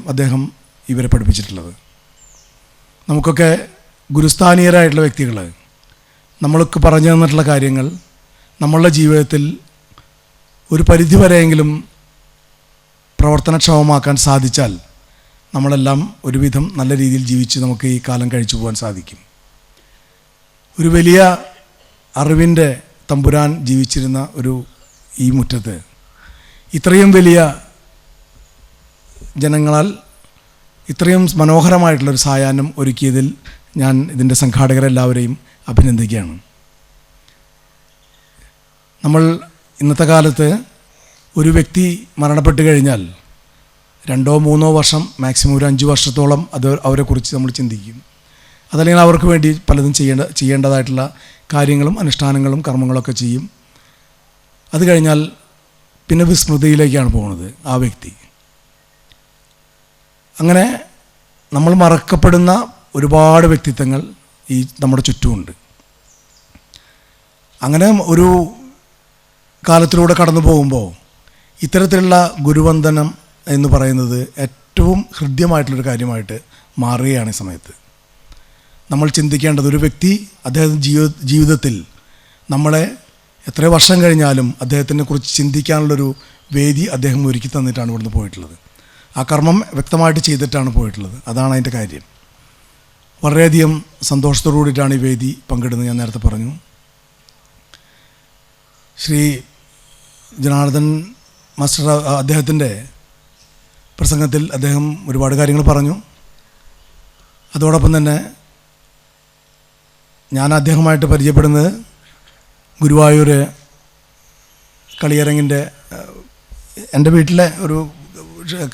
അദ്ദേഹം ഇവരെ പഠിപ്പിച്ചിട്ടുള്ളത്. നമുക്കൊക്കെ ഗുരുസ്ഥാനീയരായിട്ടുള്ള വ്യക്തികൾ നമ്മൾക്ക് പറഞ്ഞു തന്നിട്ടുള്ള കാര്യങ്ങൾ നമ്മളുടെ ജീവിതത്തിൽ ഒരു പരിധിവരെയെങ്കിലും പ്രവർത്തനക്ഷമമാക്കാൻ സാധിച്ചാൽ നമ്മളെല്ലാം ഒരുവിധം നല്ല രീതിയിൽ ജീവിച്ച് നമുക്ക് ഈ കാലം കഴിച്ചു പോകാൻ സാധിക്കും. ഒരു വലിയ അറിവിൻ്റെ തമ്പുരാൻ ജീവിച്ചിരുന്ന ഈ മുറ്റത്ത് ഇത്രയും വലിയ ജനങ്ങളാൽ ഇത്രയും മനോഹരമായിട്ടുള്ളൊരു സായാഹ്നം ഒരുക്കിയതിൽ ഞാൻ ഇതിൻ്റെ സംഘാടകരെല്ലാവരെയും അഭിനന്ദിക്കുകയാണ്. നമ്മൾ ഇന്നത്തെ കാലത്ത് ഒരു വ്യക്തി മരണപ്പെട്ട് കഴിഞ്ഞാൽ 2-3 വർഷം, മാക്സിമം ഒരു 5 വർഷത്തോളം അവരെക്കുറിച്ച് നമ്മൾ ചിന്തിക്കും. അതല്ലെങ്കിൽ അവർക്ക് വേണ്ടി പലതും ചെയ്യേണ്ടതായിട്ടുള്ള കാര്യങ്ങളും അനുഷ്ഠാനങ്ങളും കർമ്മങ്ങളൊക്കെ ചെയ്യും. അത് കഴിഞ്ഞാൽ പിന്നെ വിസ്മൃതിയിലേക്കാണ് പോകുന്നത് ആ വ്യക്തി. അങ്ങനെ നമ്മൾ മറക്കപ്പെടുന്ന ഒരുപാട് വ്യക്തിത്വങ്ങൾ ഈ നമ്മുടെ ചുറ്റുമുണ്ട്. അങ്ങനെ ഒരു കാലത്തിലൂടെ കടന്നു പോകുമ്പോൾ ഇത്തരത്തിലുള്ള ഗുരുവന്ദനം എന്ന് പറയുന്നത് ഏറ്റവും ഹൃദ്യമായിട്ടുള്ളൊരു കാര്യമായിട്ട് മാറുകയാണ് ഈ സമയത്ത്. നമ്മൾ ചിന്തിക്കേണ്ടത് ഒരു വ്യക്തി അദ്ദേഹത്തിൻ്റെ ജീവിതത്തിൽ നമ്മളെ എത്ര വർഷം കഴിഞ്ഞാലും അദ്ദേഹത്തിനെ കുറിച്ച് ചിന്തിക്കാനുള്ളൊരു വേദി അദ്ദേഹം ഒരുക്കി തന്നിട്ടാണ് ഇവിടുന്ന് പോയിട്ടുള്ളത്. ആ കർമ്മം വ്യക്തമായിട്ട് ചെയ്തിട്ടാണ് പോയിട്ടുള്ളത്. അതാണ് അതിൻ്റെ കാര്യം. വളരെയധികം സന്തോഷത്തോടു കൂടിയിട്ടാണ് ഈ വേദി പങ്കിടുന്നത്. ഞാൻ നേരത്തെ പറഞ്ഞു, ശ്രീ ജനാർദ്ദൻ മാസ്റ്റർ അദ്ദേഹത്തിൻ്റെ പ്രസംഗത്തിൽ അദ്ദേഹം ഒരുപാട് കാര്യങ്ങൾ പറഞ്ഞു. അതോടൊപ്പം തന്നെ ഞാൻ അദ്ദേഹമായിട്ട് പരിചയപ്പെടുന്നത് ഗുരുവായൂർ കളിയരങ്ങിൻ്റെ എൻ്റെ വീട്ടിലെ ഒരു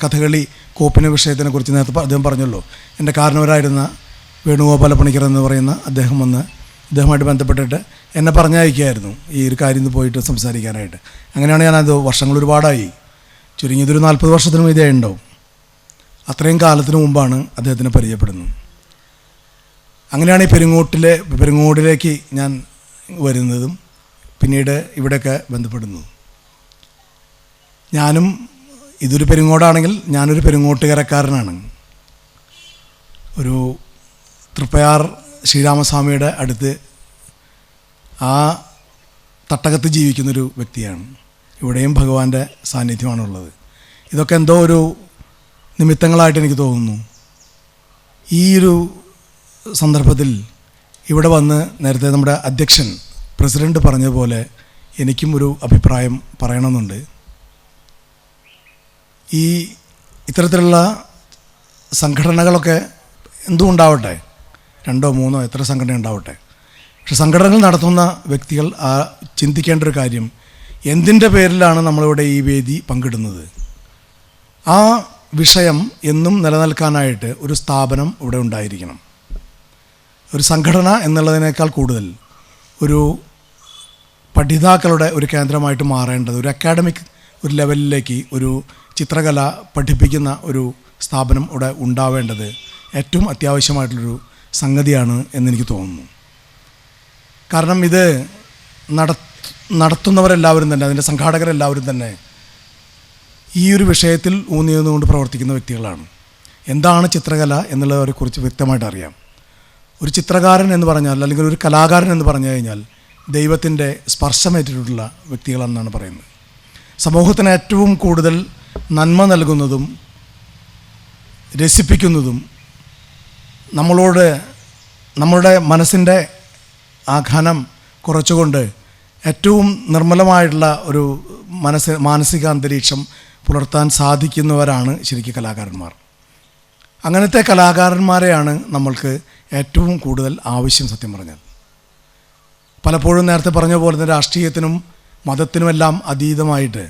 കഥകളി കോപ്പിന വിഷയത്തിനെ കുറിച്ച് നേരത്തെ അദ്ദേഹം പറഞ്ഞല്ലോ. എൻ്റെ കാരണവരായിരുന്ന വേണുഗോപാല പണിക്കർ എന്ന് പറയുന്ന അദ്ദേഹം വന്ന് അദ്ദേഹമായിട്ട് ബന്ധപ്പെട്ടിട്ട് എന്നെ പറഞ്ഞയക്കുകയായിരുന്നു ഈ ഒരു കാര്യം പോയിട്ട് സംസാരിക്കാനായിട്ട്. അങ്ങനെയാണ് ഞാനത് വർഷങ്ങൾ ഒരുപാടായി, ചുരുങ്ങിയതൊരു 40 വർഷത്തിനും ഇതേ ഉണ്ടാവും. അത്രയും കാലത്തിന് മുമ്പാണ് അദ്ദേഹത്തിനെ പരിചയപ്പെടുന്നത്. അങ്ങനെയാണ് ഈ പെരുങ്ങോടിലേക്ക് ഞാൻ വരുന്നതും പിന്നീട് ഇവിടെയൊക്കെ ബന്ധപ്പെടുന്നതും. ഞാനും ഇതൊരു പെരുങ്ങോടാണെങ്കിൽ ഞാനൊരു പെരുങ്ങോട്ടുകരക്കാരനാണ്. ഒരു തൃപ്പയാർ ശ്രീരാമസ്വാമിയുടെ അടുത്ത് ആ തട്ടകത്ത് ജീവിക്കുന്നൊരു വ്യക്തിയാണ്. ഇവിടെയും ഭഗവാന്റെ സാന്നിധ്യമാണുള്ളത്. ഇതൊക്കെ എന്തോ ഒരു നിമിത്തങ്ങളായിട്ട് എനിക്ക് തോന്നുന്നു. ഈ ഒരു സന്ദർഭത്തിൽ ഇവിടെ വന്ന് നേരത്തെ നമ്മുടെ അധ്യക്ഷൻ പ്രസിഡൻറ്റ് പറഞ്ഞതുപോലെ എനിക്കും ഒരു അഭിപ്രായം പറയണമെന്നുണ്ട്. ഈ ഇത്തരത്തിലുള്ള സംഘടനകളൊക്കെ എന്തും ഉണ്ടാവട്ടെ, 2-3 എത്ര സംഘടന ഉണ്ടാവട്ടെ, പക്ഷെ സംഘടനകൾ നടത്തുന്ന വ്യക്തികൾ ചിന്തിക്കേണ്ട ഒരു കാര്യം, എന്തിൻ്റെ പേരിലാണ് നമ്മളിവിടെ ഈ വേദി പങ്കിടുന്നത്? ആ വിഷയം എന്നും നിലനിൽക്കാനായിട്ട് ഒരു സ്ഥാപനം ഇവിടെ ഉണ്ടായിരിക്കണം. ഒരു സംഘടന എന്നുള്ളതിനേക്കാൾ കൂടുതൽ ഒരു പഠിതാക്കളുടെ ഒരു കേന്ദ്രമായിട്ട് മാറേണ്ടത്, ഒരു അക്കാഡമിക് ഒരു ലെവലിലേക്ക് ഒരു ചിത്രകല പഠിപ്പിക്കുന്ന ഒരു സ്ഥാപനം ഇവിടെ ഉണ്ടാവേണ്ടത് ഏറ്റവും അത്യാവശ്യമായിട്ടുള്ളൊരു സംഗതിയാണ് എന്നെനിക്ക് തോന്നുന്നു. കാരണം ഇത് നടത്തുന്നവരെല്ലാവരും തന്നെ, അതിൻ്റെ സംഘാടകരെല്ലാവരും തന്നെ ഈ ഒരു വിഷയത്തിൽ ഊന്നിയുന്നുകൊണ്ട് പ്രവർത്തിക്കുന്ന വ്യക്തികളാണ്. എന്താണ് ചിത്രകല എന്നുള്ളതിനെക്കുറിച്ച് വ്യക്തമായിട്ട് അറിയാം. ഒരു ചിത്രകാരൻ എന്ന് പറഞ്ഞാൽ, അല്ലെങ്കിൽ ഒരു കലാകാരൻ എന്ന് പറഞ്ഞു കഴിഞ്ഞാൽ ദൈവത്തിൻ്റെ സ്പർശമേറ്റിട്ടുള്ള വ്യക്തികളെന്നാണ് പറയുന്നത്. സമൂഹത്തിന് ഏറ്റവും കൂടുതൽ നന്മ നൽകുന്നതും രസിപ്പിക്കുന്നതും നമ്മളുടെ മനസ്സിൻ്റെ ആ ഘനം കുറച്ചുകൊണ്ട് ഏറ്റവും നിർമ്മലമായിട്ടുള്ള ഒരു മാനസിക അന്തരീക്ഷം പുലർത്താൻ സാധിക്കുന്നവരാണ് ശരിക്കും കലാകാരന്മാർ. അങ്ങനത്തെ കലാകാരന്മാരെയാണ് നമ്മൾക്ക് ഏറ്റവും കൂടുതൽ ആവശ്യം. സത്യം പറഞ്ഞാൽ പലപ്പോഴും നേരത്തെ പറഞ്ഞ പോലെ തന്നെ രാഷ്ട്രീയത്തിനും മതത്തിനുമെല്ലാം അതീതമായിട്ട്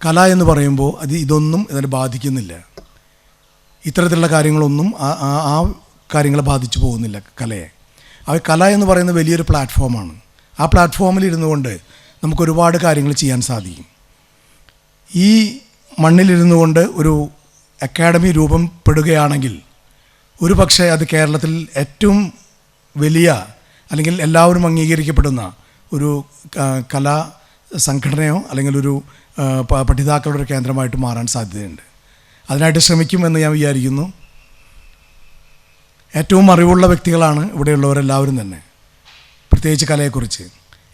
കല എന്ന് പറയുമ്പോൾ ഇതൊന്നും ഇതിനെ ബാധിക്കുന്നില്ല. ഇത്തരത്തിലുള്ള കാര്യങ്ങളൊന്നും ആ കാര്യങ്ങളെ ബാധിച്ചു പോകുന്നില്ല കലയെ. കല എന്ന് പറയുന്നത് വലിയൊരു പ്ലാറ്റ്ഫോമാണ്. ആ പ്ലാറ്റ്ഫോമിൽ ഇരുന്നു കൊണ്ട് നമുക്കൊരുപാട് കാര്യങ്ങൾ ചെയ്യാൻ സാധിക്കും. ഈ മണ്ണിലിരുന്നു കൊണ്ട് ഒരു അക്കാഡമി രൂപപ്പെടുകയാണെങ്കിൽ ഒരു പക്ഷേ അത് കേരളത്തിൽ ഏറ്റവും വലിയ, അല്ലെങ്കിൽ എല്ലാവരും അംഗീകരിക്കപ്പെടുന്ന ഒരു കലാ സംഘടനയോ അല്ലെങ്കിൽ ഒരു പഠിതാക്കളുടെ ഒരു കേന്ദ്രമായിട്ട് മാറാൻ സാധ്യതയുണ്ട്. അതിനായിട്ട് ശ്രമിക്കുമെന്ന് ഞാൻ വിചാരിക്കുന്നു. ഏറ്റവും അറിവുള്ള വ്യക്തികളാണ് ഇവിടെയുള്ളവരെല്ലാവരും തന്നെ. പ്രത്യേകിച്ച് കലയെക്കുറിച്ച്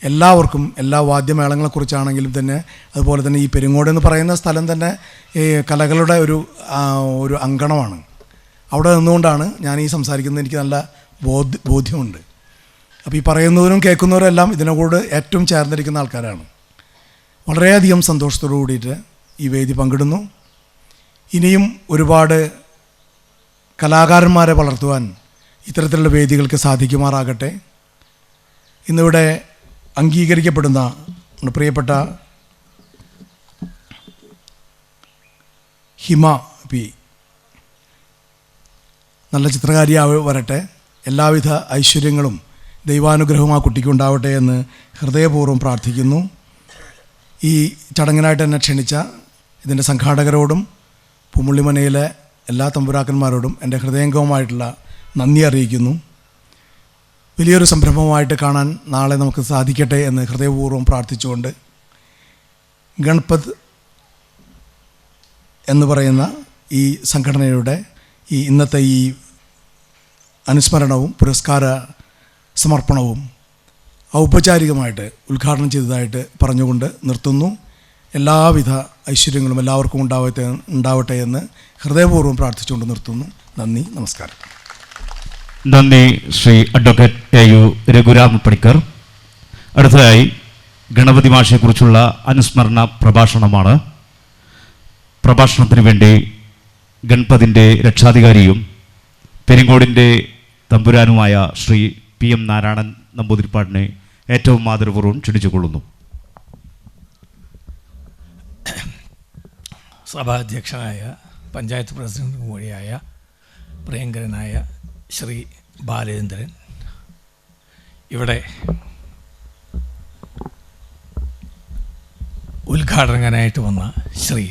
എല്ലാവർക്കും എല്ലാ വാദ്യമേളങ്ങളെക്കുറിച്ചാണെങ്കിലും തന്നെ, അതുപോലെ തന്നെ ഈ പെരിങ്ങോട് എന്ന് പറയുന്ന സ്ഥലം തന്നെ ഈ കലകളുടെ ഒരു അങ്കണമാണ്. അവിടെ നിന്നുകൊണ്ടാണ് ഞാൻ ഈ സംസാരിക്കുന്നത്. എനിക്ക് നല്ല ബോധ്യമുണ്ട്. അപ്പോൾ ഈ പറയുന്നവരും കേൾക്കുന്നവരും എല്ലാം ഇതിനോട് ഏറ്റവും ചേർന്നിരിക്കുന്ന ആൾക്കാരാണ്. വളരെയധികം സന്തോഷത്തോടു കൂടിയിട്ട് ഈ വേദി പങ്കിടുന്നു. ഇനിയും ഒരുപാട് കലാകാരന്മാരെ വളർത്തുവാൻ ഇത്തരത്തിലുള്ള വേദികൾക്ക് സാധിക്കുമാറാകട്ടെ. ഇന്നിവിടെ അംഗീകരിക്കപ്പെടുന്ന പ്രിയപ്പെട്ട ഹിമ പി നല്ല ചിത്രകാരിയായി വരട്ടെ. എല്ലാവിധ ഐശ്വര്യങ്ങളും ദൈവാനുഗ്രഹവും ആ കുട്ടിക്കുണ്ടാവട്ടെ എന്ന് ഹൃദയപൂർവ്വം പ്രാർത്ഥിക്കുന്നു. ഈ ചടങ്ങിനായിട്ട് എന്നെ ക്ഷണിച്ച ഇതിൻ്റെ സംഘാടകരോടും പൂമുള്ളിമനയിലെ എല്ലാ തമ്പുരാക്കന്മാരോടും എൻ്റെ ഹൃദയംഗമമായിട്ടുള്ള നന്ദി അറിയിക്കുന്നു. വലിയൊരു സംരംഭമായിട്ട് കാണാൻ നാളെ നമുക്ക് സാധിക്കട്ടെ എന്ന് ഹൃദയപൂർവ്വം പ്രാർത്ഥിച്ചുകൊണ്ട് ഗണപത് എന്ന് പറയുന്ന ഈ സംഘടനയുടെ ഈ ഇന്നത്തെ ഈ അനുസ്മരണവും പുരസ്കാര സമർപ്പണവും ഔപചാരികമായിട്ട് ഉദ്ഘാടനം ചെയ്തതായിട്ട് പറഞ്ഞുകൊണ്ട് നിർത്തുന്നു. എല്ലാവിധ ഐശ്വര്യങ്ങളും എല്ലാവർക്കും ഉണ്ടാവട്ടെ എന്ന് ഹൃദയപൂർവ്വം പ്രാർത്ഥിച്ചുകൊണ്ട് നിർത്തുന്നു. നന്ദി, നമസ്കാരം. നന്ദി ശ്രീ അഡ്വക്കേറ്റ് AU രഘുരാമ പണിക്കർ. അടുത്തതായി ഗണപതി മാഷയെക്കുറിച്ചുള്ള അനുസ്മരണ പ്രഭാഷണമാണ്. പ്രഭാഷണത്തിന് വേണ്ടി ഗണപതിൻ്റെ രക്ഷാധികാരിയും പെരിങ്ങോടിൻ്റെ തമ്പുരാനുമായ ശ്രീ PM നാരായണൻ നമ്പൂതിരിപ്പാടിനെ ഏറ്റവും ആദരപൂർവ്വം ക്ഷണിച്ചുകൊള്ളുന്നു. സഭാധ്യക്ഷനായ പഞ്ചായത്ത് പ്രസിഡന്റ് കൂടിയായ പ്രിയങ്കരനായ ശ്രീ ബാലേന്ദ്രൻ, ഇവിടെ ഉദ്ഘാടകനായിട്ട് വന്ന ശ്രീ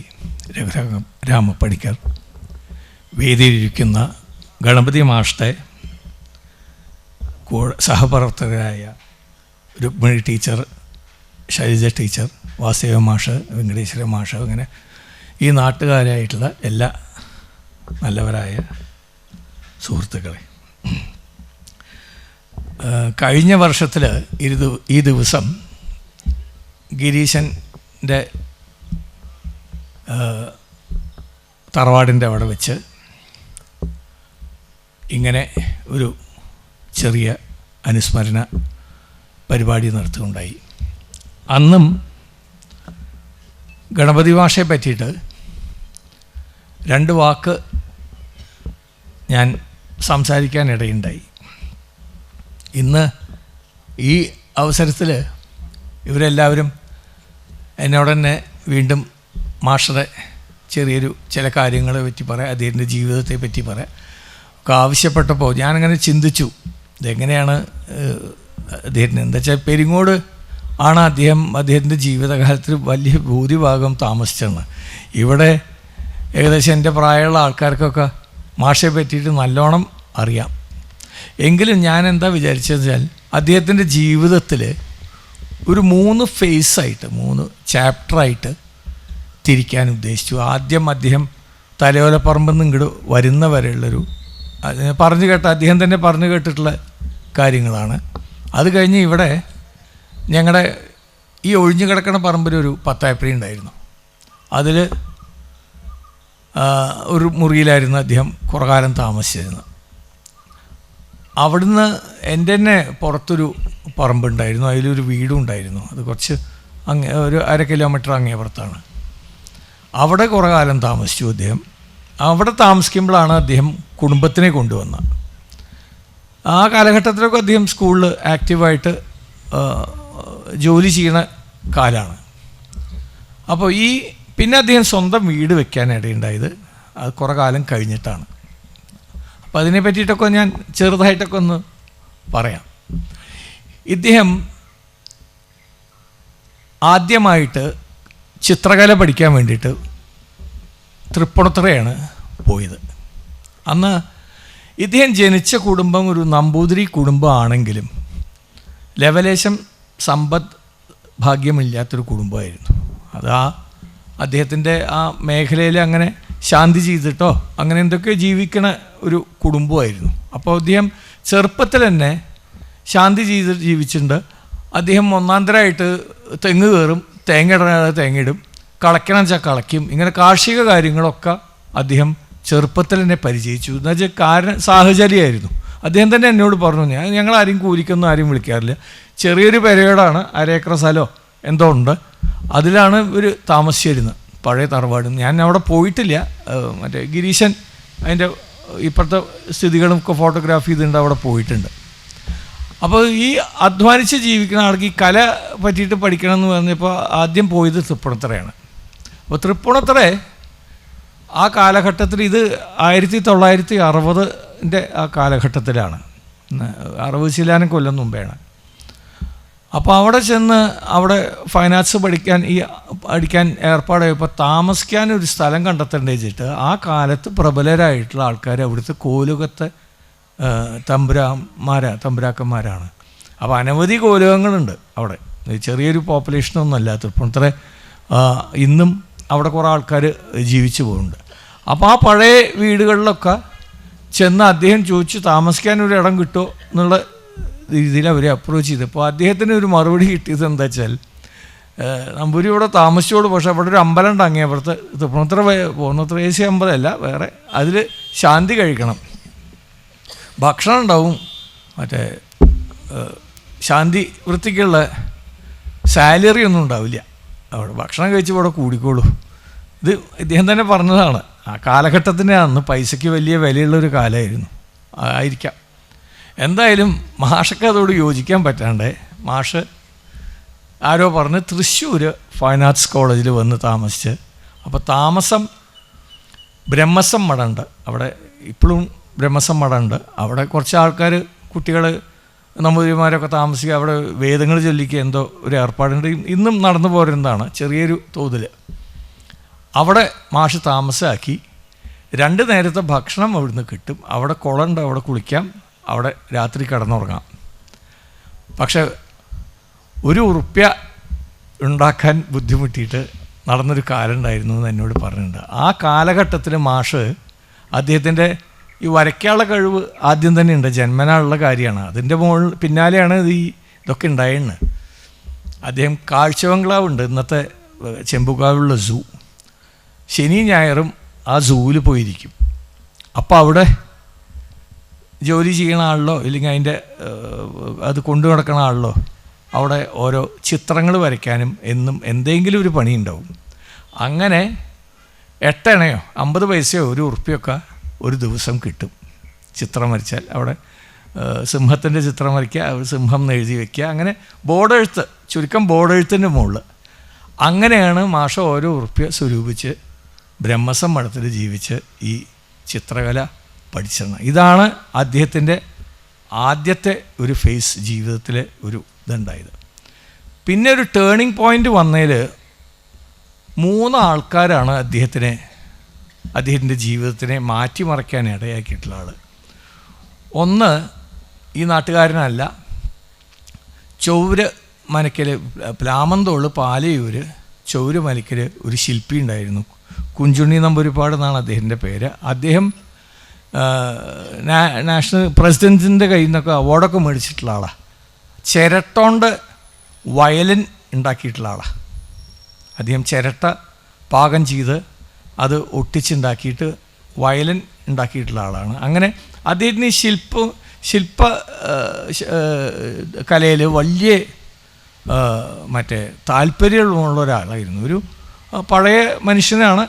രഘുരാമ പണിക്കർ, വേദിയിലിരിക്കുന്ന ഗണപതി മാഷ്ടെ സഹപ്രവർത്തകരായ രുക്മിണി ടീച്ചർ, ശൈലജ ടീച്ചർ, വാസവ മാഷ്, വെങ്കടേശ്വര മാഷ്, അങ്ങനെ ഈ നാട്ടുകാരായിട്ടുള്ള എല്ലാ നല്ലവരായ സുഹൃത്തുക്കളെ, കഴിഞ്ഞ വർഷത്തിൽ ഈ ദിവസം ഗിരീശൻ്റെ തറവാടിൻ്റെ അവിടെ വെച്ച് ഇങ്ങനെ ഒരു ചെറിയ അനുസ്മരണ പരിപാടി നടത്തുകയുണ്ടായി. അന്നും ഗണപതി ഭാഷയെ പറ്റിയിട്ട് 2 വാക്ക് ഞാൻ സംസാരിക്കാനിടയുണ്ടായി. ഇന്ന് ഈ അവസരത്തിൽ ഇവരെല്ലാവരും എന്നോട് തന്നെ വീണ്ടും മാഷറെ ചെറിയൊരു ചില കാര്യങ്ങളെ പറ്റി പറയാം, അദ്ദേഹത്തിൻ്റെ ജീവിതത്തെ പറ്റി പറയാം ഒക്കെ ആവശ്യപ്പെട്ടപ്പോൾ ഞാനങ്ങനെ ചിന്തിച്ചു, ഇതെങ്ങനെയാണ് അദ്ദേഹത്തിന്, എന്താ വെച്ചാൽ പെരിങ്ങോട് ആണ് അദ്ദേഹത്തിൻ്റെ ജീവിതകാലത്തിൽ വലിയ ഭൂരിഭാഗം താമസിച്ചതെന്ന്. ഇവിടെ ഏകദേശം എൻ്റെ പ്രായമുള്ള ആൾക്കാർക്കൊക്കെ മാഷയെ പറ്റിയിട്ട് നല്ലോണം അറിയാം. എങ്കിലും ഞാൻ എന്താ വിചാരിച്ചതെന്ന് വെച്ചാൽ അദ്ദേഹത്തിൻ്റെ ജീവിതത്തിൽ ഒരു 3 ഫേസായിട്ട് 3 ചാപ്റ്ററായിട്ട് തിരിക്കാൻ ഉദ്ദേശിച്ചു. ആദ്യം അദ്ദേഹം തലയോലപ്പറമ്പിൽ നിന്ന് ഇങ്ങോട്ട് വരുന്നവരെയുള്ളൊരു അദ്ദേഹം തന്നെ പറഞ്ഞു കേട്ടിട്ടുള്ള കാര്യങ്ങളാണ്. അത് കഴിഞ്ഞ് ഇവിടെ ഞങ്ങളുടെ ഈ ഒഴിഞ്ഞു കിടക്കുന്ന പറമ്പിലൊരു 10 ഏപ്രിൽ ഉണ്ടായിരുന്നു. അതിൽ ഒരു മുറിയിലായിരുന്നു അദ്ദേഹം കുറേ കാലം താമസിച്ചിരുന്നത്. അവിടുന്ന് എൻ്റെ തന്നെ പുറത്തൊരു പറമ്പുണ്ടായിരുന്നു, അതിലൊരു വീടും ഉണ്ടായിരുന്നു. അത് കുറച്ച് ഒരു 1/2 കിലോമീറ്റർ അങ്ങേപ്പുറത്താണ്. അവിടെ കുറേ കാലം താമസിച്ചു അദ്ദേഹം. അവിടെ താമസിക്കുമ്പോഴാണ് അദ്ദേഹം കുടുംബത്തിനെ കൊണ്ടുവന്നത്. ആ കാലഘട്ടത്തിലൊക്കെ അദ്ദേഹം സ്കൂളിൽ ആക്റ്റീവായിട്ട് ജോലി ചെയ്യുന്ന കാലമാണ്. അപ്പോൾ പിന്നെ അദ്ദേഹം സ്വന്തം വീട് വെക്കാനിടയുണ്ടായത് അത് കുറേ കാലം കഴിഞ്ഞിട്ടാണ്. അപ്പോൾ അതിനെ പറ്റിയിട്ടൊക്കെ ഞാൻ ചെറുതായിട്ടൊക്കെ ഒന്ന് പറയാം. ഇദ്ദേഹം ആദ്യമായിട്ട് ചിത്രകല പഠിക്കാൻ വേണ്ടിയിട്ട് തൃപ്പൂണിത്തുറയാണ് പോയത്. അന്ന് ഇദ്ദേഹം ജനിച്ച കുടുംബം ഒരു നമ്പൂതിരി കുടുംബമാണെങ്കിലും ലവലേശം സമ്പദ് ഭാഗ്യമില്ലാത്തൊരു കുടുംബമായിരുന്നു. അത് അദ്ദേഹത്തിൻ്റെ ആ മേഖലയിൽ അങ്ങനെ ശാന്തി ചെയ്തിട്ടോ അങ്ങനെ എന്തൊക്കെ ജീവിക്കണ ഒരു കുടുംബമായിരുന്നു. അപ്പോൾ അദ്ദേഹം ചെറുപ്പത്തിൽ തന്നെ ശാന്തി ചെയ്ത് ജീവിച്ചിട്ടുണ്ട്. അദ്ദേഹം ഒന്നാന്തരമായിട്ട് തെങ്ങ് കയറും, തേങ്ങ ഇടാതെ തേങ്ങയിടും, കളയ്ക്കണം വെച്ചാൽ കളയ്ക്കും. ഇങ്ങനെ കാർഷിക കാര്യങ്ങളൊക്കെ അദ്ദേഹം ചെറുപ്പത്തിൽ തന്നെ പരിചയിച്ചു. എന്ന് വെച്ചാൽ സാഹചര്യമായിരുന്നു. അദ്ദേഹം തന്നെ എന്നോട് പറഞ്ഞു, ഞങ്ങളാരും കൂലിക്കൊന്നും ആരും വിളിക്കാറില്ല, ചെറിയൊരു പെരയോടാണ്, 1/2 ഏക്കർ സ്ഥലമോ എന്തോ ഉണ്ട്, അതിലാണ് ഇവർ താമസിച്ചിരുന്നത്, പഴയ തറവാട്. ഞാൻ അവിടെ പോയിട്ടില്ല. മറ്റേ ഗിരീശൻ അതിൻ്റെ ഇപ്പോഴത്തെ സ്ഥിതികളൊക്കെ ഫോട്ടോഗ്രാഫി ചെയ്തിട്ടുണ്ട്, അവിടെ പോയിട്ടുണ്ട്. അപ്പോൾ ഈ അധ്വാനിച്ച് ജീവിക്കുന്ന ആൾക്ക് ഈ കല പറ്റിയിട്ട് പഠിക്കണം എന്ന് പറഞ്ഞപ്പോൾ ആദ്യം പോയത് തൃപ്പൂണിത്തുറയാണ്. അപ്പോൾ തൃപ്പൂണിത്തുറ ആ കാലഘട്ടത്തിൽ, ഇത് 1960 ആ കാലഘട്ടത്തിലാണ്, 60 ശിലാനം കൊല്ലം മുമ്പെയാണ്. അപ്പോൾ അവിടെ ചെന്ന് അവിടെ ഫൈൻ ആർട്സ് പഠിക്കാൻ ഏർപ്പാടായപ്പോൾ താമസിക്കാനൊരു സ്ഥലം കണ്ടെത്തേണ്ടി വെച്ചിട്ട് ആ കാലത്ത് പ്രബലരായിട്ടുള്ള ആൾക്കാർ അവിടുത്തെ കോലുകത്തെ തമ്പുരാക്കന്മാരാണ്. അപ്പോൾ അനവധി കോലുകങ്ങളുണ്ട് അവിടെ, ചെറിയൊരു പോപ്പുലേഷനൊന്നുമല്ല തൃപ്പൂണിത്തുറ. ഇന്നും അവിടെ കുറേ ആൾക്കാർ ജീവിച്ചു പോകുന്നുണ്ട്. അപ്പോൾ ആ പഴയ വീടുകളിലൊക്കെ ചെന്ന് അദ്ദേഹം ചോദിച്ചു താമസിക്കാനൊരു ഇടം കിട്ടുമോ എന്നുള്ള രീതിയിൽ അവരെ അപ്രോച്ച് ചെയ്തപ്പോൾ അദ്ദേഹത്തിന് ഒരു മറുപടി കിട്ടിയത് എന്താ വെച്ചാൽ, നമ്പൂരി ഇവിടെ താമസിച്ചോളൂ, പക്ഷേ അവിടെ ഒരു അമ്പലം ഉണ്ട് അങ്ങേപ്പുറത്ത്, പൂർണ്ണത്രേശ്യ അമ്പലമല്ല വേറെ, അതിൽ ശാന്തി കഴിക്കണം, ഭക്ഷണം ഉണ്ടാവും, മറ്റേ ശാന്തി വൃത്തിക്കുള്ള സാലറി ഒന്നും ഉണ്ടാവില്ല, അവിടെ ഭക്ഷണം കഴിച്ച് ഇവിടെ കൂടിക്കോളൂ. ഇത് ഇദ്ദേഹം തന്നെ പറഞ്ഞതാണ്. ആ കാലഘട്ടത്തിന് അന്ന് പൈസയ്ക്ക് വലിയ വിലയുള്ളൊരു കാലമായിരുന്നു ആയിരിക്കാം. എന്തായാലും മാഷക്ക് അതോട് യോജിക്കാൻ പറ്റാണ്ട് മാഷ് ആരോ പറഞ്ഞ് തൃശ്ശൂർ ഫൈൻ ആർട്സ് കോളേജിൽ വന്ന് താമസിച്ച്. അപ്പോൾ താമസം ബ്രഹ്മസം മഠമുണ്ട് അവിടെ, ഇപ്പോഴും ബ്രഹ്മസം മഠമുണ്ട് അവിടെ. കുറച്ച് ആൾക്കാർ, കുട്ടികൾ, നമ്പൂതിരിമാരൊക്കെ താമസിക്കുക, അവിടെ വേദങ്ങൾ ചൊല്ലിക്കുക എന്തോ ഒരു ഏർപ്പാടുണ്ട്, ഇന്നും നടന്നു പോരുന്നതാണ് ചെറിയൊരു തോതിൽ. അവിടെ മാഷ് താമസമാക്കി. 2 നേരത്തെ ഭക്ഷണം അവിടുന്ന് കിട്ടും, അവിടെ കുളമുണ്ട്, അവിടെ കുളിക്കാം, അവിടെ രാത്രി കിടന്നുറങ്ങാം. പക്ഷെ 1 ഉറുപ്യ ഉണ്ടാക്കാൻ ബുദ്ധിമുട്ടിയിട്ട് നടന്നൊരു കാലം ഉണ്ടായിരുന്നു എന്ന് എന്നോട് പറഞ്ഞിട്ടുണ്ട്. ആ കാലഘട്ടത്തിൽ മാഷ് അദ്ദേഹത്തിൻ്റെ ഈ വരയ്ക്കാനുള്ള കഴിവ് ആദ്യം തന്നെ ഉണ്ട്, ജന്മനാളുള്ള കാര്യമാണ്. അതിൻ്റെ പിന്നാലെയാണ് ഇതൊക്കെ ഉണ്ടായിരുന്നത്. അദ്ദേഹം കാഴ്ചബംഗ്ലാവുണ്ട്, ഇന്നത്തെ ചെമ്പുകാവുള്ള സൂ. ശനി ഞായറും ആ സൂവിൽ പോയിരിക്കും. അപ്പോൾ അവിടെ ജോലി ചെയ്യണ ആളിലോ ഇല്ലെങ്കിൽ അതിൻ്റെ അത് കൊണ്ടു നടക്കണ ആളിലോ അവിടെ ഓരോ ചിത്രങ്ങൾ വരയ്ക്കാനും എന്നും എന്തെങ്കിലും ഒരു പണി ഉണ്ടാവും. അങ്ങനെ 8 അണയോ 50 പൈസയോ 1 ഉറുപ്പ്യൊക്കെ ഒരു ദിവസം കിട്ടും ചിത്രം വരച്ചാൽ. അവിടെ സിംഹത്തിൻ്റെ ചിത്രം വരയ്ക്കുക, സിംഹം എഴുതി വയ്ക്കുക, അങ്ങനെ ബോർഡെഴുത്ത്, ചുരുക്കം ബോർഡെഴുത്തിൻ്റെ മുകളിൽ. അങ്ങനെയാണ് മാഷ ഓരോ ഉറുപ്പ്യ സ്വരൂപിച്ച് ബ്രഹ്മസം മഠത്തിൽ ജീവിച്ച് ഈ ചിത്രകല പഠിച്ചിരുന്നത്. ഇതാണ് അദ്ദേഹത്തിൻ്റെ ആദ്യത്തെ ഒരു ഫേസ്, ജീവിതത്തിലെ ഒരു ഇതുണ്ടായത്. പിന്നെ ഒരു ടേണിംഗ് പോയിൻ്റ് വന്നതിൽ 3 ആൾക്കാരാണ് അദ്ദേഹത്തിൻ്റെ ജീവിതത്തിനെ മാറ്റിമറിക്കാൻ ഇടയാക്കിയിട്ടുള്ള ആൾ. ഒന്ന് ഈ നാട്ടുകാരനല്ല, ചൗര് മനക്കൽ, പ്ലാമന്തോള് പാലയൂർ ചൗര് മനക്കൽ ഒരു ശില്പി ഉണ്ടായിരുന്നു, കുഞ്ചുണ്ണി നമ്പൂരിപ്പാട് എന്നാണ് അദ്ദേഹത്തിൻ്റെ പേര്. അദ്ദേഹം നാഷണൽ പ്രസിഡൻറ്റിൻ്റെ കയ്യിൽ നിന്നൊക്കെ അവാർഡൊക്കെ മേടിച്ചിട്ടുള്ള ആളാണ്. ചിരട്ടോണ്ട് വയലിൻ ഉണ്ടാക്കിയിട്ടുള്ള ആളാണ്. അദ്ദേഹം ചിരട്ട പാകം ചെയ്ത് അത് ഒട്ടിച്ചുണ്ടാക്കിയിട്ട് വയലിൻ ഉണ്ടാക്കിയിട്ടുള്ള ആളാണ്. അങ്ങനെ അദ്ദേഹത്തിന് ഈ ശില്പ കലയിൽ വലിയ താല്പര്യമുള്ള ഒരാളായിരുന്നു. ഒരു പഴയ മനുഷ്യനാണ്.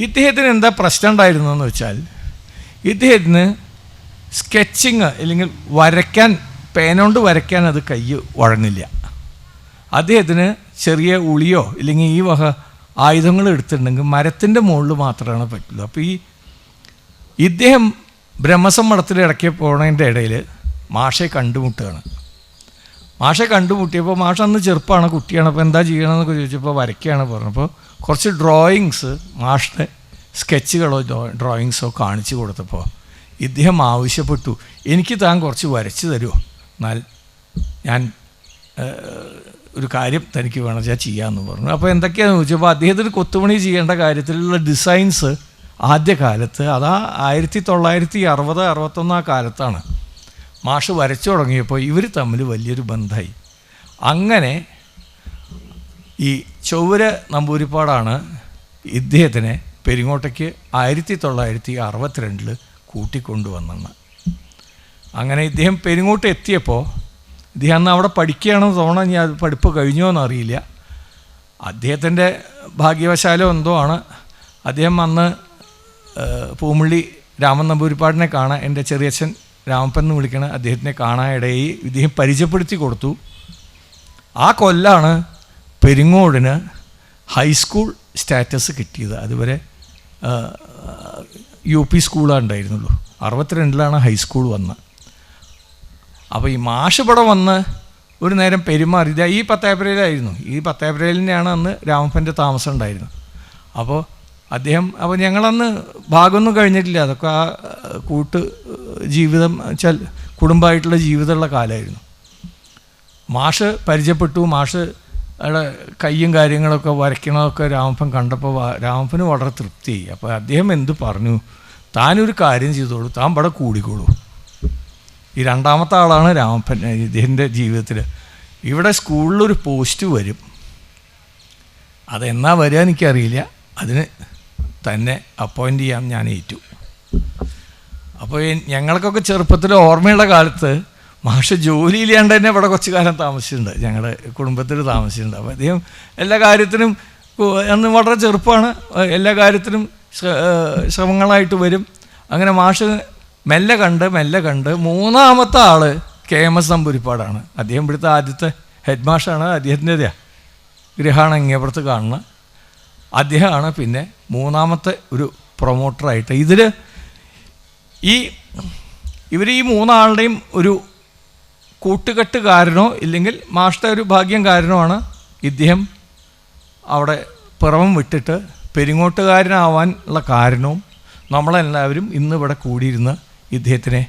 ഇദ്ദേഹത്തിന് എന്താ പ്രശ്നം ഉണ്ടായിരുന്നതെന്ന് വെച്ചാൽ, ഇദ്ദേഹത്തിന് സ്കെച്ചിങ് അല്ലെങ്കിൽ പേനോണ്ട് വരയ്ക്കാൻ അത് കൈ വഴങ്ങില്ല. അദ്ദേഹത്തിന് ചെറിയ ഉളിയോ ഇല്ലെങ്കിൽ ഈ വക ആയുധങ്ങൾ എടുത്തിട്ടുണ്ടെങ്കിൽ മരത്തിൻ്റെ മുകളിൽ മാത്രമാണ് പറ്റുള്ളൂ. അപ്പോൾ ഇദ്ദേഹം ബ്രഹ്മസം മഠത്തിൽ ഇടയ്ക്ക് പോണതിൻ്റെ ഇടയിൽ മാഷെ കണ്ടുമുട്ടുകയാണ്. മാഷെ കണ്ടുമുട്ടിയപ്പോൾ മാഷ് അന്ന് ചെറുപ്പമാണ്, കുട്ടിയാണ്. അപ്പോൾ എന്താ ചെയ്യണമെന്നൊക്കെ ചോദിച്ചപ്പോൾ വരയ്ക്കുകയാണ് പറഞ്ഞപ്പോൾ കുറച്ച് ഡ്രോയിങ്സ്, മാഷിൻ്റെ സ്കെച്ചുകളോ ഡ്രോയിങ്സോ കാണിച്ചു കൊടുത്തപ്പോൾ ഇദ്ദേഹം ആവശ്യപ്പെട്ടു, എനിക്ക് താൻ കുറച്ച് വരച്ച് തരുമോ, എന്നാൽ ഞാൻ ഒരു കാര്യം തനിക്ക് വേണം ഞാൻ ചെയ്യാമെന്ന് പറഞ്ഞു. അപ്പോൾ എന്തൊക്കെയാണെന്ന് ചോദിച്ചപ്പോൾ അദ്ദേഹത്തിന് കൊത്തുപണി ചെയ്യേണ്ട കാര്യത്തിലുള്ള ഡിസൈൻസ് ആദ്യകാലത്ത്, അതാ 1960-61 ആ കാലത്താണ് മാഷ് വരച്ചു തുടങ്ങിയപ്പോൾ ഇവർ തമ്മിൽ വലിയൊരു ബന്ധമായി. അങ്ങനെ ഈ ചൊവ്വര നമ്പൂതിരിപ്പാടാണ് ഇദ്ദേഹത്തിനെ പെരിങ്ങോട്ടേക്ക് 1962 കൂട്ടിക്കൊണ്ടുവന്നെന്ന്. അങ്ങനെ ഇദ്ദേഹം പെരിങ്ങോട്ട് എത്തിയപ്പോൾ ഇദ്ദേഹം അന്ന് അവിടെ പഠിക്കുകയാണെന്ന് തോന്നണം, ഞാൻ പഠിപ്പ് കഴിഞ്ഞോ എന്നറിയില്ല. അദ്ദേഹത്തിൻ്റെ ഭാഗ്യവശാലോ എന്തോ ആണ്, അദ്ദേഹം അന്ന് പൂമുള്ളി രാമൻ നമ്പൂതിരിപ്പാടിനെ കാണാൻ, എൻ്റെ ചെറിയച്ഛൻ രാമപ്പൻ എന്ന് വിളിക്കണ അദ്ദേഹത്തിനെ കാണാനിടയായി. ഇദ്ദേഹം പരിചയപ്പെടുത്തി കൊടുത്തു. ആ കൊല്ലാണ് പെരിങ്ങോടിന് ഹൈസ്കൂൾ സ്റ്റാറ്റസ് കിട്ടിയത്. അതുവരെ UP സ്കൂളാണ് ഉണ്ടായിരുന്നുള്ളൂ. 62 ഹൈസ്കൂൾ വന്ന്. അപ്പോൾ ഈ മാഷ് ഇവിടെ വന്ന് ഒരു നേരം പെരുമാറി. ഇതാ ഈ 10 ഏപ്രിലായിരുന്നു. ഈ 10 ഏപ്രിലിനെയാണ് അന്ന് രാമപ്പൻ്റെ താമസം ഉണ്ടായിരുന്നത്. അപ്പോൾ ഞങ്ങളന്ന് ഭാഗമൊന്നും കഴിഞ്ഞിട്ടില്ല. അതൊക്കെ ആ കൂട്ട് ജീവിതം വെച്ചാൽ കുടുംബമായിട്ടുള്ള ജീവിതമുള്ള കാലമായിരുന്നു. മാഷ് പരിചയപ്പെട്ടു. മാഷ് കയ്യും കാര്യങ്ങളൊക്കെ വരയ്ക്കണതൊക്കെ രാമപ്പൻ കണ്ടപ്പോൾ രാമപ്പന് വളരെ തൃപ്തിയായി. അപ്പോൾ അദ്ദേഹം എന്ത് പറഞ്ഞു, താനൊരു കാര്യം ചെയ്തോളൂ, താൻ ഇവിടെ കൂടിക്കോളൂ. ഈ രണ്ടാമത്തെ ആളാണ് രാമപ്പൻ ഇദ്ദേഹത്തിൻ്റെ ജീവിതത്തിൽ. ഇവിടെ സ്കൂളിലൊരു പോസ്റ്റ് വരും, അതെന്നാ വരിക എനിക്കറിയില്ല, അതിന് തന്നെ അപ്പോയിൻ്റ് ചെയ്യാൻ ഞാൻ ഏറ്റു. അപ്പോൾ ഞങ്ങൾക്കൊക്കെ ചെറുപ്പത്തിൽ ഓർമ്മയുള്ള കാലത്ത് മാഷ് ജോലിയില്ലാണ്ട് തന്നെ ഇവിടെ കുറച്ച് കാലം താമസിച്ചിട്ടുണ്ട്, ഞങ്ങളുടെ കുടുംബത്തിൽ താമസിച്ചിട്ടുണ്ട്. അപ്പോൾ അദ്ദേഹം എല്ലാ കാര്യത്തിനും അന്ന് വളരെ ചെറുപ്പമാണ്, എല്ലാ കാര്യത്തിനും ശ്രമങ്ങളായിട്ട് വരും. അങ്ങനെ മാഷ് മെല്ലെ കണ്ട് മൂന്നാമത്തെ ആൾ KMS നമ്പൂതിരിപ്പാടാണ്. അദ്ദേഹം ഇവിടുത്തെ ആദ്യത്തെ ഹെഡ് മാഷാണ്. അദ്ദേഹത്തിൻ്റെ ഗൃഹമാണ് ഇങ്ങേപ്പുറത്ത് കാണുന്നത്. അദ്ദേഹമാണ് പിന്നെ മൂന്നാമത്തെ ഒരു പ്രൊമോട്ടറായിട്ട്. ഇവർ ഈ മൂന്നാളുടെയും ഒരു കൂട്ടുകെട്ടുകാരനോ ഇല്ലെങ്കിൽ മാഷ്ട ഒരു ഭാഗ്യംകാരനോ ഇദ്ദേഹം അവിടെ പിറവം വിട്ടിട്ട് പെരിങ്ങോട്ടുകാരനാവാനുള്ള കാരണവും നമ്മളെല്ലാവരും ഇന്ന് ഇവിടെ കൂടിയിരുന്ന് ഇദ്ദേഹത്തിനെ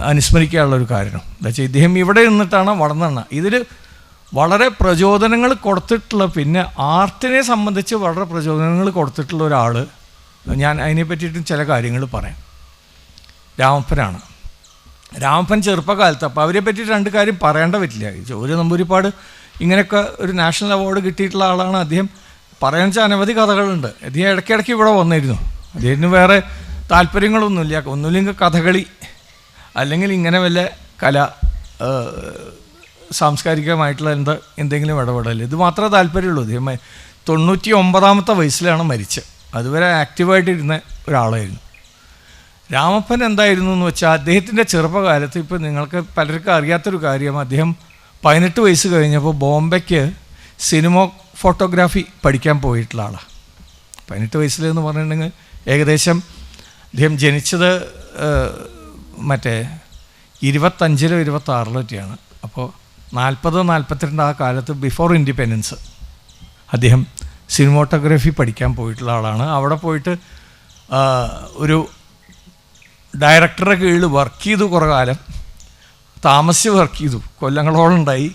അനുസ്മരിക്കാനുള്ളൊരു കാരണം എന്താ വെച്ചാൽ ഇദ്ദേഹം ഇവിടെ നിന്നിട്ടാണ് വളർന്നെണ്ണ. ഇതിൽ വളരെ പ്രചോദനങ്ങൾ കൊടുത്തിട്ടുള്ള, പിന്നെ ആർട്ടിനെ സംബന്ധിച്ച് വളരെ പ്രചോദനങ്ങൾ കൊടുത്തിട്ടുള്ള ഒരാൾ, ഞാൻ അതിനെ പറ്റിയിട്ടും ചില കാര്യങ്ങൾ പറയാം. രാമപ്പനാണ്. രാമപ്പൻ ചെറുപ്പകാലത്ത്, അപ്പോൾ അവരെ പറ്റി 2 കാര്യം പറയേണ്ട പറ്റില്ല. ഒരു നമ്പൂതിരിപ്പാട് ഇങ്ങനെയൊക്കെ ഒരു നാഷണൽ അവാർഡ് കിട്ടിയിട്ടുള്ള ആളാണ് അദ്ദേഹം. പറയാൻ വെച്ചാൽ അനവധി കഥകളുണ്ട്. അദ്ദേഹം ഇടയ്ക്കിടയ്ക്ക് ഇവിടെ വന്നിരുന്നു. അദ്ദേഹത്തിന് വേറെ താല്പര്യങ്ങളൊന്നുമില്ല. ഒന്നുമില്ലെങ്കിൽ കഥകളി, അല്ലെങ്കിൽ ഇങ്ങനെ വല്ല സാംസ്കാരികമായിട്ടുള്ള എന്തെങ്കിലും ഇടപെടൽ, ഇത് മാത്രമേ താല്പര്യമുള്ളൂ. അദ്ദേഹം 99 വയസ്സിലാണ് മരിച്ചത്. അതുവരെ ആക്റ്റീവായിട്ടിരുന്ന ഒരാളായിരുന്നു. രാമപ്പൻ എന്തായിരുന്നു എന്ന് വെച്ചാൽ അദ്ദേഹത്തിൻ്റെ ചെറുപ്പകാലത്ത്, ഇപ്പോൾ നിങ്ങൾക്ക് പലർക്കും അറിയാത്തൊരു കാര്യം, അദ്ദേഹം 18 വയസ്സ് കഴിഞ്ഞപ്പോൾ ബോംബെക്ക് സിനിമ ഫോട്ടോഗ്രാഫി പഠിക്കാൻ പോയിട്ടുള്ള ആളാണ്. 18 വയസ്സിലെന്ന് പറഞ്ഞിട്ടുണ്ടെങ്കിൽ ഏകദേശം അദ്ദേഹം ജനിച്ചത് മറ്റേ 25-ലോ 26-ലോ ഒക്കെയാണ്. അപ്പോൾ 40-42 ആ കാലത്ത് ബിഫോർ ഇൻഡിപെൻഡൻസ് അദ്ദേഹം സിനിമോട്ടോഗ്രാഫി പഠിക്കാൻ പോയിട്ടുള്ള ആളാണ്. അവിടെ പോയിട്ട് ഒരു ഡയറക്ടറുടെ കീഴിൽ വർക്ക് ചെയ്തു, കുറേ കാലം താമസിച്ച് വർക്ക് ചെയ്തു, കൊല്ലങ്ങളോളം ഉണ്ടായി.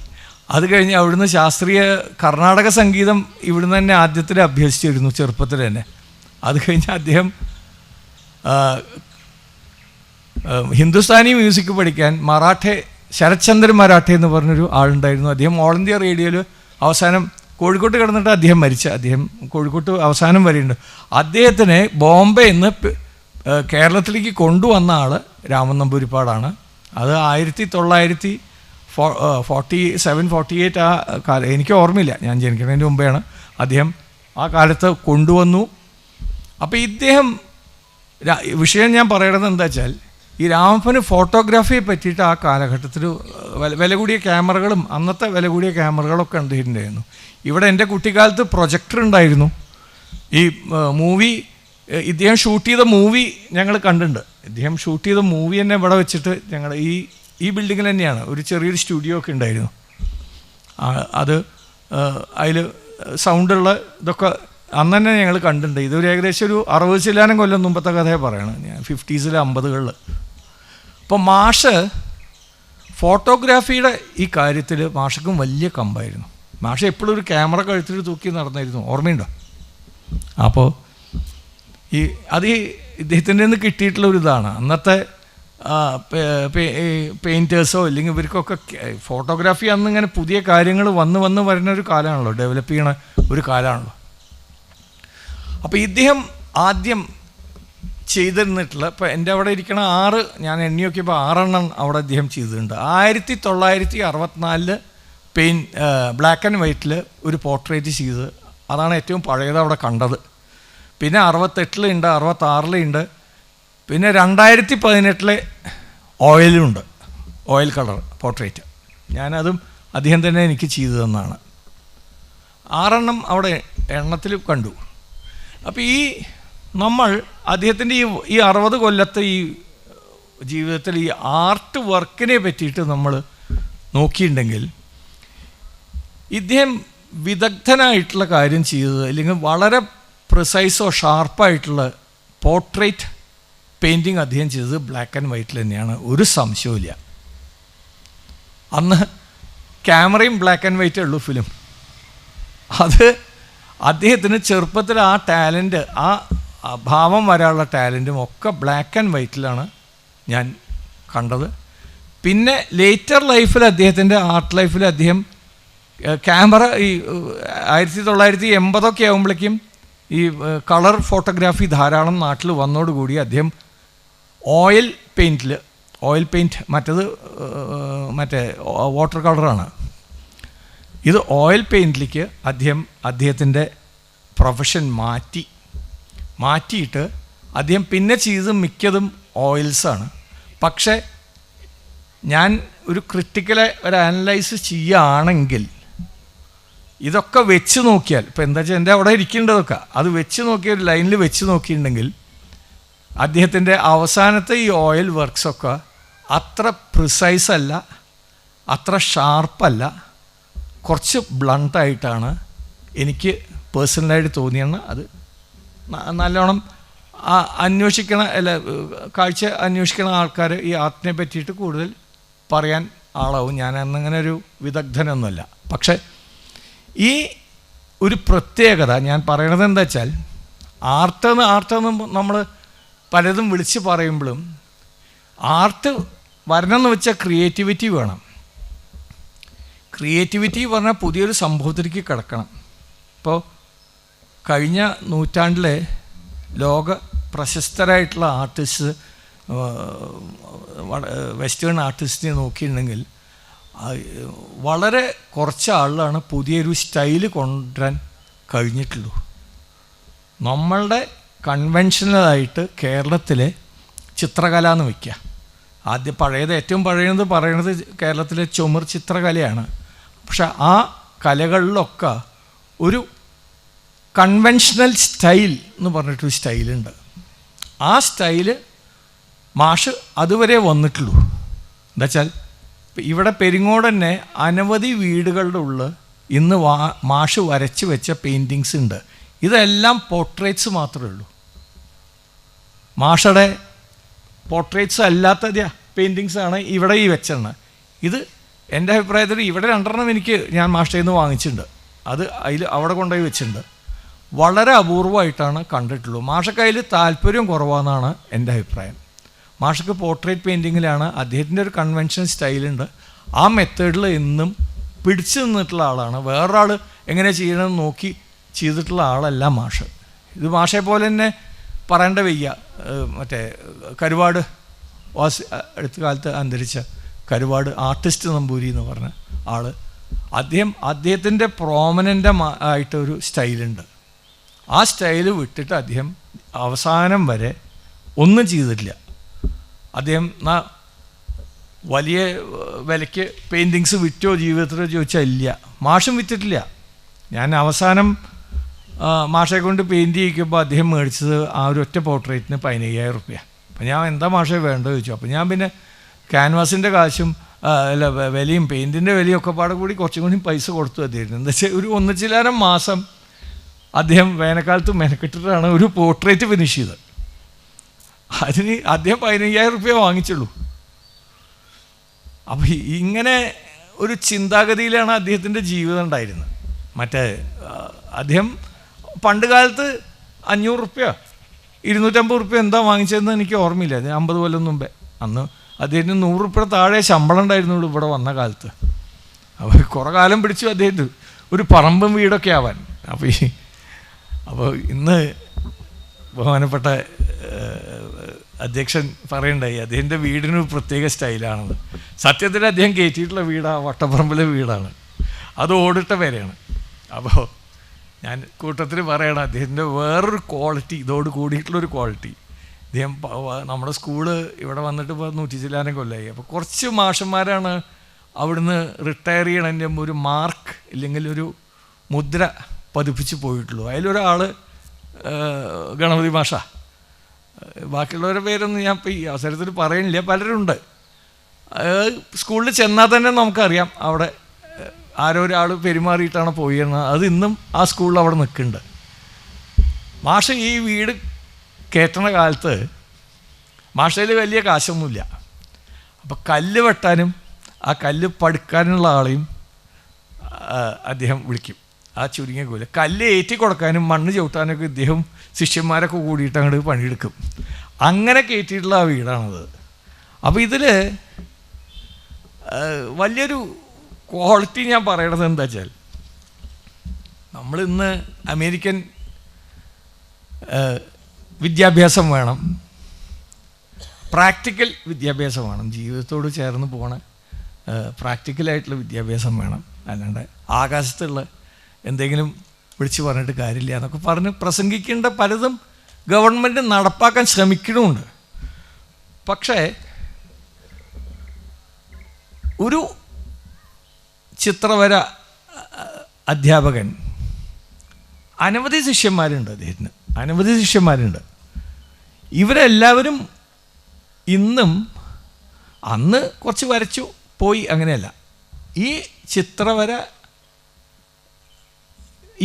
അത് കഴിഞ്ഞ് അവിടുന്ന് ശാസ്ത്രീയ കർണാടക സംഗീതം ഇവിടുന്ന് തന്നെ ആദ്യത്തിൽ അഭ്യസിച്ചിരുന്നു, ചെറുപ്പത്തിൽ തന്നെ. അത് കഴിഞ്ഞ് അദ്ദേഹം ഹിന്ദുസ്ഥാനി മ്യൂസിക് പഠിക്കാൻ ശരത്ചന്ദ്രൻ മറാഠെ എന്ന് പറഞ്ഞൊരു ആളുണ്ടായിരുന്നു. അദ്ദേഹം ഓൾ ഇന്ത്യ റേഡിയോയിൽ അവസാനം കോഴിക്കോട്ട് കിടന്നിട്ട് അദ്ദേഹം അദ്ദേഹം കോഴിക്കോട്ട് അവസാനം വരെയുണ്ട്. അദ്ദേഹത്തിനെ ബോംബെ നിന്ന് കേരളത്തിലേക്ക് കൊണ്ടുവന്ന ആൾ രാമൻ നമ്പൂതിരിപ്പാടാണ്. അത് 1947-48 ആ കാലം, എനിക്ക് ഓർമ്മയില്ല, ഞാൻ ജനിക്കുന്നതിന് മുമ്പെയാണ് അദ്ദേഹം ആ കാലത്ത് കൊണ്ടുവന്നു. അപ്പോൾ ഇദ്ദേഹം വിഷയം ഞാൻ പറയണത് എന്താ വെച്ചാൽ, ഈ രാമപ്പന് ഫോട്ടോഗ്രാഫിയെ പറ്റിയിട്ട് ആ കാലഘട്ടത്തിൽ വില കൂടിയ ക്യാമറകളും അന്നത്തെ വില കൂടിയ ക്യാമറകളൊക്കെ ഉണ്ടായിരുന്നു. ഇവിടെ എൻ്റെ കുട്ടിക്കാലത്ത് പ്രൊജക്ടർ ഉണ്ടായിരുന്നു. ഈ മൂവി ഇദ്ദേഹം ഷൂട്ട് ചെയ്ത മൂവി ഞങ്ങൾ കണ്ടിട്ടുണ്ട്. ഇദ്ദേഹം ഷൂട്ട് ചെയ്ത മൂവി തന്നെ ഇവിടെ വെച്ചിട്ട് ഞങ്ങൾ ഈ ബിൽഡിങ്ങിൽ തന്നെയാണ് ഒരു ചെറിയൊരു സ്റ്റുഡിയോ ഒക്കെ ഉണ്ടായിരുന്നു. അത് അതിൽ സൗണ്ടുള്ള ഇതൊക്കെ അന്ന് തന്നെ ഞങ്ങൾ കണ്ടിട്ടുണ്ട്. ഇതൊരു ഏകദേശം ഒരു 60 കൊല്ലം മുമ്പത്തെ കഥയെ പറയണം ഞാൻ, 50s 50s. അപ്പോൾ മാഷ് ഫോട്ടോഗ്രാഫിയുടെ ഈ കാര്യത്തിൽ മാഷക്കും വലിയ കമ്പായിരുന്നു. മാഷ് എപ്പോഴും ഒരു ക്യാമറ കഴുത്തിൽ തൂക്കി നടന്നായിരുന്നു, ഓർമ്മയുണ്ടോ? അപ്പോൾ ഇദ്ദേഹത്തിൻ്റെ നിന്ന് കിട്ടിയിട്ടുള്ള ഒരു ഇതാണ്. അന്നത്തെ പെയിൻറ്റേഴ്സോ ഇല്ലെങ്കിൽ ഇവർക്കൊക്കെ ഫോട്ടോഗ്രാഫി അന്ന് ഇങ്ങനെ പുതിയ കാര്യങ്ങൾ വന്ന് വരുന്ന ഒരു കാലമാണല്ലോ, ഡെവലപ്പ് ചെയ്യണ ഒരു കാലമാണല്ലോ. അപ്പോൾ ഇദ്ദേഹം ആദ്യം ചെയ്തിരുന്നിട്ടുള്ള, ഇപ്പോൾ എൻ്റെ അവിടെ ഇരിക്കണ 6, ഞാൻ എണ്ണി നോക്കിയപ്പോൾ 6 അവിടെ അദ്ദേഹം ചെയ്തിട്ടുണ്ട്. 1964 ബ്ലാക്ക് ആൻഡ് വൈറ്റിൽ ഒരു പോർട്രേറ്റ് ചെയ്ത്, അതാണ് ഏറ്റവും പഴയത് അവിടെ കണ്ടത്. പിന്നെ 68-ലുണ്ട്, 66-ലുണ്ട്, പിന്നെ 2018 ഓയിലുണ്ട്, ഓയിൽ കളർ പോർട്രേറ്റ്. ഞാനതും അദ്ദേഹം തന്നെ എനിക്ക് ചെയ്തു തന്നാണ്. 6 അവിടെ എണ്ണത്തിൽ കണ്ടു. അപ്പോൾ നമ്മൾ അദ്ദേഹത്തിൻ്റെ ഈ 60 കൊല്ലത്തെ ഈ ജീവിതത്തിൽ ഈ ആർട്ട് വർക്കിനെ പറ്റിയിട്ട് നമ്മൾ നോക്കിയിട്ടുണ്ടെങ്കിൽ, ഇദ്ദേഹം വിദഗ്ധനായിട്ടുള്ള കാര്യം ചെയ്തത്, അല്ലെങ്കിൽ വളരെ പ്രിസൈസോ ഷാർപ്പായിട്ടുള്ള പോർട്രേറ്റ് പെയിൻറ്റിങ് അദ്ദേഹം ചെയ്തത് ബ്ലാക്ക് ആൻഡ് വൈറ്റിൽ തന്നെയാണ്, ഒരു സംശയവുമില്ല. അന്ന് ക്യാമറയും ബ്ലാക്ക് ആൻഡ് വൈറ്റേ ഉള്ളൂ ഫിലിം. അത് അദ്ദേഹത്തിന് ചെറുപ്പത്തിൽ ആ ടാലൻറ്റ്, ആ ഭാവം വരാനുള്ള ടാലൻറ്റും ഒക്കെ ബ്ലാക്ക് ആൻഡ് വൈറ്റിലാണ് ഞാൻ കണ്ടത്. പിന്നെ ലേറ്റർ ലൈഫിൽ, അദ്ദേഹത്തിൻ്റെ ആർട്ട് ലൈഫിൽ അദ്ദേഹം ക്യാമറ ഈ 1980 ആകുമ്പോഴേക്കും ഈ കളർ ഫോട്ടോഗ്രാഫി ധാരാളം നാട്ടിൽ വന്നതോടുകൂടി അദ്ദേഹം ഓയിൽ പെയിൻറ്റ്, മറ്റേ വാട്ടർ കളറാണ്, ഇത് ഓയിൽ പെയിൻറ്റിലേക്ക് അദ്ദേഹത്തിൻ്റെ പ്രൊഫഷൻ മാറ്റിയിട്ട് അദ്ദേഹം പിന്നെ ചെയ്ത് മിക്കതും ഓയിൽസാണ്. പക്ഷേ ഞാൻ ഒരു ക്രിട്ടിക്കലെ ഒരു അനലൈസ് ചെയ്യുകയാണെങ്കിൽ ഇതൊക്കെ വെച്ച് നോക്കിയാൽ, ഇപ്പോൾ എന്താ വെച്ചാൽ എൻ്റെ അവിടെ ഇരിക്കേണ്ടതൊക്കെ അത് വെച്ച് നോക്കിയ ഒരു ലൈനിൽ വെച്ച് നോക്കിയിട്ടുണ്ടെങ്കിൽ അദ്ദേഹത്തിൻ്റെ അവസാനത്തെ ഈ ഓയിൽ വർക്ക്സൊക്കെ അത്ര പ്രിസൈസ് അല്ല, അത്ര ഷാർപ്പല്ല, കുറച്ച് ബ്ലണ്ടായിട്ടാണ് എനിക്ക് പേഴ്സണലായിട്ട് തോന്നിയാണ്. അത് നല്ലോണം കാഴ്ച അന്വേഷിക്കണ ആൾക്കാർ ഈ ആർട്ടിനെ പറ്റിയിട്ട് കൂടുതൽ പറയാൻ ആളാവും. ഞാൻ അന്നങ്ങനെ ഒരു വിദഗ്ധനൊന്നുമല്ല. പക്ഷേ ഈ ഒരു പ്രത്യേകത ഞാൻ പറയണത് എന്താ വെച്ചാൽ, ആർട്ടെന്ന് നമ്മൾ പലതും വിളിച്ച് പറയുമ്പോഴും ആർട്ട് വരണമെന്ന് വെച്ചാൽ ക്രിയേറ്റിവിറ്റി വേണം. ക്രിയേറ്റിവിറ്റി പറഞ്ഞാൽ പുതിയൊരു സംഭവത്തിലേക്ക് കിടക്കണം. ഇപ്പോൾ കഴിഞ്ഞ നൂറ്റാണ്ടിലെ ലോക പ്രശസ്തരായിട്ടുള്ള ആർട്ടിസ്റ്റ്, വെസ്റ്റേൺ ആർട്ടിസ്റ്റിനെ നോക്കിയിട്ടുണ്ടെങ്കിൽ വളരെ കുറച്ച് ആളിലാണ് പുതിയൊരു സ്റ്റൈല് കൊണ്ടുവരാൻ കഴിഞ്ഞിട്ടുള്ളൂ. നമ്മളുടെ കൺവെൻഷനലായിട്ട് കേരളത്തിലെ ചിത്രകല എന്ന് വയ്ക്കുക, ഏറ്റവും പഴയത് പറയണത് കേരളത്തിലെ ചുമർ ചിത്രകലയാണ്. പക്ഷെ ആ കലകളിലൊക്കെ ഒരു കൺവെൻഷണൽ സ്റ്റൈൽ എന്ന് പറഞ്ഞിട്ടൊരു സ്റ്റൈലുണ്ട്. ആ സ്റ്റൈല് മാഷ് അതുവരെ വന്നിട്ടുള്ളൂ. എന്താ വെച്ചാൽ ഇവിടെ പെരിങ്ങോട് തന്നെ അനവധി വീടുകളുടെ ഉള്ളിൽ ഇന്ന് മാഷ് വരച്ച് വെച്ച പെയിൻറ്റിങ്സ് ഉണ്ട്. ഇതെല്ലാം പോർട്രേറ്റ്സ് മാത്രമേ ഉള്ളൂ. മാഷയുടെ പോർട്രേറ്റ്സ് അല്ലാത്ത പെയിൻറ്റിങ്സാണ് ഇവിടെ ഈ വെച്ചെണ്ണ. ഇത് എൻ്റെ അഭിപ്രായത്തിൽ ഇവിടെ 2 ഞാൻ മാഷയിൽ നിന്ന് വാങ്ങിച്ചിട്ടുണ്ട്. അത് അവിടെ കൊണ്ടുപോയി വെച്ചിട്ടുണ്ട്. വളരെ അപൂർവമായിട്ടാണ് കണ്ടിട്ടുള്ളൂ. മാഷക്ക് അതിൽ താല്പര്യം കുറവാണെന്നാണ് എൻ്റെ അഭിപ്രായം. മാഷക്ക് പോർട്രേറ്റ് പെയിൻറ്റിങ്ങിലാണ് അദ്ദേഹത്തിൻ്റെ ഒരു കൺവെൻഷൻ സ്റ്റൈലുണ്ട്. ആ മെത്തേഡിൽ എന്നും പിടിച്ചു നിന്നിട്ടുള്ള ആളാണ്. വേറൊരാൾ എങ്ങനെ ചെയ്യണമെന്ന് നോക്കി ചെയ്തിട്ടുള്ള ആളല്ല മാഷ്. ഇത് മാഷെ പോലെ തന്നെ പറയേണ്ട വയ്യ. മറ്റേ കരുവാട് അടുത്ത കാലത്ത് അന്തരിച്ച കരുവാട് ആർട്ടിസ്റ്റ് നമ്പൂരി എന്ന് പറഞ്ഞ ആൾ, അദ്ദേഹത്തിൻ്റെ പ്രോമനൻ്റ് ആയിട്ടൊരു സ്റ്റൈലുണ്ട്. ആ സ്റ്റൈല് വിട്ടിട്ട് അദ്ദേഹം അവസാനം വരെ ഒന്നും ചെയ്തിട്ടില്ല. അദ്ദേഹം വലിയ വിലയ്ക്ക് പെയിൻറ്റിങ്സ് വിറ്റോ ജീവിതത്തിൽ ചോദിച്ചാൽ ഇല്ല. മാഷും വിറ്റിട്ടില്ല. ഞാൻ അവസാനം മാഷെ കൊണ്ട് പെയിൻറ്റ് ചെയ്യിക്കുമ്പോൾ അദ്ദേഹം മേടിച്ചത് ആ ഒരു ഒറ്റ പോർട്രേറ്റിന് 15,000 റുപ്യ. അപ്പം ഞാൻ എന്താ മാഷെ വേണ്ടത് ചോദിച്ചു. അപ്പോൾ ഞാൻ പിന്നെ ക്യാൻവാസിൻ്റെ കാശും വിലയും പെയിൻറ്റിൻ്റെ വിലയും ഒക്കെ പാടെ കൂടി കുറച്ചും കൂടി പൈസ കൊടുത്തു അദ്ദേഹത്തിന്. എന്താ വെച്ചാൽ ഒരു 1 മാസം അദ്ദേഹം വേനൽക്കാലത്ത് മെനക്കെട്ടിട്ടാണ് ഒരു പോർട്രേറ്റ് ഫിനിഷ് ചെയ്തത്. അതിന് അദ്ദേഹം 15,000 റുപ്യ വാങ്ങിച്ചുള്ളൂ. അപ്പോൾ ഇങ്ങനെ ഒരു ചിന്താഗതിയിലാണ് അദ്ദേഹത്തിൻ്റെ ജീവിതം ഉണ്ടായിരുന്നത്. അദ്ദേഹം പണ്ട് കാലത്ത് 500 റുപ്യ 250 റുപ്യ എന്താ വാങ്ങിച്ചതെന്ന് എനിക്ക് ഓർമ്മയില്ല. 50 കൊല്ലം മുമ്പേ അന്ന് അദ്ദേഹത്തിന് 100 രൂപ താഴെ ശമ്പളം ഉണ്ടായിരുന്നുള്ളൂ ഇവിടെ വന്ന കാലത്ത്. അപ്പോൾ കുറേ കാലം പിടിച്ചു അദ്ദേഹത്തിന് ഒരു പറമ്പും വീടൊക്കെ ആവാൻ. അപ്പോൾ ഇന്ന് ബഹുമാനപ്പെട്ട അധ്യക്ഷൻ പറയണ്ടായി അദ്ദേഹത്തിൻ്റെ വീടിന് പ്രത്യേക സ്റ്റൈലാണെന്ന്. സത്യത്തിൽ അദ്ദേഹം കയറ്റിയിട്ടുള്ള വീടാണ് വട്ടപ്പറമ്പിലെ വീടാണ്, അത് ഓടിട്ട പേരെയാണ്. അപ്പോൾ ഞാൻ കൂട്ടത്തിൽ പറയണം അദ്ദേഹത്തിൻ്റെ വേറൊരു ക്വാളിറ്റി, ഇതോട് കൂടിയിട്ടുള്ളൊരു ക്വാളിറ്റി. അദ്ദേഹം നമ്മുടെ സ്കൂള് ഇവിടെ വന്നിട്ട് ഇപ്പോൾ 100 ചില്ലാനം കൊല്ലമായി. അപ്പോൾ കുറച്ച് മാഷന്മാരാണ് അവിടുന്ന് റിട്ടയർ ചെയ്യണതിൻ്റെ ഒരു മാർക്ക് ഇല്ലെങ്കിൽ ഒരു മുദ്ര പതിപ്പിച്ച് പോയിട്ടുള്ളൂ. അതിലൊരാൾ ഗണപതി മാഷ. ബാക്കിയുള്ളവരുടെ പേരൊന്നും ഞാൻ ഇപ്പോൾ ഈ അവസരത്തിൽ പറയുന്നില്ല, പലരുണ്ട്. സ്കൂളിൽ ചെന്നാൽ തന്നെ നമുക്കറിയാം അവിടെ ആരോ ഒരാൾ പെരുമാറിയിട്ടാണ് പോയിരുന്നത്. അത് ഇന്നും ആ സ്കൂളിൽ അവിടെ നിൽക്കുന്നുണ്ട്. മാഷ ഈ വീട് കയറ്റണ കാലത്ത് മാഷയിൽ വലിയ കാശൊന്നുമില്ല. അപ്പോൾ കല്ല് വെട്ടാനും ആ കല്ല് പടുക്കാനുള്ള ആളെയും അദ്ദേഹം വിളിക്കും. ആ ചുരുങ്ങിയ കൂലി കല്ല് ഏറ്റി കൊടുക്കാനും മണ്ണ് ചവിട്ടാനൊക്കെ ഇദ്ദേഹം ശിഷ്യന്മാരൊക്കെ കൂടിയിട്ട് അങ്ങോട്ട് പണിയെടുക്കും. അങ്ങനെ കയറ്റിയിട്ടുള്ള ആ വീടാണത്. അപ്പോൾ ഇതിൽ വലിയൊരു ക്വാളിറ്റി ഞാൻ പറയണത് എന്താ വെച്ചാൽ, നമ്മളിന്ന് അമേരിക്കൻ വിദ്യാഭ്യാസം വേണം, പ്രാക്ടിക്കൽ വിദ്യാഭ്യാസം വേണം, ജീവിതത്തോട് ചേർന്ന് പോകണ പ്രാക്ടിക്കലായിട്ടുള്ള വിദ്യാഭ്യാസം വേണം. അല്ലാണ്ട് ആകാശത്തുള്ള എന്തെങ്കിലും വിളിച്ച് പറഞ്ഞിട്ട് കാര്യമില്ല എന്നൊക്കെ പറഞ്ഞ് പ്രസംഗിക്കേണ്ട പലതും ഗവൺമെൻറ് നടപ്പാക്കാൻ ശ്രമിക്കണമുണ്ട്. പക്ഷേ ഒരു ചിത്രവര അധ്യാപകൻ, അനവധി ശിഷ്യന്മാരുണ്ട് അദ്ദേഹത്തിന്, അനവധി ശിഷ്യന്മാരുണ്ട്. ഇവരെല്ലാവരും ഇന്നും അന്ന് കുറച്ച് വരച്ചു പോയി, അങ്ങനെയല്ല. ഈ ചിത്രവര,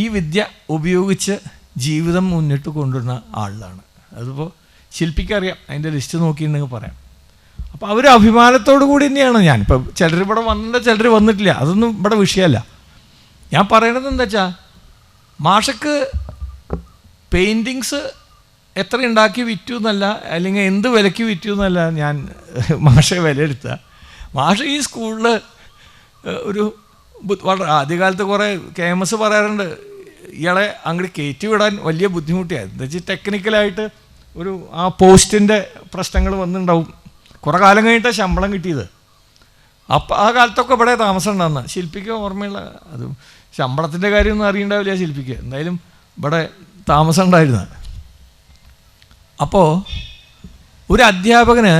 ഈ വിദ്യ ഉപയോഗിച്ച് ജീവിതം മുന്നിട്ട് കൊണ്ടുവരുന്ന ആളാണ്. അതിപ്പോൾ ശില്പിക്കറിയാം, അതിൻ്റെ ലിസ്റ്റ് നോക്കിയിട്ടുണ്ടെങ്കിൽ പറയാം. അപ്പോൾ അവർ അഭിമാനത്തോടു കൂടി തന്നെയാണ്. ഞാനിപ്പോൾ ചിലർ ഇവിടെ വന്നിട്ട് ചിലർ വന്നിട്ടില്ല, അതൊന്നും ഇവിടെ വിഷയമല്ല. ഞാൻ പറയണത് എന്താ വെച്ചാൽ, മാഷക്ക് പെയിൻറ്റിങ്സ് എത്ര ഉണ്ടാക്കി വിറ്റു എന്നല്ല, അല്ലെങ്കിൽ എന്ത് വിലയ്ക്ക് വിറ്റു എന്നല്ല ഞാൻ മാഷെ വിലയെടുത്തുക. മാഷ ഈ സ്കൂളിൽ ഒരു വളരെ ആദ്യകാലത്ത് കുറേ KMS പറയാറുണ്ട്, ഇയാളെ അങ്ങോട്ട് കയറ്റി വിടാൻ വലിയ ബുദ്ധിമുട്ടിയായിരുന്നു. എന്താ വെച്ചാൽ ടെക്നിക്കലായിട്ട് ഒരു ആ പോസ്റ്റിൻ്റെ പ്രശ്നങ്ങൾ വന്നിട്ടുണ്ടാവും. കുറേ കാലം കഴിഞ്ഞിട്ടാണ് ശമ്പളം കിട്ടിയത്. അപ്പം ആ കാലത്തൊക്കെ ഇവിടെ താമസം ഉണ്ടാകുന്ന ശില്പിക്ക് ഓർമ്മയുള്ള, അത് ശമ്പളത്തിൻ്റെ കാര്യമൊന്നും അറിയണ്ടാവില്ല ശില്പിക്ക്, എന്തായാലും ഇവിടെ താമസം ഉണ്ടായിരുന്നത്. അപ്പോൾ ഒരു അധ്യാപകന്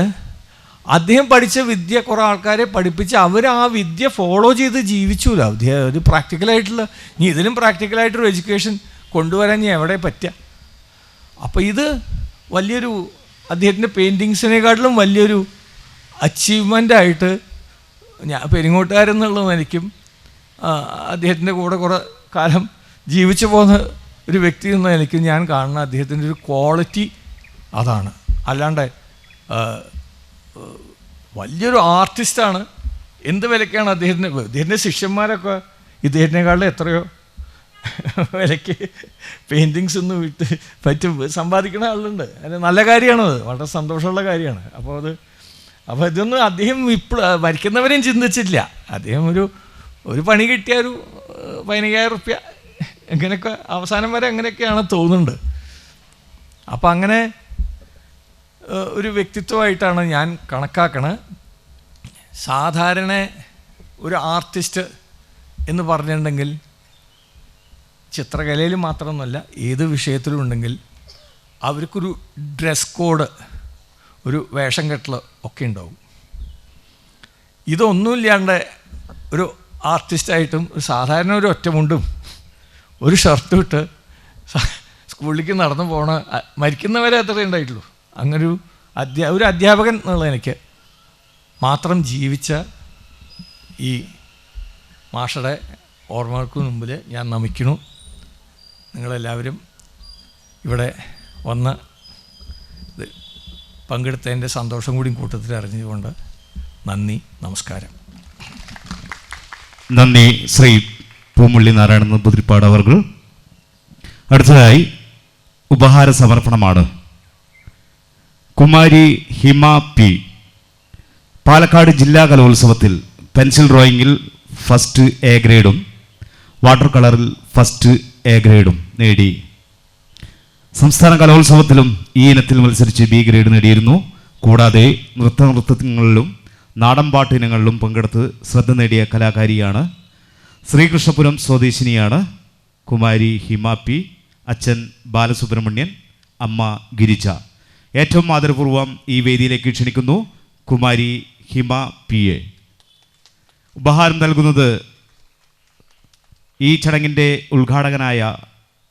അദ്ദേഹം പഠിച്ച വിദ്യ കുറേ ആൾക്കാരെ പഠിപ്പിച്ച് അവർ ആ വിദ്യ ഫോളോ ചെയ്ത് ജീവിച്ചില്ല. ഒരു പ്രാക്ടിക്കലായിട്ടുള്ള, ഇനി ഇതിലും പ്രാക്ടിക്കലായിട്ടൊരു എഡ്യൂക്കേഷൻ കൊണ്ടുവരാൻ ഇനി എവിടെ പറ്റുക. അപ്പോൾ ഇത് വലിയൊരു അദ്ദേഹത്തിൻ്റെ പെയിൻറ്റിങ്സിനെക്കാട്ടിലും വലിയൊരു അച്ചീവ്മെൻ്റായിട്ട് ഞാൻ പെരിങ്ങോട്ടുകാരെന്നുള്ള നിലയ്ക്കും അദ്ദേഹത്തിൻ്റെ കൂടെ കുറേ കാലം ജീവിച്ചു പോകുന്ന ഒരു വ്യക്തി എന്ന നിലയ്ക്കും ഞാൻ കാണുന്ന അദ്ദേഹത്തിൻ്റെ ഒരു ക്വാളിറ്റി അതാണ്. അല്ലാണ്ട് വലിയൊരു ആർട്ടിസ്റ്റാണ്. എന്ത് വിലക്കാണ് അദ്ദേഹത്തിൻ്റെ ശിഷ്യന്മാരൊക്കെ ഇദ്ദേഹത്തിനേക്കാളും എത്രയോ വിലയ്ക്ക് പെയിൻറ്റിങ്സ് ഒന്നും പറ്റും സമ്പാദിക്കുന്ന ആളുണ്ട്. അത് നല്ല കാര്യമാണത്, വളരെ സന്തോഷമുള്ള കാര്യമാണ്. അപ്പോൾ ഇതൊന്നും അദ്ദേഹം ഇപ്പോൾ മരിക്കുന്നവരെയും ചിന്തിച്ചിട്ടില്ല. അദ്ദേഹം ഒരു പണി കിട്ടിയ ഒരു 15,000 റുപ്യ അങ്ങനെയൊക്കെ അവസാനം വരെ അങ്ങനെയൊക്കെയാണ് തോന്നുന്നുണ്ട്. അപ്പം അങ്ങനെ ഒരു വ്യക്തിത്വമായിട്ടാണ് ഞാൻ കണക്കാക്കണത്. സാധാരണ ഒരു ആർട്ടിസ്റ്റ് എന്ന് പറഞ്ഞിട്ടുണ്ടെങ്കിൽ ചിത്രകലയിൽ മാത്രമൊന്നുമല്ല, ഏത് വിഷയത്തിലും ഉണ്ടെങ്കിൽ അവർക്കൊരു ഡ്രസ് കോഡ്, ഒരു വേഷം കെട്ടൽ ഒക്കെ ഉണ്ടാവും. ഇതൊന്നുമില്ലാണ്ട് ഒരു ആർട്ടിസ്റ്റായിട്ടും സാധാരണ ഒരു ഒറ്റമുണ്ടും ഒരു ഷർട്ടും ഇട്ട് സ്കൂളിലേക്ക് നടന്നു പോകണ മരിക്കുന്നവരെ അത്രേ ഉണ്ടായിട്ടുള്ളൂ. അങ്ങനൊരു ഒരു അധ്യാപകൻ എന്നുള്ള എനിക്ക് മാത്രം ജീവിച്ച ഈ മാഷയുടെ ഓർമ്മകൾക്ക് മുമ്പിൽ ഞാൻ നമിക്കുന്നു. നിങ്ങളെല്ലാവരും ഇവിടെ വന്ന് പങ്കെടുത്തതിൻ്റെ സന്തോഷം കൂടി കൂട്ടത്തിൽ അറിഞ്ഞുകൊണ്ട് നന്ദി, നമസ്കാരം. നന്ദി ശ്രീ പൂമുള്ളി നാരായണൻ നമ്പൂതിരിപ്പാട് അവർ. അടുത്തതായി ഉപഹാര സമർപ്പണമാണ്. കുമാരി ഹിമ പി പാലക്കാട് ജില്ലാ കലോത്സവത്തിൽ പെൻസിൽ ഡ്രോയിങ്ങിൽ ഫസ്റ്റ് എ ഗ്രേഡും വാട്ടർ കളറിൽ ഫസ്റ്റ് എ ഗ്രേഡും നേടി. സംസ്ഥാന കലോത്സവത്തിലും ഈ ഇനത്തിൽ മത്സരിച്ച് ബി ഗ്രേഡ് നേടിയിരുന്നു. കൂടാതെ നൃത്തങ്ങളിലും നാടൻപാട്ട് ഇനങ്ങളിലും പങ്കെടുത്ത് ശ്രദ്ധ നേടിയ കലാകാരിയാണ്. ശ്രീകൃഷ്ണപുരം സ്വദേശിനിയാണ് കുമാരി ഹിമ പി. അച്ഛൻ ബാലസുബ്രഹ്മണ്യൻ, അമ്മ ഗിരിജ. ഏറ്റവും ആദരപൂർവ്വം ഈ വേദിയിലേക്ക് ക്ഷണിക്കുന്നു കുമാരി ഹിമ പി എ. ഉപഹാരം നൽകുന്നത് ഈ ചടങ്ങിൻ്റെ ഉദ്ഘാടകനായ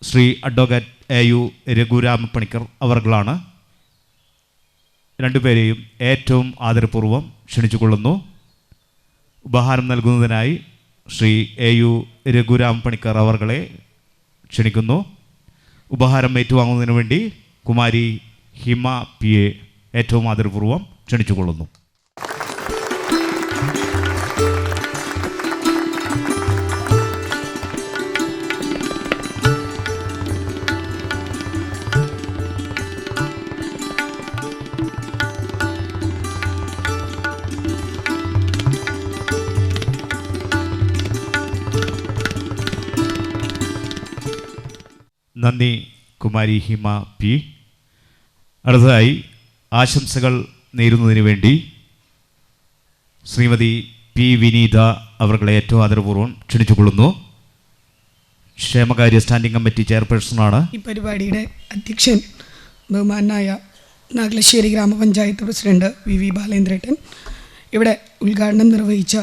ശ്രീ അഡ്വക്കേറ്റ് AU രഘുരാമപ്പണിക്കർ അവർകളാണ്. രണ്ടുപേരെയും ഏറ്റവും ആദരപൂർവ്വം ക്ഷണിച്ചുകൊള്ളുന്നു. ഉപഹാരം നൽകുന്നതിനായി ശ്രീ AU രഘുരാമപ്പണിക്കർ അവർകളെ ക്ഷണിക്കുന്നു. ഉപഹാരം ഏറ്റുവാങ്ങുന്നതിന് വേണ്ടി കുമാരി ഹിമ പി എ ഏറ്റവും ആദരപൂർവ്വം ക്ഷണിച്ചുകൊള്ളുന്നു. നന്ദി കുമാരി ഹിമ പി. അടുത്തതായി ആശംസകൾ നേരുന്നതിന് വേണ്ടി ശ്രീമതി പി വിനീത അവർകളെ ഏറ്റവും ആദരപൂർവ്വം ക്ഷണിച്ചുകൊള്ളുന്നു. ക്ഷേമകാര്യ സ്റ്റാൻഡിംഗ് കമ്മിറ്റി ചെയർപേഴ്സണാണ്. ഈ പരിപാടിയുടെ അധ്യക്ഷൻ ബഹുമാനായ നാഗലശ്ശേരി ഗ്രാമപഞ്ചായത്ത് പ്രസിഡന്റ് VV ബാലേന്ദ്രേട്ടൻ, ഇവിടെ ഉദ്ഘാടനം നിർവഹിച്ച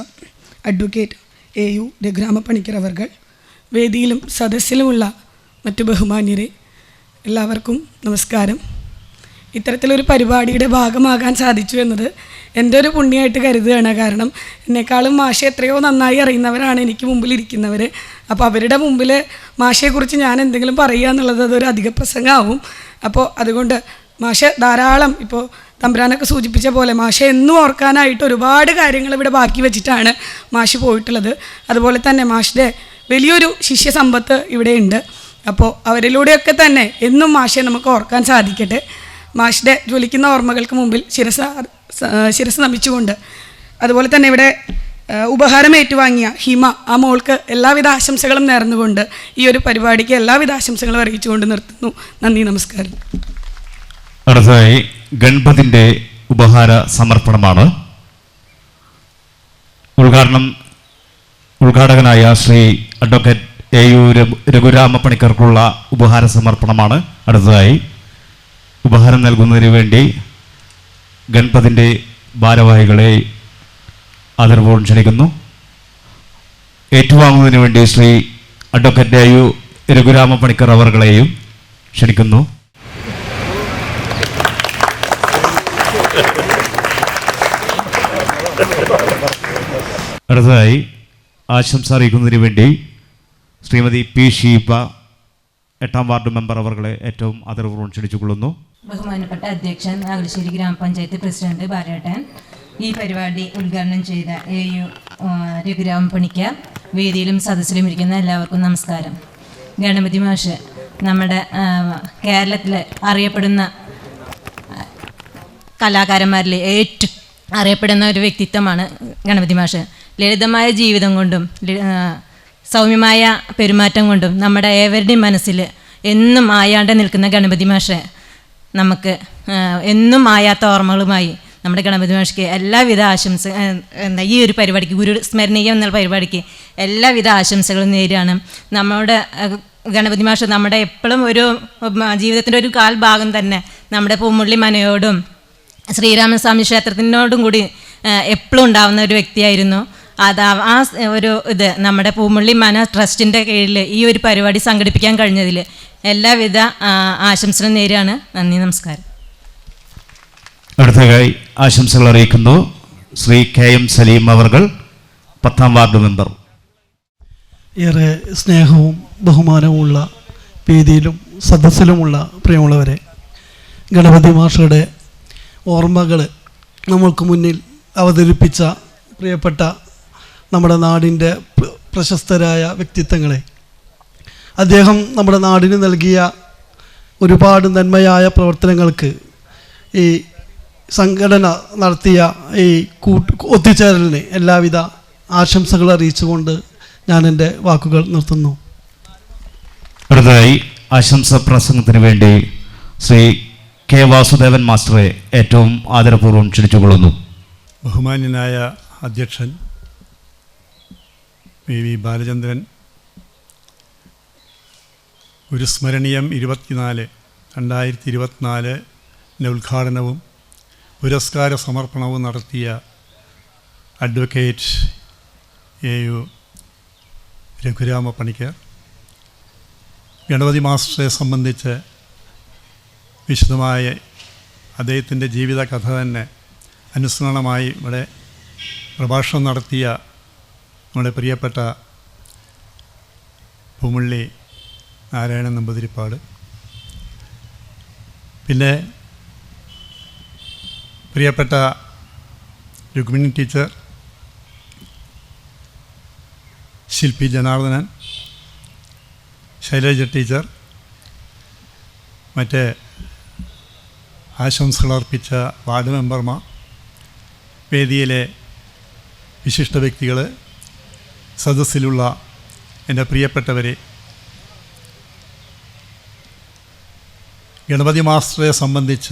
അഡ്വക്കേറ്റ് AU രഘുരാമപ്പണിക്കർ അവർകൾ, വേദിയിലും സദസ്സിലുമുള്ള മറ്റു ബഹുമാന്യരെ, എല്ലാവർക്കും നമസ്കാരം. ഇത്തരത്തിലൊരു പരിപാടിയുടെ ഭാഗമാകാൻ സാധിച്ചു എന്നത് എൻ്റെ ഒരു പുണ്യമായിട്ട് കരുതുകയാണ്. കാരണം എന്നെക്കാളും മാഷെ എത്രയോ നന്നായി അറിയുന്നവരാണ് എനിക്ക് മുമ്പിലിരിക്കുന്നവർ. അപ്പോൾ അവരുടെ മുമ്പിൽ മാഷയെക്കുറിച്ച് ഞാൻ എന്തെങ്കിലും പറയുക എന്നുള്ളത് അതൊരു അധിക പ്രസംഗമാവും. അപ്പോൾ അതുകൊണ്ട് മാഷ ധാരാളം, ഇപ്പോൾ തമ്പുരാനൊക്കെ സൂചിപ്പിച്ച പോലെ മാഷ എന്നും ഓർക്കാനായിട്ട് ഒരുപാട് കാര്യങ്ങൾ ഇവിടെ ബാക്കി വെച്ചിട്ടാണ് മാഷ് പോയിട്ടുള്ളത്. അതുപോലെ തന്നെ മാഷിൻ്റെ വലിയൊരു ശിഷ്യസമ്പത്ത് ഇവിടെയുണ്ട്. അപ്പോൾ അവരിലൂടെയൊക്കെ തന്നെ എന്നും മാഷെ നമുക്ക് ഓർക്കാൻ സാധിക്കട്ടെ. മാഷിൻ്റെ ജ്വലിക്കുന്ന ഓർമ്മകൾക്ക് മുമ്പിൽ ശിരസ് നമിച്ചുകൊണ്ട്, അതുപോലെ തന്നെ ഇവിടെ ഉപഹാരം ഏറ്റുവാങ്ങിയ ഹിമ, ആ മോൾക്ക് എല്ലാവിധ ആശംസകളും നേർന്നുകൊണ്ട് ഈ ഒരു പരിപാടിക്ക് എല്ലാവിധ ആശംസകളും അറിയിച്ചുകൊണ്ട് നിർത്തുന്നു. നന്ദി, നമസ്കാരം. അടുത്തതായി ഗണപതിൻ്റെ ഉപഹാര സമർപ്പണമാണ്. ഉദ്ഘാടകനായ ശ്രീ അഡ്വക്കേറ്റ് AU രഘുരാമപ്പണിക്കർക്കുള്ള ഉപഹാര സമർപ്പണമാണ്. അടുത്തതായി ഉപഹാരം നൽകുന്നതിന് വേണ്ടി ഗണപതിൻ്റെ ഭാരവാഹികളെ ആദരപൂർവ്വം ക്ഷണിക്കുന്നു. ഏറ്റുവാങ്ങുന്നതിന് വേണ്ടി ശ്രീ അഡ്വക്കേറ്റ് AU രഘുരാമപ്പണിക്കർ അവർകളെയും ക്ഷണിക്കുന്നു. അടുത്തതായി ആശംസ അറിയിക്കുന്നതിന് വേണ്ടി ശ്രീമതി P ഷീബ, 8ാം വാർഡ് മെമ്പർ അവർകളെ ഏറ്റവും ആദരപൂർവ്വം ക്ഷണിച്ചുകൊള്ളുന്നു. ബഹുമാനപ്പെട്ട അധ്യക്ഷൻ നാഗലശ്ശേരി ഗ്രാമപഞ്ചായത്ത് പ്രസിഡന്റ് ബാലേട്ടൻ, ഈ പരിപാടി ഉദ്ഘാടനം ചെയ്ത AU രഘുരാമപ്പണിക്കർ, വേദിയിലും സദസ്സിലും ഇരിക്കുന്ന എല്ലാവർക്കും നമസ്കാരം. ഗണപതി മാഷ് നമ്മുടെ കേരളത്തിൽ അറിയപ്പെടുന്ന കലാകാരന്മാരിൽ ഏറ്റവും അറിയപ്പെടുന്ന ഒരു വ്യക്തിത്വമാണ് ഗണപതി മാഷ്. ലളിതമായ ജീവിതം കൊണ്ടും സൗമ്യമായ പെരുമാറ്റം കൊണ്ടും നമ്മുടെ ഏവരുടെയും മനസ്സിൽ എന്നും മായാണ്ട് നിൽക്കുന്ന ഗണപതി മാഷ്, നമുക്ക് എന്നും മായാത്ത ഓർമ്മകളുമായി നമ്മുടെ ഗണപതി മാഷിക്ക് എല്ലാവിധ ഈ ഒരു പരിപാടിക്ക്, ഗുരു സ്മരണീയം എന്ന പരിപാടിക്ക് എല്ലാവിധ ആശംസകളും നേരുകയാണ്. നമ്മുടെ ഗണപതി മാഷ് നമ്മുടെ എപ്പോഴും ഒരു ജീവിതത്തിൻ്റെ ഒരു കാൽ ഭാഗം തന്നെ നമ്മുടെ പൂമുള്ളി മനയോടും ശ്രീരാമസ്വാമി ക്ഷേത്രത്തിനോടും കൂടി എപ്പോഴും ഉണ്ടാവുന്ന ഒരു വ്യക്തിയായിരുന്നു. അത് ആ ഒരു ഇത് നമ്മുടെ പൂമുള്ളി മന ട്രസ്റ്റിൻ്റെ കീഴിൽ ഈ ഒരു പരിപാടി സംഘടിപ്പിക്കാൻ കഴിഞ്ഞതിൽ എല്ലാവിധ ആശംസകളും നേരുകയാണ്. നന്ദി, നമസ്കാരം. അടുത്തതായി ആശംസകൾ അറിയിക്കുന്നു ശ്രീ KM സലീം അവർകൾ, 10ാം വാർഡ് മെമ്പർ. ഏറെ സ്നേഹവും ബഹുമാനവുമുള്ള വേദിയിലും സദസ്സിലുമുള്ള പ്രിയമുള്ളവരെ, ഗണപതി മാഷയുടെ ഓർമ്മകൾ നമ്മൾക്ക് മുന്നിൽ അവതരിപ്പിച്ച പ്രിയപ്പെട്ട നമ്മുടെ നാടിൻ്റെ പ്രശസ്തരായ വ്യക്തിത്വങ്ങളെ, അദ്ദേഹം നമ്മുടെ നാടിന് നൽകിയ ഒരുപാട് നന്മയായ പ്രവർത്തനങ്ങൾക്ക് ഈ സംഘടന നടത്തിയ ഈ ഒത്തുചേരലിന് എല്ലാവിധ ആശംസകൾ അറിയിച്ചുകൊണ്ട് ഞാൻ എൻ്റെ വാക്കുകൾ നിർത്തുന്നു. അടുത്തതായി ആശംസ പ്രസംഗത്തിന് വേണ്ടി ശ്രീ കെ വാസുദേവൻ മാസ്റ്ററെ ഏറ്റവും ആദരപൂർവ്വം ക്ഷണിച്ചുകൊള്ളുന്നു. ബഹുമാന്യനായ അധ്യക്ഷൻ വി ബാലചന്ദ്രൻ, ഒരു സ്മരണീയം 2024 ഉദ്ഘാടനവും പുരസ്കാര സമർപ്പണവും നടത്തിയ അഡ്വക്കേറ്റ് AU രഘുരാമ പണിക്കർ, ഗണപതി മാസ്റ്ററെ സംബന്ധിച്ച് വിശദമായ അദ്ദേഹത്തിൻ്റെ ജീവിത കഥ തന്നെ അനുസ്മരണമായി ഇവിടെ പ്രഭാഷണം നടത്തിയ നമ്മുടെ പ്രിയപ്പെട്ട പൂമുള്ളി നാരായണൻ നമ്പൂതിരിപ്പാട്, പിന്നെ പ്രിയപ്പെട്ട രുക്മിണി ടീച്ചർ, ശില്പി ജനാർദ്ദനൻ, ശൈലജ ടീച്ചർ, മറ്റ് ആശംസകളർപ്പിച്ച വാർഡ് മെമ്പർമാർ, വേദിയിലെ വിശിഷ്ട വ്യക്തികൾ, സദസ്സിലുള്ള എൻ്റെ പ്രിയപ്പെട്ടവരെ, ഗണപതി മാസ്റ്ററെ സംബന്ധിച്ച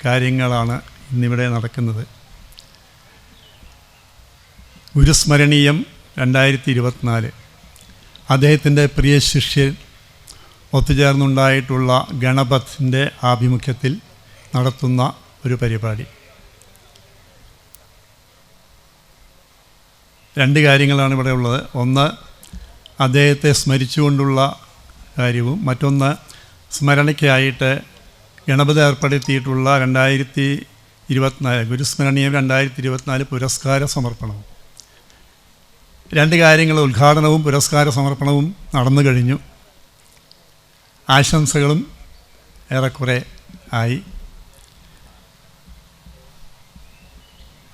കാര്യങ്ങളാണ് ഇന്നിവിടെ നടക്കുന്നത്. ഗുരുസ്മരണീയം 2024 അദ്ദേഹത്തിൻ്റെ പ്രിയ ശിഷ്യൻ ഒത്തുചേർന്നുണ്ടായിട്ടുള്ള ഗണപഥിൻ്റെ ആഭിമുഖ്യത്തിൽ നടത്തുന്ന ഒരു പരിപാടി. 2 കാര്യങ്ങളാണ് ഇവിടെ ഉള്ളത്. ഒന്ന്, അദ്ദേഹത്തെ സ്മരിച്ചുകൊണ്ടുള്ള കാര്യവും, മറ്റൊന്ന് സ്മരണയ്ക്കായിട്ട് ഗണപതി ഏർപ്പെടുത്തിയിട്ടുള്ള 2024 ഗുരുസ്മരണീയം 2024 പുരസ്കാര സമർപ്പണവും. 2 കാര്യങ്ങൾ, ഉദ്ഘാടനവും പുരസ്കാര സമർപ്പണവും നടന്നു കഴിഞ്ഞു. ആശംസകളും ഏറെക്കുറെ ആയി.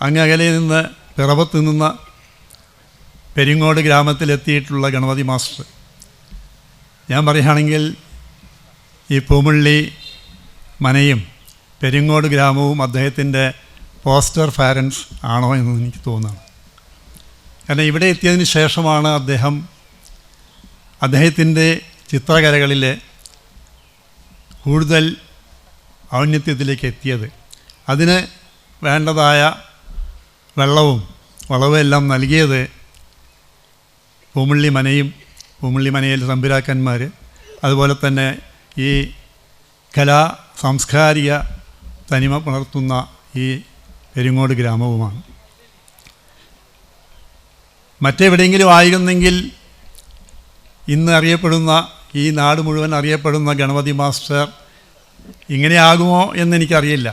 അങ്ങ് അകലെ നിന്ന് പിറവത്ത് നിന്ന് പെരിങ്ങോട് ഗ്രാമത്തിലെത്തിയിട്ടുള്ള ഗണപതി മാസ്റ്റർ, ഞാൻ പറയുകയാണെങ്കിൽ ഈ പൂമുള്ളി മനയും പെരിങ്ങോട് ഗ്രാമവും അദ്ദേഹത്തിൻ്റെ പോസ്റ്റർ പാരൻസ് ആണോ എന്ന് എനിക്ക് തോന്നുന്നു. കാരണം ഇവിടെ എത്തിയതിന് ശേഷമാണ് അദ്ദേഹത്തിൻ്റെ ചിത്രകലകളിൽ കൂടുതൽ ഔന്നത്യത്തിലേക്ക് എത്തിയത്. അതിന് വേണ്ടതായ വെള്ളവും വളവും എല്ലാം നൽകിയത് പൂമുള്ളി മനയിലെ തമ്പുരാക്കന്മാർ, അതുപോലെ തന്നെ ഈ സാംസ്കാരിക തനിമ പുലർത്തുന്ന ഈ പെരിങ്ങോട് ഗ്രാമവുമാണ്. മറ്റെവിടെയെങ്കിലും ആയിരുന്നെങ്കിൽ ഇന്ന് അറിയപ്പെടുന്ന, ഈ നാട് മുഴുവൻ അറിയപ്പെടുന്ന ഗണപതി മാസ്റ്റർ ഇങ്ങനെയാകുമോ എന്നെനിക്കറിയില്ല.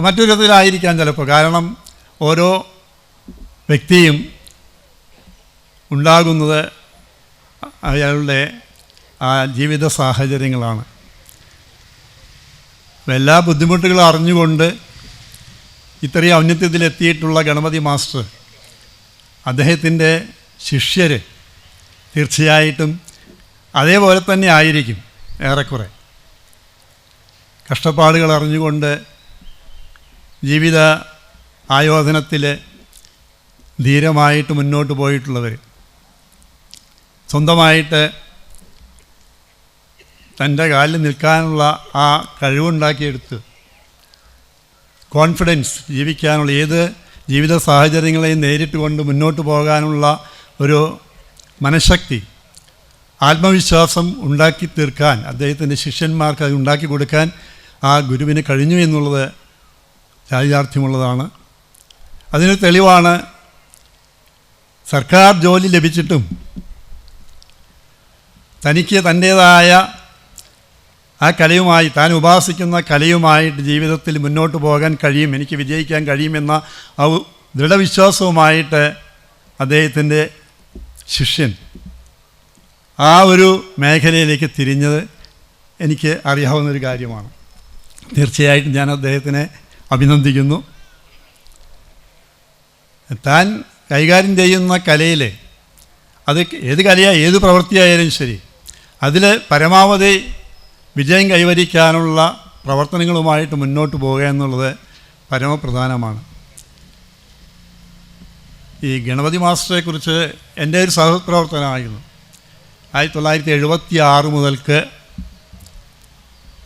മറ്റൊരു വിധത്തിലായിരിക്കാം ചിലപ്പോൾ. കാരണം ഓരോ വ്യക്തിയും ഉണ്ടാകുന്നത് അയാളുടെ ആ ജീവിത സാഹചര്യങ്ങളാണ്. എല്ലാ ബുദ്ധിമുട്ടുകളും അറിഞ്ഞുകൊണ്ട് ഇത്രയും ഔന്നത്യത്തിലെത്തിയിട്ടുള്ള ഗണപതി മാസ്റ്റർ, അദ്ദേഹത്തിൻ്റെ ശിഷ്യർ തീർച്ചയായിട്ടും അതേപോലെ തന്നെ ആയിരിക്കും. ഏറെക്കുറെ കഷ്ടപ്പാടുകൾ അറിഞ്ഞുകൊണ്ട് ജീവിത ആയോധനത്തിൽ ധീരമായിട്ട് മുന്നോട്ട് പോയിട്ടുള്ളവർ, സ്വന്തമായിട്ട് തൻ്റെ കാലിൽ നിൽക്കാനുള്ള ആ കഴിവുണ്ടാക്കിയെടുത്ത് കോൺഫിഡൻസ്, ജീവിക്കാനുള്ള ഏത് ജീവിത സാഹചര്യങ്ങളെയും നേരിട്ട് കൊണ്ട് മുന്നോട്ട് പോകാനുള്ള ഒരു മനഃശക്തി, ആത്മവിശ്വാസം ഉണ്ടാക്കി തീർക്കാൻ അദ്ദേഹത്തിൻ്റെ ശിഷ്യന്മാർക്ക് അത് ഉണ്ടാക്കി കൊടുക്കാൻ ആ ഗുരുവിന് കഴിഞ്ഞു എന്നുള്ളത് ചാരിതാർത്ഥ്യമുള്ളതാണ്. അതിന് തെളിവാണ് സർക്കാർ ജോലി ലഭിച്ചിട്ടും തനിക്ക് തൻ്റേതായ ആ കലയുമായി, താൻ ഉപാസിക്കുന്ന കലയുമായിട്ട് ജീവിതത്തിൽ മുന്നോട്ട് പോകാൻ കഴിയും, എനിക്ക് വിജയിക്കാൻ കഴിയുമെന്ന ആ ദൃഢവിശ്വാസവുമായിട്ട് അദ്ദേഹത്തിൻ്റെ ശിഷ്യൻ ആ ഒരു മേഖലയിലേക്ക് തിരിഞ്ഞത് എനിക്ക് അറിയാവുന്നൊരു കാര്യമാണ്. തീർച്ചയായിട്ടും ഞാൻ അദ്ദേഹത്തിനെ അഭിനന്ദിക്കുന്നു. താൻ കൈകാര്യം ചെയ്യുന്ന കലയിൽ, അത് ഏത് കലയായാലും ഏത് പ്രവൃത്തിയായാലും ശരി, അതിൽ പരമാവധി വിജയം കൈവരിക്കാനുള്ള പ്രവർത്തനങ്ങളുമായിട്ട് മുന്നോട്ട് പോകുക എന്നുള്ളത് പരമപ്രധാനമാണ്. ഈ ഗണപതി മാസ്റ്ററെക്കുറിച്ച് എൻ്റെ ഒരു സഹപ്രവർത്തനമായിരുന്നു. 1976 മുതൽക്ക്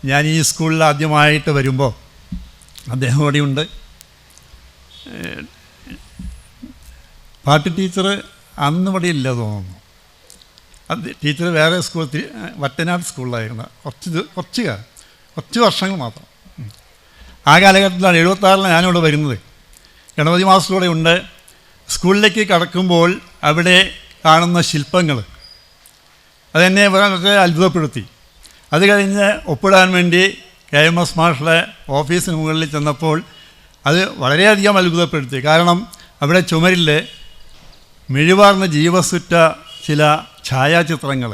ഞാൻ ഈ സ്കൂളിൽ ആദ്യമായിട്ട് വരുമ്പോൾ അദ്ദേഹം ഇവിടെയുണ്ട്. പാട്ട് ടീച്ചർ അന്ന് ഇവിടെ ഇല്ല തോന്നുന്നു. അത് ടീച്ചർ വേറെ സ്കൂൾ വട്ടനാട് സ്കൂളിലായിരുന്നു. കുറച്ച് വർഷങ്ങൾ മാത്രം. ആ കാലഘട്ടത്തിലാണ് 76 ഞാനിവിടെ വരുന്നത്. ഗണപതി മാസ്റ്റർ ഇവിടെ ഉണ്ട്. സ്കൂളിലേക്ക് കടക്കുമ്പോൾ അവിടെ കാണുന്ന ശില്പങ്ങൾ അതെന്നെ വളരെ അത്ഭുതപ്പെടുത്തി. അത് കഴിഞ്ഞ് ഒപ്പിടാൻ വേണ്ടി KMS മാഷുടെ ഓഫീസിന് മുകളിൽ ചെന്നപ്പോൾ അത് വളരെയധികം അത്ഭുതപ്പെടുത്തി. കാരണം അവിടെ ചുമരിൽ മിഴിവാർന്ന ജീവസുറ്റ ചില ഛായാചിത്രങ്ങൾ,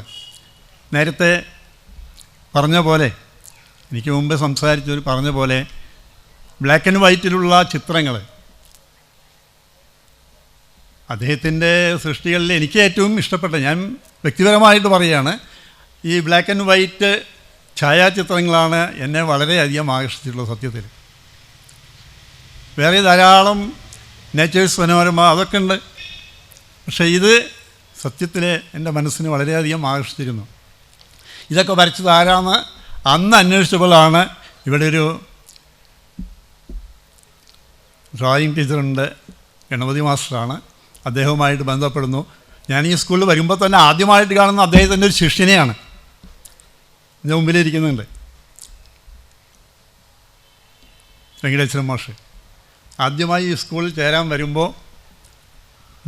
നേരത്തെ പറഞ്ഞ പോലെ, എനിക്ക് മുമ്പ് സംസാരിച്ചവർ പറഞ്ഞ പോലെ ബ്ലാക്ക് ആൻഡ് വൈറ്റിലുള്ള ചിത്രങ്ങൾ അദ്ദേഹത്തിൻ്റെ സൃഷ്ടികളിൽ എനിക്ക് ഏറ്റവും ഇഷ്ടപ്പെട്ട, ഞാൻ വ്യക്തിപരമായിട്ട് പറയുകയാണ്, ഈ ബ്ലാക്ക് ആൻഡ് വൈറ്റ് ഛായാചിത്രങ്ങളാണ് എന്നെ വളരെയധികം ആകർഷിച്ചിട്ടുള്ളത്. സത്യത്തിൽ വേറെ ധാരാളം നേച്ചേഴ്സ് മനോരമ അതൊക്കെ ഉണ്ട്. പക്ഷേ ഇത് സത്യത്തിൽ എൻ്റെ മനസ്സിന് വളരെയധികം ആകർഷിച്ചിരുന്നു. ഇതൊക്കെ വരച്ചത് ആരാന്ന് അന്ന് അന്വേഷിച്ചപ്പോഴാണ് ഇവിടെ ഒരു ഡ്രോയിങ് ടീച്ചറുണ്ട്, ഗണപതി മാസ്റ്ററാണ്. അദ്ദേഹവുമായിട്ട് ബന്ധപ്പെടുന്നു. ഞാൻ ഈ സ്കൂളിൽ വരുമ്പോൾ തന്നെ ആദ്യമായിട്ട് കാണുന്ന അദ്ദേഹത്തിൻ്റെ ഒരു ശിഷ്യനെയാണ് എൻ്റെ മുമ്പിലിരിക്കുന്നുണ്ട്, വെങ്കടേശ്വരൻ മാഷ്. ആദ്യമായി ഈ സ്കൂളിൽ ചേരാൻ വരുമ്പോൾ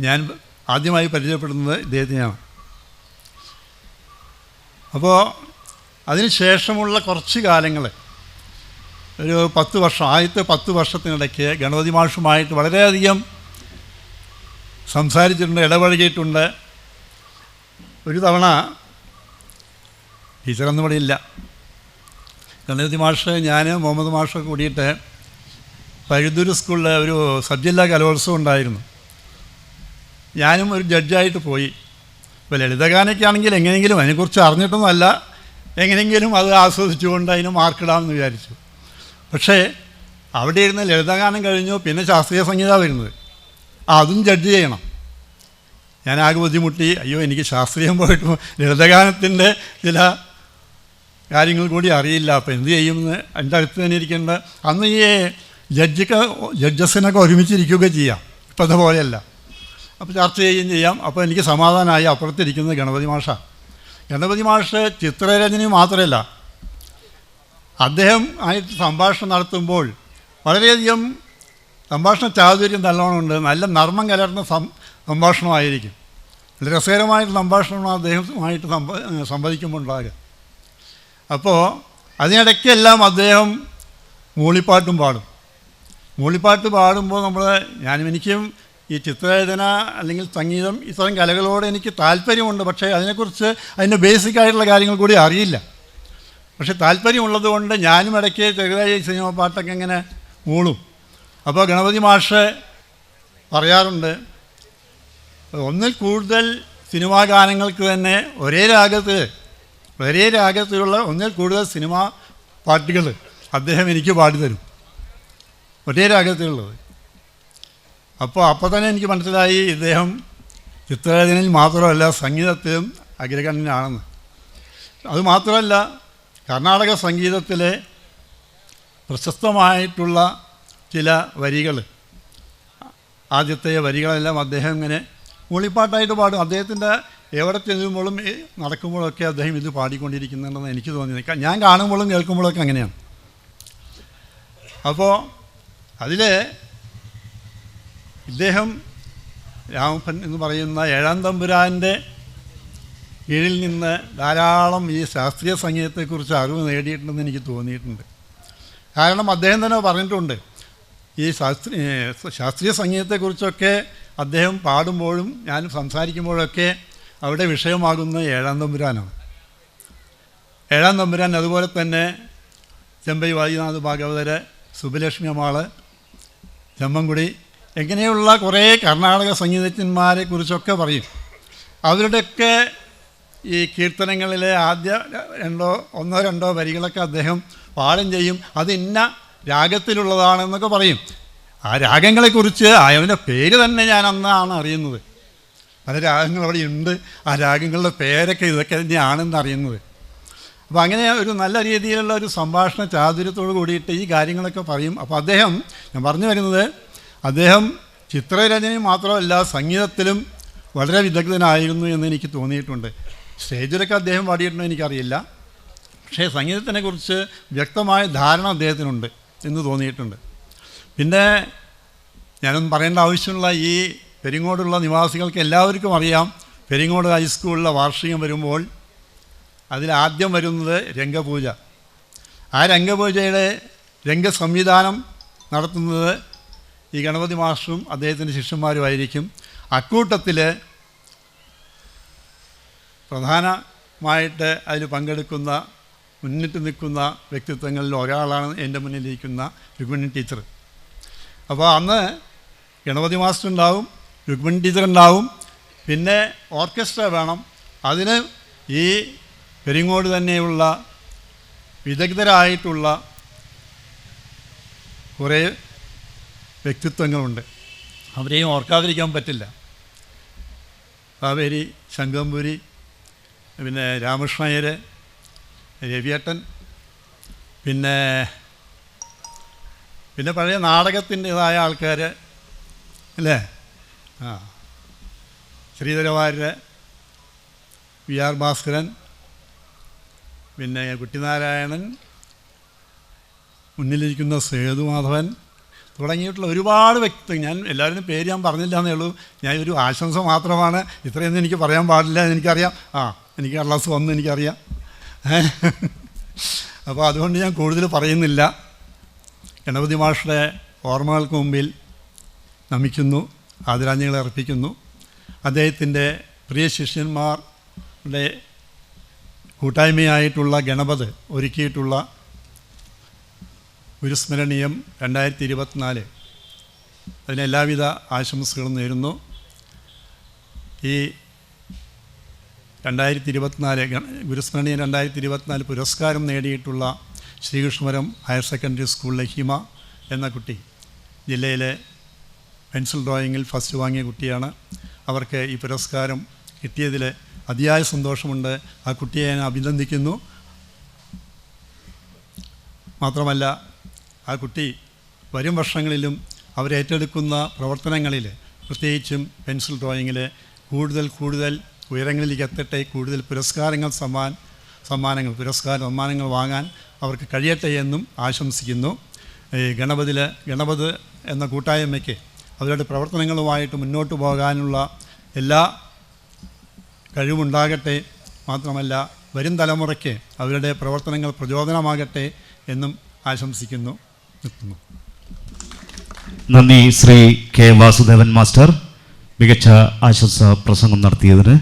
ഞാൻ ആദ്യമായി പരിചയപ്പെടുന്നത് ഇദ്ദേഹത്തിനെയാണ്. അപ്പോൾ അതിന് ശേഷമുള്ള കുറച്ച് കാലങ്ങൾ, ഒരു 10 വർഷം, ആദ്യത്തെ 10 വർഷത്തിനിടയ്ക്ക് ഗണപതി മാഷുമായിട്ട് വളരെയധികം സംസാരിച്ചിട്ടുണ്ട്, ഇടപഴകിയിട്ടുണ്ട്. ഒരു തവണ ടീച്ചറൊന്നും ഇവിടെ ഇല്ല, ഗണപതി മാഷ്, ഞാൻ, മുഹമ്മദ് മാഷൊക്കെ കൂടിയിട്ട് പഴുതൂർ സ്കൂളിൽ ഒരു സബ് ജില്ലാ കലോത്സവം ഉണ്ടായിരുന്നു. ഞാനും ഒരു ജഡ്ജായിട്ട് പോയി. ഇപ്പോൾ ലളിതഗാനൊക്കെ ആണെങ്കിൽ എങ്ങനെയെങ്കിലും അതിനെക്കുറിച്ച് അറിഞ്ഞിട്ടൊന്നുമല്ല, എങ്ങനെയെങ്കിലും അത് ആസ്വദിച്ചുകൊണ്ട് അതിന് മാർക്കിടാമെന്ന് വിചാരിച്ചു. പക്ഷേ അവിടെ ഇരുന്ന് ലളിതഗാനം കഴിഞ്ഞു, പിന്നെ ശാസ്ത്രീയ സംഗീതമാണ് വരുന്നത്, അതും ജഡ്ജ് ചെയ്യണം. ഞാൻ ആകെ ബുദ്ധിമുട്ടി. അയ്യോ, എനിക്ക് ശാസ്ത്രീയം പോയിട്ട് ലളിതഗാനത്തിൻ്റെ ചില കാര്യങ്ങൾ കൂടി അറിയില്ല, അപ്പോൾ എന്ത് ചെയ്യുമെന്ന് എൻ്റെ അടുത്ത് തന്നെ ഇരിക്കേണ്ട. അന്ന് ഈ ജഡ്ജസിനൊക്കെ ഒരുമിച്ചിരിക്കുകയൊക്കെ ചെയ്യാം, ഇപ്പോഴത്തെ പോലെയല്ല. അപ്പോൾ ചർച്ച ചെയ്യുകയും ചെയ്യാം. അപ്പോൾ എനിക്ക് സമാധാനമായി. അപ്പുറത്തിരിക്കുന്നത് ഗണപതി മാഷാണ്. ഗണപതി മാഷ് ചിത്രരചന മാത്രമല്ല, അദ്ദേഹം ആയിട്ട് സംഭാഷണം നടത്തുമ്പോൾ വളരെയധികം സംഭാഷണ ചാതുര്യം നല്ലോണമുണ്ട്. നല്ല നർമ്മം കലർന്ന സംഭാഷണമായിരിക്കും. നല്ല രസകരമായിട്ട് സംഭാഷണമാണ് അദ്ദേഹവുമായിട്ട് സംവദിക്കുമ്പോൾ ഉണ്ടാകുക. അപ്പോൾ അതിനിടയ്ക്കെല്ലാം അദ്ദേഹം മൂളിപ്പാട്ടും പാടും. മൂളിപ്പാട്ട് പാടുമ്പോൾ എനിക്കും ഈ ചിത്രരചന അല്ലെങ്കിൽ സംഗീതം ഇത്തരം കലകളോട് എനിക്ക് താല്പര്യമുണ്ട്. പക്ഷേ അതിനെക്കുറിച്ച് അതിൻ്റെ ബേസിക്കായിട്ടുള്ള കാര്യങ്ങൾ കൂടി അറിയില്ല. പക്ഷേ താല്പര്യമുള്ളത് കൊണ്ട് ഞാനും ഇടയ്ക്ക് ചെറുതായി സിനിമ പാട്ടൊക്കെ ഇങ്ങനെ മൂളും. അപ്പോൾ ഗണപതി മാഷ് പറയാറുണ്ട്, ഒന്നിൽ കൂടുതൽ സിനിമാ ഗാനങ്ങൾക്ക് തന്നെ ഒരേ രാഗത്തിലുള്ള ഒന്നിൽ കൂടുതൽ സിനിമാ പാട്ടുകൾ അദ്ദേഹം എനിക്ക് പാടിത്തരും, ഒരേ രാഗത്തിലുള്ളത്. അപ്പോൾ തന്നെ എനിക്ക് മനസ്സിലായി ഇദ്ദേഹം ചിത്രരചനയിൽ മാത്രമല്ല സംഗീതത്തിലും അഗ്രഗണ്യനാണെന്ന്. അതുമാത്രമല്ല, കർണാടക സംഗീതത്തിലെ പ്രശസ്തമായിട്ടുള്ള ചില വരികൾ, ആദ്യത്തെ വരികളെല്ലാം അദ്ദേഹം ഇങ്ങനെ മൂളിപ്പാട്ടായിട്ട് പാടും. അദ്ദേഹത്തിൻ്റെ എവിടെ ചെല്ലുമ്പോഴും നടക്കുമ്പോഴൊക്കെ അദ്ദേഹം ഇത് പാടിക്കൊണ്ടിരിക്കുന്നുണ്ടെന്ന് എനിക്ക് തോന്നി. ഞാൻ കാണുമ്പോഴും കേൾക്കുമ്പോഴൊക്കെ അങ്ങനെയാണ്. അപ്പോൾ അതിൽ ഇദ്ദേഹം രാമപ്പൻ എന്ന് പറയുന്ന 7ാം തമ്പുരാൻ്റെ കീഴിൽ നിന്ന് ധാരാളം ഈ ശാസ്ത്രീയ സംഗീതത്തെക്കുറിച്ച് അറിവ് നേടിയിട്ടുണ്ടെന്ന് എനിക്ക് തോന്നിയിട്ടുണ്ട്. കാരണം അദ്ദേഹം തന്നെ പറഞ്ഞിട്ടുണ്ട്, ഈ ശാസ്ത്രീയ സംഗീതത്തെക്കുറിച്ചൊക്കെ അദ്ദേഹം പാടുമ്പോഴും ഞാൻ സംസാരിക്കുമ്പോഴൊക്കെ അവിടെ വിഷയമാകുന്ന 7ാം തമ്പുരാനാണ്. 7ാം തമ്പുരാൻ, അതുപോലെ തന്നെ ചെമ്പൈ വാദിനാഥ് ഭാഗവതര്, സുബ്ബലക്ഷ്മി അമ്മാൾ, ചെമ്മൻകുടി, എങ്ങനെയുള്ള കുറേ കർണാടക സംഗീതജ്ഞന്മാരെ കുറിച്ചൊക്കെ പറയും. അവരുടെയൊക്കെ ഈ കീർത്തനങ്ങളിലെ ആദ്യ ഒന്നോ രണ്ടോ വരികളൊക്കെ അദ്ദേഹം പാഠം ചെയ്യും. അത് ഇന്ന രാഗത്തിലുള്ളതാണെന്നൊക്കെ പറയും. ആ രാഗങ്ങളെക്കുറിച്ച് അവൻ്റെ പേര് തന്നെ ഞാൻ അന്നാണ് അറിയുന്നത്. പല രാഗങ്ങൾ അവിടെ ഉണ്ട്, ആ രാഗങ്ങളുടെ പേരൊക്കെ ഇതൊക്കെ തന്നെയാണെന്ന് അറിയുന്നത്. അപ്പോൾ അങ്ങനെ ഒരു നല്ല രീതിയിലുള്ള ഒരു സംഭാഷണ ചാതുര്യത്തോട് കൂടിയിട്ട് ഈ കാര്യങ്ങളൊക്കെ പറയും. അപ്പോൾ അദ്ദേഹം, ഞാൻ പറഞ്ഞു വരുന്നത്, അദ്ദേഹം ചിത്രരചനയും മാത്രമല്ല സംഗീതത്തിലും വളരെ വിദഗ്ധനായിരുന്നു എന്ന് എനിക്ക് തോന്നിയിട്ടുണ്ട്. സ്റ്റേജിലൊക്കെ അദ്ദേഹം പാടിയിട്ടുണ്ടോ എനിക്കറിയില്ല, പക്ഷേ സംഗീതത്തിനെക്കുറിച്ച് വ്യക്തമായ ധാരണ അദ്ദേഹത്തിനുണ്ട് എന്ന് തോന്നിയിട്ടുണ്ട്. പിന്നെ ഞാനൊന്നും പറയേണ്ട ആവശ്യമുള്ള ഈ പെരിങ്ങോടുള്ള നിവാസികൾക്ക് എല്ലാവർക്കും അറിയാം, പെരിങ്ങോട് ഹൈസ്കൂളിലെ വാർഷികം വരുമ്പോൾ അതിലാദ്യം വരുന്നത് രംഗപൂജ. ആ രംഗപൂജയുടെ രംഗസംവിധാനം നടത്തുന്നത് ഈ ഗണപതി മാസ്റ്ററും അദ്ദേഹത്തിൻ്റെ ശിഷ്യന്മാരുമായിരിക്കും. അക്കൂട്ടത്തിൽ പ്രധാനമായിട്ട് അതിൽ പങ്കെടുക്കുന്ന, മുന്നിട്ട് നിൽക്കുന്ന വ്യക്തിത്വങ്ങളിൽ ഒരാളാണ് എൻ്റെ മുന്നിലിരിക്കുന്ന രുക്മിണി ടീച്ചർ. അപ്പോൾ അന്ന് ഗണപതി മാസ്റ്റർ ഉണ്ടാവും, രുക്മിണി ടീച്ചർ ഉണ്ടാവും, പിന്നെ ഓർക്കസ്ട്ര വേണം. അതിന് ഈ പെരിങ്ങോട് തന്നെയുള്ള വിദഗ്ധരായിട്ടുള്ള കുറേ വ്യക്തിത്വങ്ങളുണ്ട്, അവരെയും ഓർക്കാതിരിക്കാൻ പറ്റില്ല. കാവേരി, ശങ്കമ്പൂരി, പിന്നെ രാമകൃഷ്ണയ്യർ, രവിയേട്ടൻ, പിന്നെ പഴയ നാടകത്തിൻ്റെതായ ആൾക്കാർ അല്ലേ, ശ്രീധരവാര്യർ, വി ആർ ഭാസ്കരൻ, പിന്നെ കുട്ടിനാരായണൻ, മുന്നിലിരിക്കുന്ന സേതുമാധവൻ തുടങ്ങിയിട്ടുള്ള ഒരുപാട് വ്യക്തി, ഞാൻ എല്ലാവരുടെയും പേര് ഞാൻ പറഞ്ഞില്ല എന്നേ ഉള്ളൂ. ഞാൻ ഒരു ആശംസ മാത്രമാണ്, ഇത്രയൊന്നും എനിക്ക് പറയാൻ പാടില്ല എന്ന് എനിക്കറിയാം. എനിക്ക് കടലാസ് വന്നു എനിക്കറിയാം. അപ്പോൾ അതുകൊണ്ട് ഞാൻ കൂടുതൽ പറയുന്നില്ല. ഗണപതി മാഷുടെ ഓർമ്മകൾക്ക് മുമ്പിൽ നമിക്കുന്നു, ആദരാഞ്ജലികൾ അർപ്പിക്കുന്നു. അദ്ദേഹത്തിൻ്റെ പ്രിയ ശിഷ്യന്മാരുടെ കൂട്ടായ്മയായിട്ടുള്ള ഗണപത് ഒരുക്കിയിട്ടുള്ള ഗുരുസ്മരണീയം 2024, അതിന് എല്ലാവിധ ആശംസകളും നേരുന്നു. ഈ 2024 ഗുരുസ്മരണീയം 2024 പുരസ്കാരം നേടിയിട്ടുള്ള ശ്രീകൃഷ്ണപുരം ഹയർ സെക്കൻഡറി സ്കൂളിലെ ഹിമ എന്ന കുട്ടി ജില്ലയിലെ പെൻസിൽ ഡ്രോയിങ്ങിൽ ഫസ്റ്റ് വാങ്ങിയ കുട്ടിയാണ്. അവർക്ക് ഈ പുരസ്കാരം കിട്ടിയതിൽ അതിയായ സന്തോഷമുണ്ട്. ആ കുട്ടിയെ ഞാൻ അഭിനന്ദിക്കുന്നു. മാത്രമല്ല, ആ കുട്ടി വരും വർഷങ്ങളിലും അവരേറ്റെടുക്കുന്ന പ്രവർത്തനങ്ങളിൽ, പ്രത്യേകിച്ചും പെൻസിൽ ഡ്രോയിങ്ങിൽ കൂടുതൽ ഉയരങ്ങളിലേക്ക് എത്തട്ടെ, കൂടുതൽ സമ്മാനങ്ങൾ വാങ്ങാൻ അവർക്ക് കഴിയട്ടെ എന്നും ആശംസിക്കുന്നു. ഗണപത് എന്ന കൂട്ടായ്മയ്ക്ക് അവരുടെ പ്രവർത്തനങ്ങളുമായിട്ട് മുന്നോട്ട് പോകാനുള്ള എല്ലാ കഴിവുണ്ടാകട്ടെ. മാത്രമല്ല, വരും തലമുറയ്ക്ക് അവരുടെ പ്രവർത്തനങ്ങൾ പ്രചോദനമാകട്ടെ എന്നും ആശംസിക്കുന്നു. നിർത്തുന്നു. നന്ദി ശ്രീ കെ വാസുദേവൻ മാസ്റ്റർ, മികച്ച ആശംസ പ്രസംഗം നടത്തിയതിന്.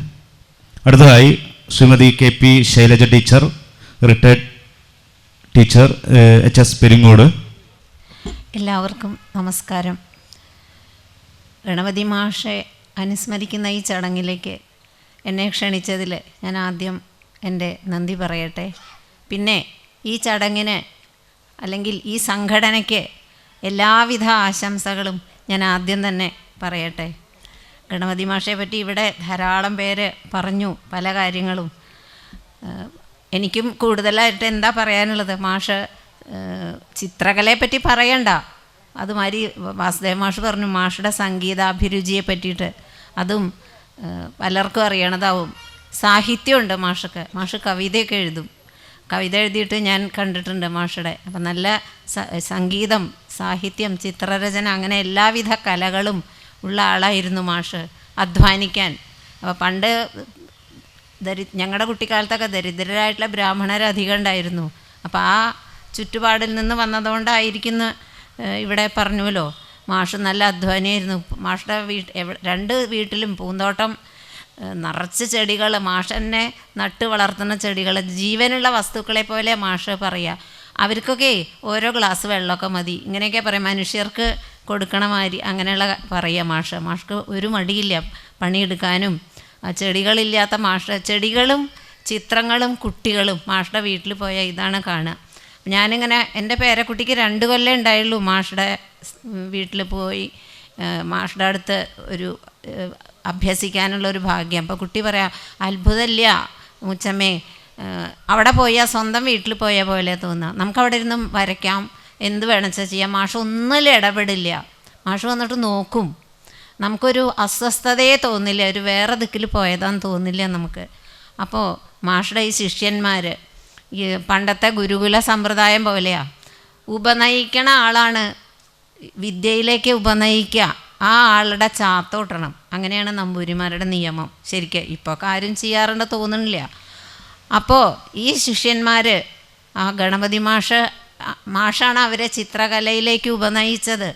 അടുത്തതായി Shrimati K P Shailaja teacher, retired teacher, HS Peringode. എല്ലാവർക്കും നമസ്കാരം. ഗണപതി മാഷെ അനുസ്മരിക്കുന്ന ഈ ചടങ്ങിലേക്ക് എന്നെ ക്ഷണിച്ചതിൽ ഞാൻ ആദ്യം എൻ്റെ നന്ദി പറയട്ടെ. പിന്നെ ഈ ചടങ്ങിന് അല്ലെങ്കിൽ ഈ സംഘടനയ്ക്ക് എല്ലാവിധ ആശംസകളും ഞാൻ ആദ്യം തന്നെ പറയട്ടെ. ഗണപതി മാഷെ പറ്റി ഇവിടെ ധാരാളം പേര് പറഞ്ഞു പല കാര്യങ്ങളും. എനിക്കും കൂടുതലായിട്ട് എന്താ പറയാനുള്ളത്, മാഷ് ചിത്രകലയെ പറ്റി പറയണ്ട, അതുമാതിരി വാസുദേവ മാഷ് പറഞ്ഞു മാഷുടെ സംഗീതാഭിരുചിയെ പറ്റിയിട്ട്, അതും പലർക്കും അറിയണതാവും. സാഹിത്യമുണ്ട് മാഷക്ക്, മാഷ് കവിതയൊക്കെ എഴുതും. കവിത എഴുതിയിട്ട് ഞാൻ കണ്ടിട്ടുണ്ട് മാഷുടെ. അപ്പം നല്ല സംഗീതം, സാഹിത്യം, ചിത്രരചന, അങ്ങനെ എല്ലാവിധ കലകളും ഉള്ള ആളായിരുന്നു മാഷ്. അധ്വാനിക്കാൻ. അപ്പോൾ പണ്ട് ഞങ്ങളുടെ കുട്ടിക്കാലത്തൊക്കെ ദരിദ്രരായിട്ടുള്ള ബ്രാഹ്മണരധികം ഉണ്ടായിരുന്നു. അപ്പോൾ ആ ചുറ്റുപാടിൽ നിന്ന് വന്നതുകൊണ്ടായിരിക്കുന്നു ഇവിടെ പറഞ്ഞുവല്ലോ, മാഷ് നല്ല അധ്വാനിയായിരുന്നു. മാഷുടെ രണ്ട് വീട്ടിലും പൂന്തോട്ടം നിറച്ച് ചെടികൾ, മാഷ് തന്നെ നട്ട് വളർത്തുന്ന ചെടികൾ, ജീവനുള്ള വസ്തുക്കളെ പോലെ മാഷ് പറയുക. അവർക്കൊക്കെ ഓരോ ഗ്ലാസ് വെള്ളമൊക്കെ മതി, ഇങ്ങനെയൊക്കെ പറയാം, മനുഷ്യർക്ക് കൊടുക്കണ മാതിരി അങ്ങനെയുള്ള പറയുക. മാഷ്ക്ക് ഒരു മടിയില്ല പണിയെടുക്കാനും. ചെടികളില്ലാത്ത മാഷ്, ചെടികളും ചിത്രങ്ങളും കുട്ടികളും മാഷുടെ വീട്ടിൽ പോയാൽ ഇതാണ് കാണുക. ഞാനിങ്ങനെ എൻ്റെ പേരക്കുട്ടിക്ക് 2 കൊല്ലം ഉണ്ടായുള്ളൂ മാഷുടെ വീട്ടിൽ പോയി മാഷുടെ അടുത്ത് ഒരു അഭ്യസിക്കാനുള്ളൊരു ഭാഗ്യം. അപ്പോൾ കുട്ടി പറയാം, അത്ഭുതമില്ല മുച്ചമ്മേ, അവിടെ പോയാൽ സ്വന്തം വീട്ടിൽ പോയ പോലെ തോന്നുക, നമുക്കവിടെ ഇരുന്ന് വരയ്ക്കാം, എന്ത് വേണമെന്ന് ചെയ്യാം, മാഷ് ഒന്നിലും ഇടപെടില്ല, മാഷ് വന്നിട്ട് നോക്കും, നമുക്കൊരു അസ്വസ്ഥതയെ തോന്നില്ല, ഒരു വേറെ ദിക്കിൽ പോയതാന്ന് തോന്നില്ല നമുക്ക്. അപ്പോൾ മാഷുടെ ഈ ശിഷ്യന്മാർ ഈ പണ്ടത്തെ ഗുരുകുല സമ്പ്രദായം പോലെയാണ്, ഉപനയിക്കണ ആളാണ് വിദ്യയിലേക്ക് ഉപനയിക്കുക, ആ ആളുടെ ചാത്തോട്ടണം. അങ്ങനെയാണ് നമ്പൂതിരിമാരുടെ നിയമം. ശരിക്കും ഇപ്പോൾ കാര്യം ചെയ്യാറുണ്ട് തോന്നുന്നില്ല. അപ്പോൾ ഈ ശിഷ്യന്മാർ, ആ ഗണപതി മാഷാണ് അവരെ ചിത്രകലയിലേക്ക് ഉപനയിച്ചത്.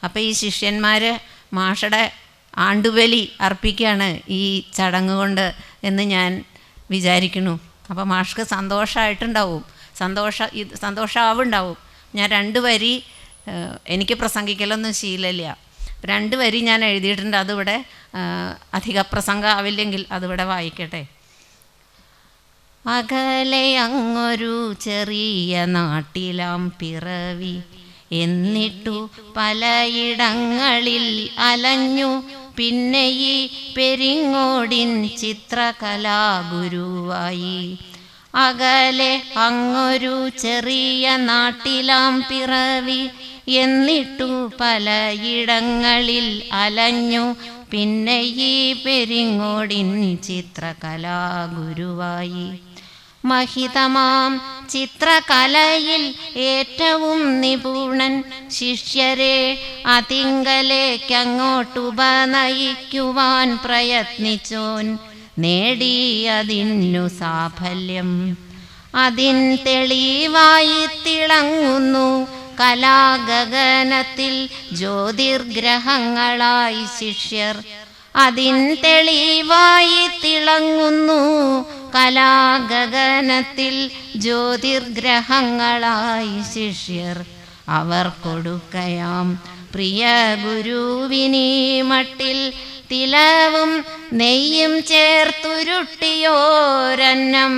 അപ്പോൾ ഈ ശിഷ്യന്മാർ മാഷയുടെ ആണ്ടുബലി അർപ്പിക്കുകയാണ് ഈ ചടങ്ങ് കൊണ്ട് എന്ന് ഞാൻ വിചാരിക്കുന്നു. അപ്പോൾ മാഷ്ക്ക് സന്തോഷമായിട്ടുണ്ടാവും, സന്തോഷമാവുണ്ടാവും. ഞാൻ 2 വരി, എനിക്ക് പ്രസംഗിക്കലൊന്നും ശീലമില്ല, 2 വരി ഞാൻ എഴുതിയിട്ടുണ്ട്. അതിവിടെ അധിക പ്രസംഗം ആവില്ലെങ്കിൽ അതിവിടെ വായിക്കട്ടെ. അകലെ അങ്ങൊരു ചെറിയ നാട്ടിലാം പിറവി, എന്നിട്ടു പലയിടങ്ങളിൽ അലഞ്ഞു, പിന്നെ ഈ പെരിങ്ങോടിൻ ചിത്രകലാഗുരുവായി. അകലെ അങ്ങൊരു ചെറിയ നാട്ടിലാം പിറവി, എന്നിട്ടു പലയിടങ്ങളിൽ അലഞ്ഞു, പിന്നെ ഈ പെരിങ്ങോടിൻ ചിത്രകലാഗുരുവായി. മഹിതമാം ചിത്രകലയിൽ ഏറ്റവും നിപുണൻ ശിഷ്യരെ അതിങ്കലേക്കങ്ങോട്ടുപനയിക്കുവാൻ പ്രയത്നിച്ചോൻ, നേടിയതിന്നു സാഫല്യം. അതിൻ തെളിവായി തിളങ്ങുന്നു കലാഗഗനത്തിൽ ജ്യോതിർഗ്രഹങ്ങളായി ശിഷ്യർ. അതിൻ തെളിവായി തിളങ്ങുന്നു കലാഗഗനത്തിൽ ജ്യോതിർഗ്രഹങ്ങളായി ശിഷ്യർ. അവർ കൊടുക്കയാം പ്രിയ ഗുരുവിനീ മട്ടിൽ തിലവും നെയ്യും ചേർത്തുരുട്ടിയോരന്നം.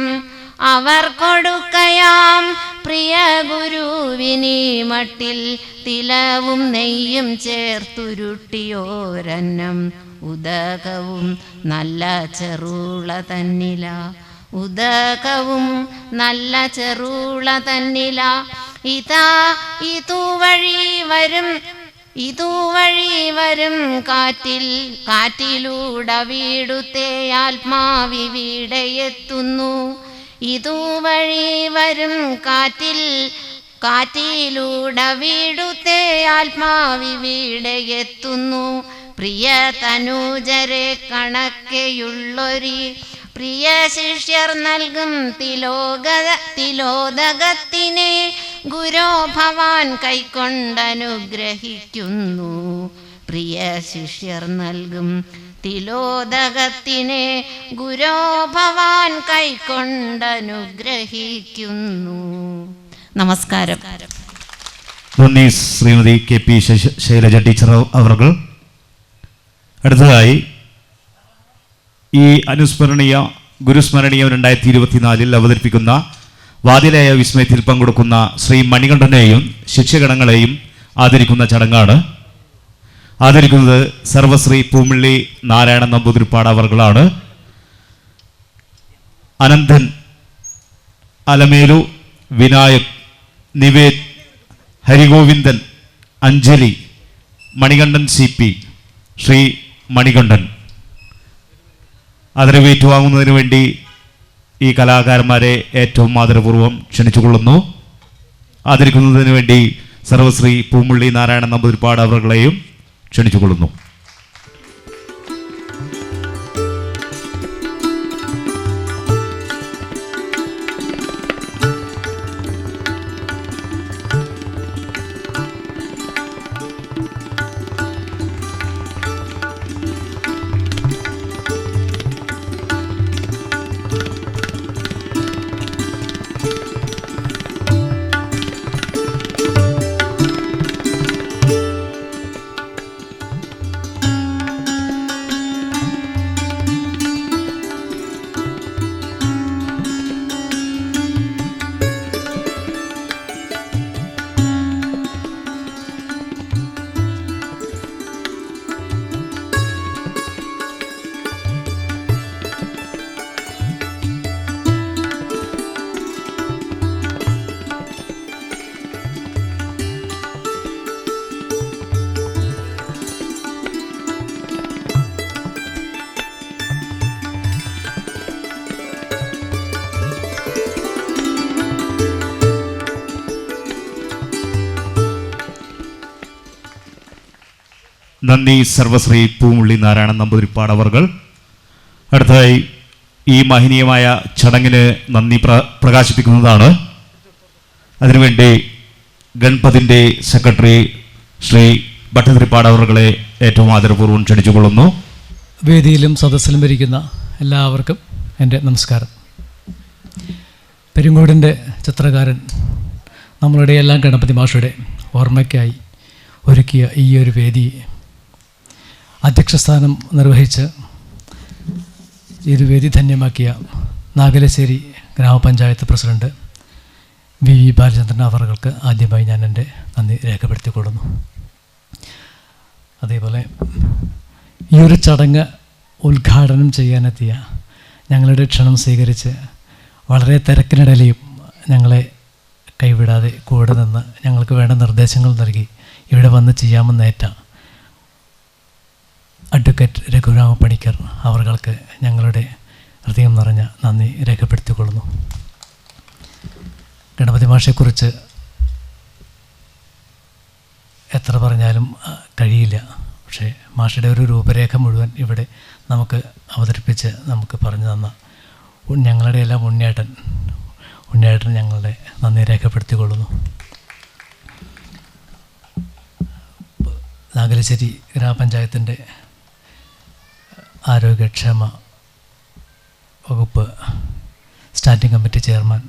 അവർ കൊടുക്കയാം പ്രിയ ഗുരുവിനീ മട്ടിൽ തിലവും നെയ്യും ചേർത്തുരുട്ടിയോരന്നം. ഉദകവും നല്ല ചെറുള തന്നില, ഉദകവും നല്ല ചെറുള തന്നില. ഇതുവഴി വരും കാറ്റിലൂടെ വീടുത്തെ ആത്മാവിവിടെ എത്തുന്നു. ഇതുവഴി വരും കാറ്റിലൂടെ വീടുത്തെ ആത്മാവിവിടെ എത്തുന്നു. പ്രിയ തനൂജരെ കണക്കെയുള്ളൊരി പ്രിയ ശിഷ്യർ നൽകും തിലോദകത്തിനെ ഗുരോ ഭവാൻ കൈക്കൊണ്ടനുഗ്രഹിക്കുന്നു. പ്രിയ ശിഷ്യർ നൽകും തിലോദകത്തിനെ ഗുരോ ഭവാൻ കൈക്കൊണ്ടനുഗ്രഹിക്കുന്നു. നമസ്കാരം. നന്ദി ശ്രീമതി KP ശൈലജ ടീച്ചർ അവർകൾ. അടുത്തതായി ഈ അനുസ്മരണീയ ഗുരുസ്മരണീയം 2024 അവതരിപ്പിക്കുന്ന വാതിലായ വിസ്മയത്തിൽ പങ്കെടുക്കുന്ന ശ്രീ മണികണ്ഠനെയും ശിഷ്യഗണങ്ങളെയും ആദരിക്കുന്ന ചടങ്ങാണ്. ആദരിക്കുന്നത് സർവശ്രീ പൂമിള്ളി നാരായണൻ നമ്പൂതിരിപ്പാട് അവർകളാണ്. അനന്തൻ, അലമേലു, വിനായക്, നിവേദ്, ഹരിഗോവിന്ദൻ, അഞ്ജലി, മണികണ്ഠൻ CP, ശ്രീ മണികണ്ഠൻ. ആദരവേറ്റുവാങ്ങുന്നതിന് വേണ്ടി ഈ കലാകാരന്മാരെ ഏറ്റവും ആദരപൂർവ്വം ക്ഷണിച്ചുകൊള്ളുന്നു. ആദരിക്കുന്നതിന് വേണ്ടി സർവശ്രീ പൂമുള്ളി നാരായണൻ നമ്പൂതിരിപ്പാട് അവർകളെയും ക്ഷണിച്ചുകൊള്ളുന്നു. നന്ദി സർവശ്രീ പൂമുള്ളി നാരായണൻ നമ്പൂതിരിപ്പാട് അവർകൾ. അടുത്തതായി ഈ മഹനീയമായ ചടങ്ങിന് നന്ദി പ്രകാശിപ്പിക്കുന്നതാണ്. അതിനുവേണ്ടി ഗൺപതിൻ്റെ സെക്രട്ടറി ശ്രീ ഭട്ടതിരിപ്പാട് അവർകളെ ഏറ്റവും ആദരപൂർവ്വം ക്ഷണിച്ചുകൊള്ളുന്നു. വേദിയിലും സദസ്സിലും ഇരിക്കുന്ന എല്ലാവർക്കും എൻ്റെ നമസ്കാരം. പെരുങ്ങോടിൻ്റെ ചിത്രകാരൻ നമ്മളുടെ എല്ലാം ഗണപതി മാഷയുടെ ഓർമ്മയ്ക്കായി ഒരുക്കിയ ഈ ഒരു വേദി അധ്യക്ഷസ്ഥാനം നിർവഹിച്ച് ഈ ഒരു വേദി ധന്യമാക്കിയ നാഗലശ്ശേരി ഗ്രാമപഞ്ചായത്ത് പ്രസിഡന്റ് വി ബാലചന്ദ്രൻ അവർക്ക് ആദ്യമായി ഞാൻ എൻ്റെ നന്ദി രേഖപ്പെടുത്തിക്കൊള്ളുന്നു. അതേപോലെ ഈ ഒരു ചടങ്ങ് ഉദ്ഘാടനം ചെയ്യാനെത്തിയ ഞങ്ങളുടെ ക്ഷണം സ്വീകരിച്ച് വളരെ തിരക്കിനിടയിലും ഞങ്ങളെ കൈവിടാതെ കൂടെ നിന്ന് ഞങ്ങൾക്ക് വേണ്ട നിർദ്ദേശങ്ങൾ നൽകി ഇവിടെ വന്ന് ചെയ്യാമെന്നേറ്റ അഡ്വക്കേറ്റ് രഘുരാമ പണിക്കർ അവർക്ക് ഞങ്ങളുടെ ഹൃദയം നിറഞ്ഞ നന്ദി രേഖപ്പെടുത്തിക്കൊള്ളുന്നു. ഗണപതി മാഷയെക്കുറിച്ച് എത്ര പറഞ്ഞാലും കഴിയില്ല. പക്ഷേ മാഷയുടെ ഒരു രൂപരേഖ മുഴുവൻ ഇവിടെ നമുക്ക് അവതരിപ്പിച്ച് നമുക്ക് പറഞ്ഞു തന്ന ഞങ്ങളുടെ എല്ലാം ഉണ്ണിയേട്ടൻ ഞങ്ങളുടെ നന്ദി രേഖപ്പെടുത്തിക്കൊള്ളുന്നു. നാഗലശ്ശേരി ഗ്രാമപഞ്ചായത്തിൻ്റെ ആരോഗ്യക്ഷേമ വകുപ്പ് സ്റ്റാൻഡിംഗ് കമ്മിറ്റി ചെയർമാൻ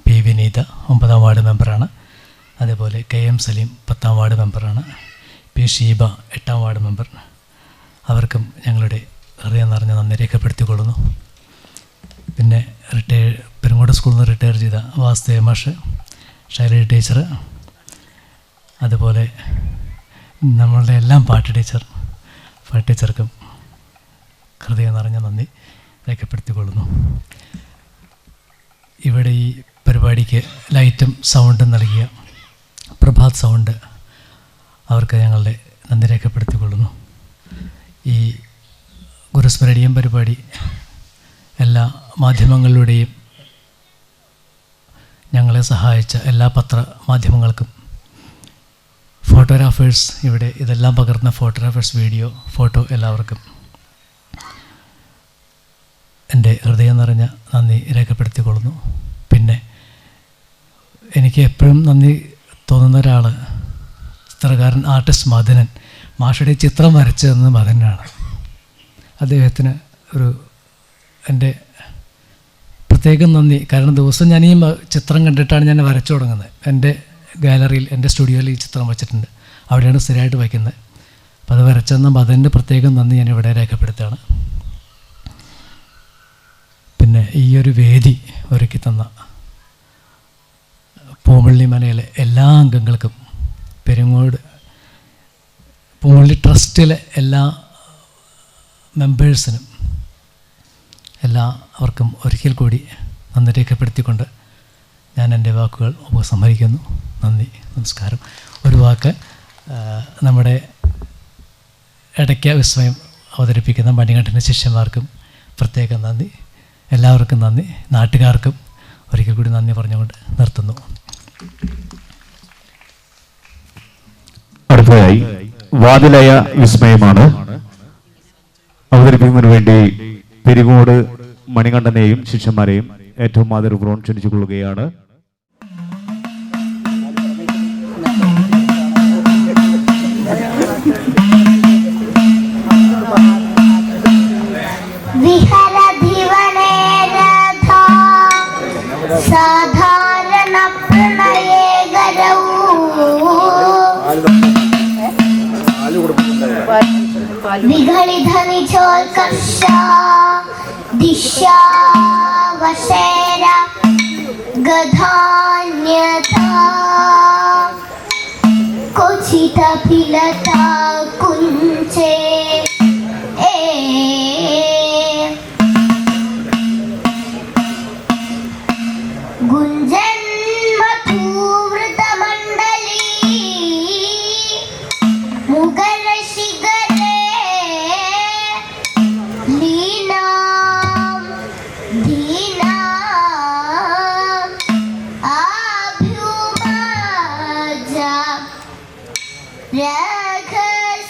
പി വിനീത 9ാം വാർഡ് മെമ്പറാണ്. അതേപോലെ KM സലീം 10ാം വാർഡ് മെമ്പറാണ്. പി ഷീബ 8ാം വാർഡ് മെമ്പർ. അവർക്കും ഞങ്ങളുടെ ഹൃദയം നിറഞ്ഞ നന്ദി രേഖപ്പെടുത്തിക്കൊള്ളുന്നു. പിന്നെ പെരുങ്ങോട് സ്കൂളിൽ നിന്ന് റിട്ടയർ ചെയ്ത വാസുദേവ മാഷ്, ശൈലജ ടീച്ചർ, അതുപോലെ നമ്മളുടെ എല്ലാം പാട്ട് ടീച്ചർക്കും ഹൃദയം നിറഞ്ഞ നന്ദി രേഖപ്പെടുത്തിക്കൊള്ളുന്നു. ഇവിടെ ഈ പരിപാടിക്ക് ലൈറ്റും സൗണ്ടും നൽകിയ പ്രഭാത് സൗണ്ട് അവർക്ക് ഞങ്ങളുടെ നന്ദി രേഖപ്പെടുത്തിക്കൊള്ളുന്നു. ഈ ഗുരുസ്മരണീയം പരിപാടി എല്ലാ മാധ്യമങ്ങളിലൂടെയും ഞങ്ങളെ സഹായിച്ച എല്ലാ പത്രമാധ്യമങ്ങൾക്കും, ഫോട്ടോഗ്രാഫേഴ്സ്, ഇവിടെ ഇതെല്ലാം പകർന്ന ഫോട്ടോഗ്രാഫേഴ്സ്, വീഡിയോ, ഫോട്ടോ എല്ലാവർക്കും എൻ്റെ ഹൃദയം നിറഞ്ഞ നന്ദി രേഖപ്പെടുത്തിക്കൊള്ളുന്നു. പിന്നെ എനിക്ക് എപ്പോഴും നന്ദി തോന്നുന്ന ഒരാൾ ചിത്രകാരൻ ആർട്ടിസ്റ്റ് മദനൻ. മാഷയുടെ ചിത്രം വരച്ചു തന്നത് മദനാണ്. അദ്ദേഹത്തിന് എൻ്റെ പ്രത്യേകം നന്ദി. കാരണം ദിവസം ഞാൻ ഈ ചിത്രം കണ്ടിട്ടാണ് ഞാൻ വരച്ചു തുടങ്ങുന്നത്. എൻ്റെ ഗാലറിയിൽ, എൻ്റെ സ്റ്റുഡിയോയിൽ ഈ ചിത്രം വച്ചിട്ടുണ്ട്. അവിടെയാണ് സ്ഥിരമായിട്ട് വയ്ക്കുന്നത്. അപ്പോൾ അത് വരച്ചെന്ന മദൻ്റെ പ്രത്യേകം നന്ദി ഞാൻ ഇവിടെ രേഖപ്പെടുത്തുകയാണ്. പിന്നെ ഈ ഒരു വേദി ഒരുക്കി തന്ന പൂമുള്ളി മനയിലെ എല്ലാ അംഗങ്ങൾക്കും, പെരുങ്ങോട് പൂമുള്ളി ട്രസ്റ്റിലെ എല്ലാ മെമ്പേഴ്സിനും എല്ലാവർക്കും ഒരിക്കൽ കൂടി നന്ദി രേഖപ്പെടുത്തിക്കൊണ്ട് ഞാൻ എൻ്റെ വാക്കുകൾ ഉപസംഹരിക്കുന്നു. നന്ദി, നമസ്കാരം. ഒരു വാക്ക് നമ്മുടെ ഇടയ്ക്ക വിസ്മയം അവതരിപ്പിക്കുന്ന മണികണ്ഠൻ്റെ ശിഷ്യന്മാർക്കും പ്രത്യേകം നന്ദി. എല്ലാവർക്കും നന്ദി. നാട്ടുകാർക്കും ഒരിക്കൽ കൂടി നന്ദി പറഞ്ഞുകൊണ്ട് നിർത്തുന്നു. അടുത്തതായി വാതിലയ വിസ്മയമാണ് അവതരിപ്പിക്കുന്നതിന് വേണ്ടി പെരുങ്ങോട് മണികണ്ഠനെയും ശിഷ്യന്മാരെയും ഏറ്റവും ആദരപൂർവ്വം ക്ഷണിച്ചുകൊള്ളുകയാണ്. സാധാരണ പ്രണയകരവും വിഘളിതനിചോൽകർഷ ദിശാവശേര ഗധാന്യഥാ ക്വചിതപിലതാ കുഞ്ചേ गुञ्जन्मधुवृतमण्डली मुगलशिखरे लीनां दीनाम् आभ्युमाजा रघल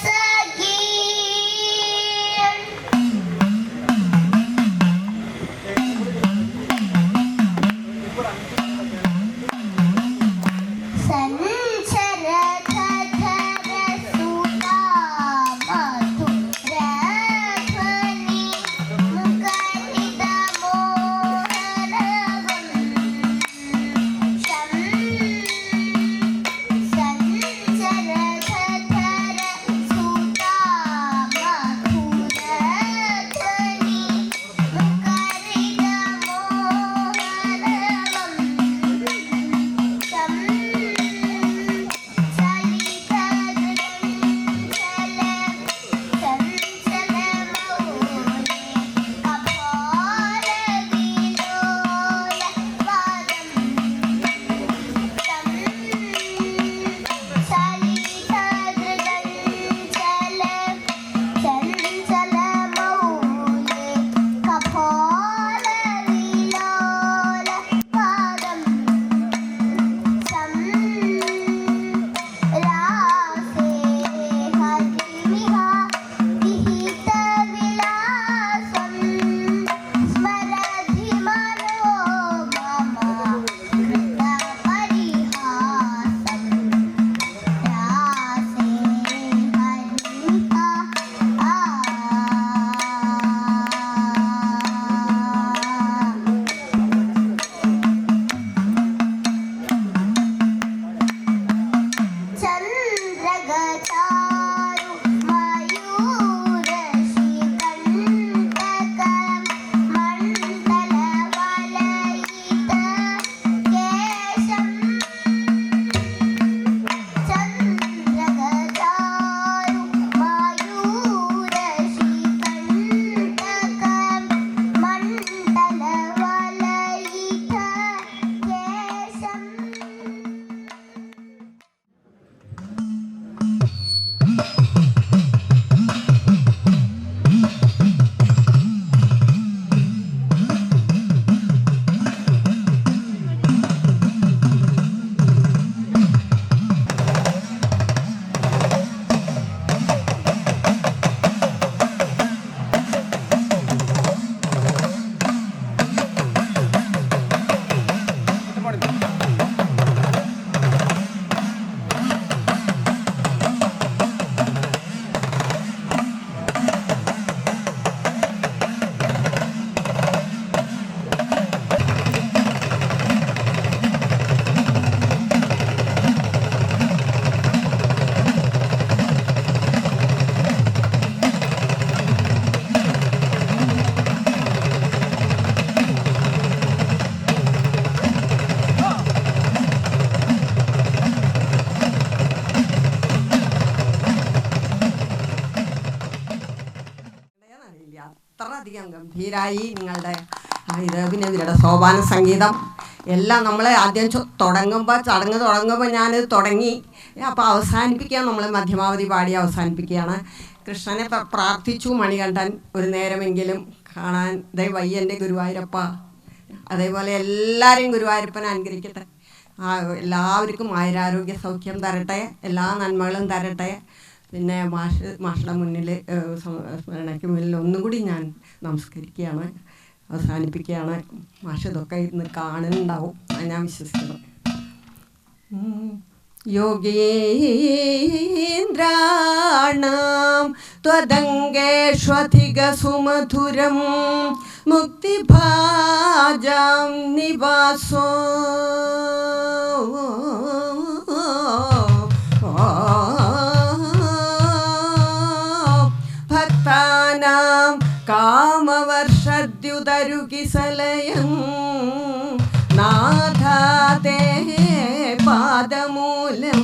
അത്രയധികം ഗംഭീരായി നിങ്ങളുടെ ഇത്. പിന്നെ ഇവരുടെ സോപാന സംഗീതം എല്ലാം നമ്മൾ ആദ്യം ചടങ്ങ് തുടങ്ങുമ്പോൾ ഞാനിത് തുടങ്ങി, അപ്പോൾ അവസാനിപ്പിക്കാൻ നമ്മൾ മധ്യമാവധി പാടി അവസാനിപ്പിക്കുകയാണ്. കൃഷ്ണനെ പ്രാർത്ഥിച്ചു മണികണ്ഠൻ ഒരു നേരമെങ്കിലും കാണാൻ വയ്യൻ്റെ ഗുരുവായൂരപ്പ. അതേപോലെ എല്ലാവരെയും ഗുരുവായൂരപ്പൻ അനുഗ്രഹിക്കട്ടെ. എല്ലാവർക്കും ആയുരാരോഗ്യ സൗഖ്യം തരട്ടെ, എല്ലാ നന്മകളും തരട്ടെ. പിന്നെ മാഷുടെ മുന്നിൽ സ്മരണയ്ക്ക് മുന്നിൽ ഒന്നും കൂടി ഞാൻ നമസ്കരിക്കുകയാണ്, അവസാനിപ്പിക്കുകയാണ്. മാഷ് ഇതൊക്കെ ഇന്ന് കാണുന്നുണ്ടാവും, ഞാൻ വിശ്വസിക്കുന്നു. യോഗീന്ദ്രാണാം ത്വദംഗേഷ്വധിക സുമധുരം മുക്തിഭാജാം നിവാസോ ഭക്താനാം കാമവർഷദ്യുതരുകിസലയം നാഥാതേ പാദമൂലം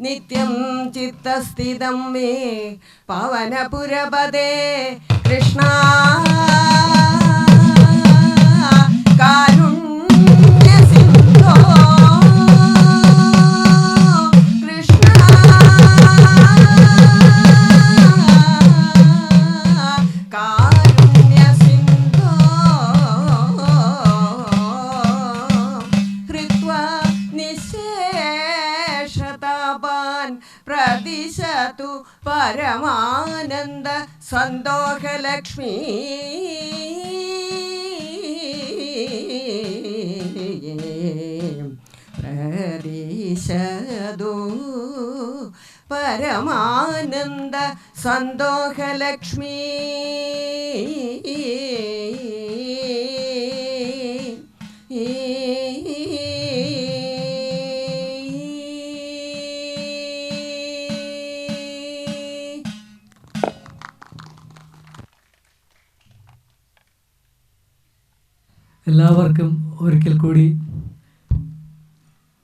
നിത്യം ചിത്തസ്ഥിതം മേ പവനപുരപദേ കൃഷ്ണ കാരുണ്യസിന്ധോ കൃഷ്ണ കാരുണ്യസിന്ധോ ഹൃത്വാ നിശേഷതാപാൻ പ്രതിശതു പരമാനന്ദ സന്തോഷലക്ഷ്മീ പ്രതിശതു പരമാനന്ദ സന്തോഷലക്ഷ്മീ എല്ലാവർക്കും ഒരിക്കൽ കൂടി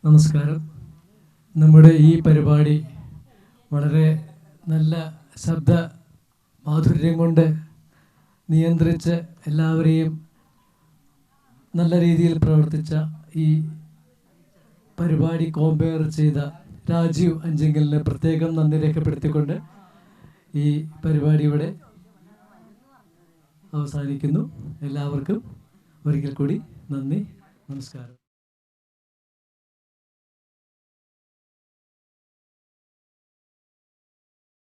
നമസ്കാരം. നമ്മുടെ ഈ പരിപാടി വളരെ നല്ല ശബ്ദ മാധുര്യം കൊണ്ട് നിയന്ത്രിച്ച് എല്ലാവരെയും നല്ല രീതിയിൽ പ്രവർത്തിച്ച ഈ പരിപാടി കോമ്പയർ ചെയ്ത രാജീവ് അഞ്ചെങ്കലിന് പ്രത്യേകം നന്ദി രേഖപ്പെടുത്തിക്കൊണ്ട് ഈ പരിപാടിയുടെ അവസാനിക്കുന്നു. എല്ലാവർക്കും ഒരിക്കൽ കൂടി നന്ദി, നമസ്കാരം.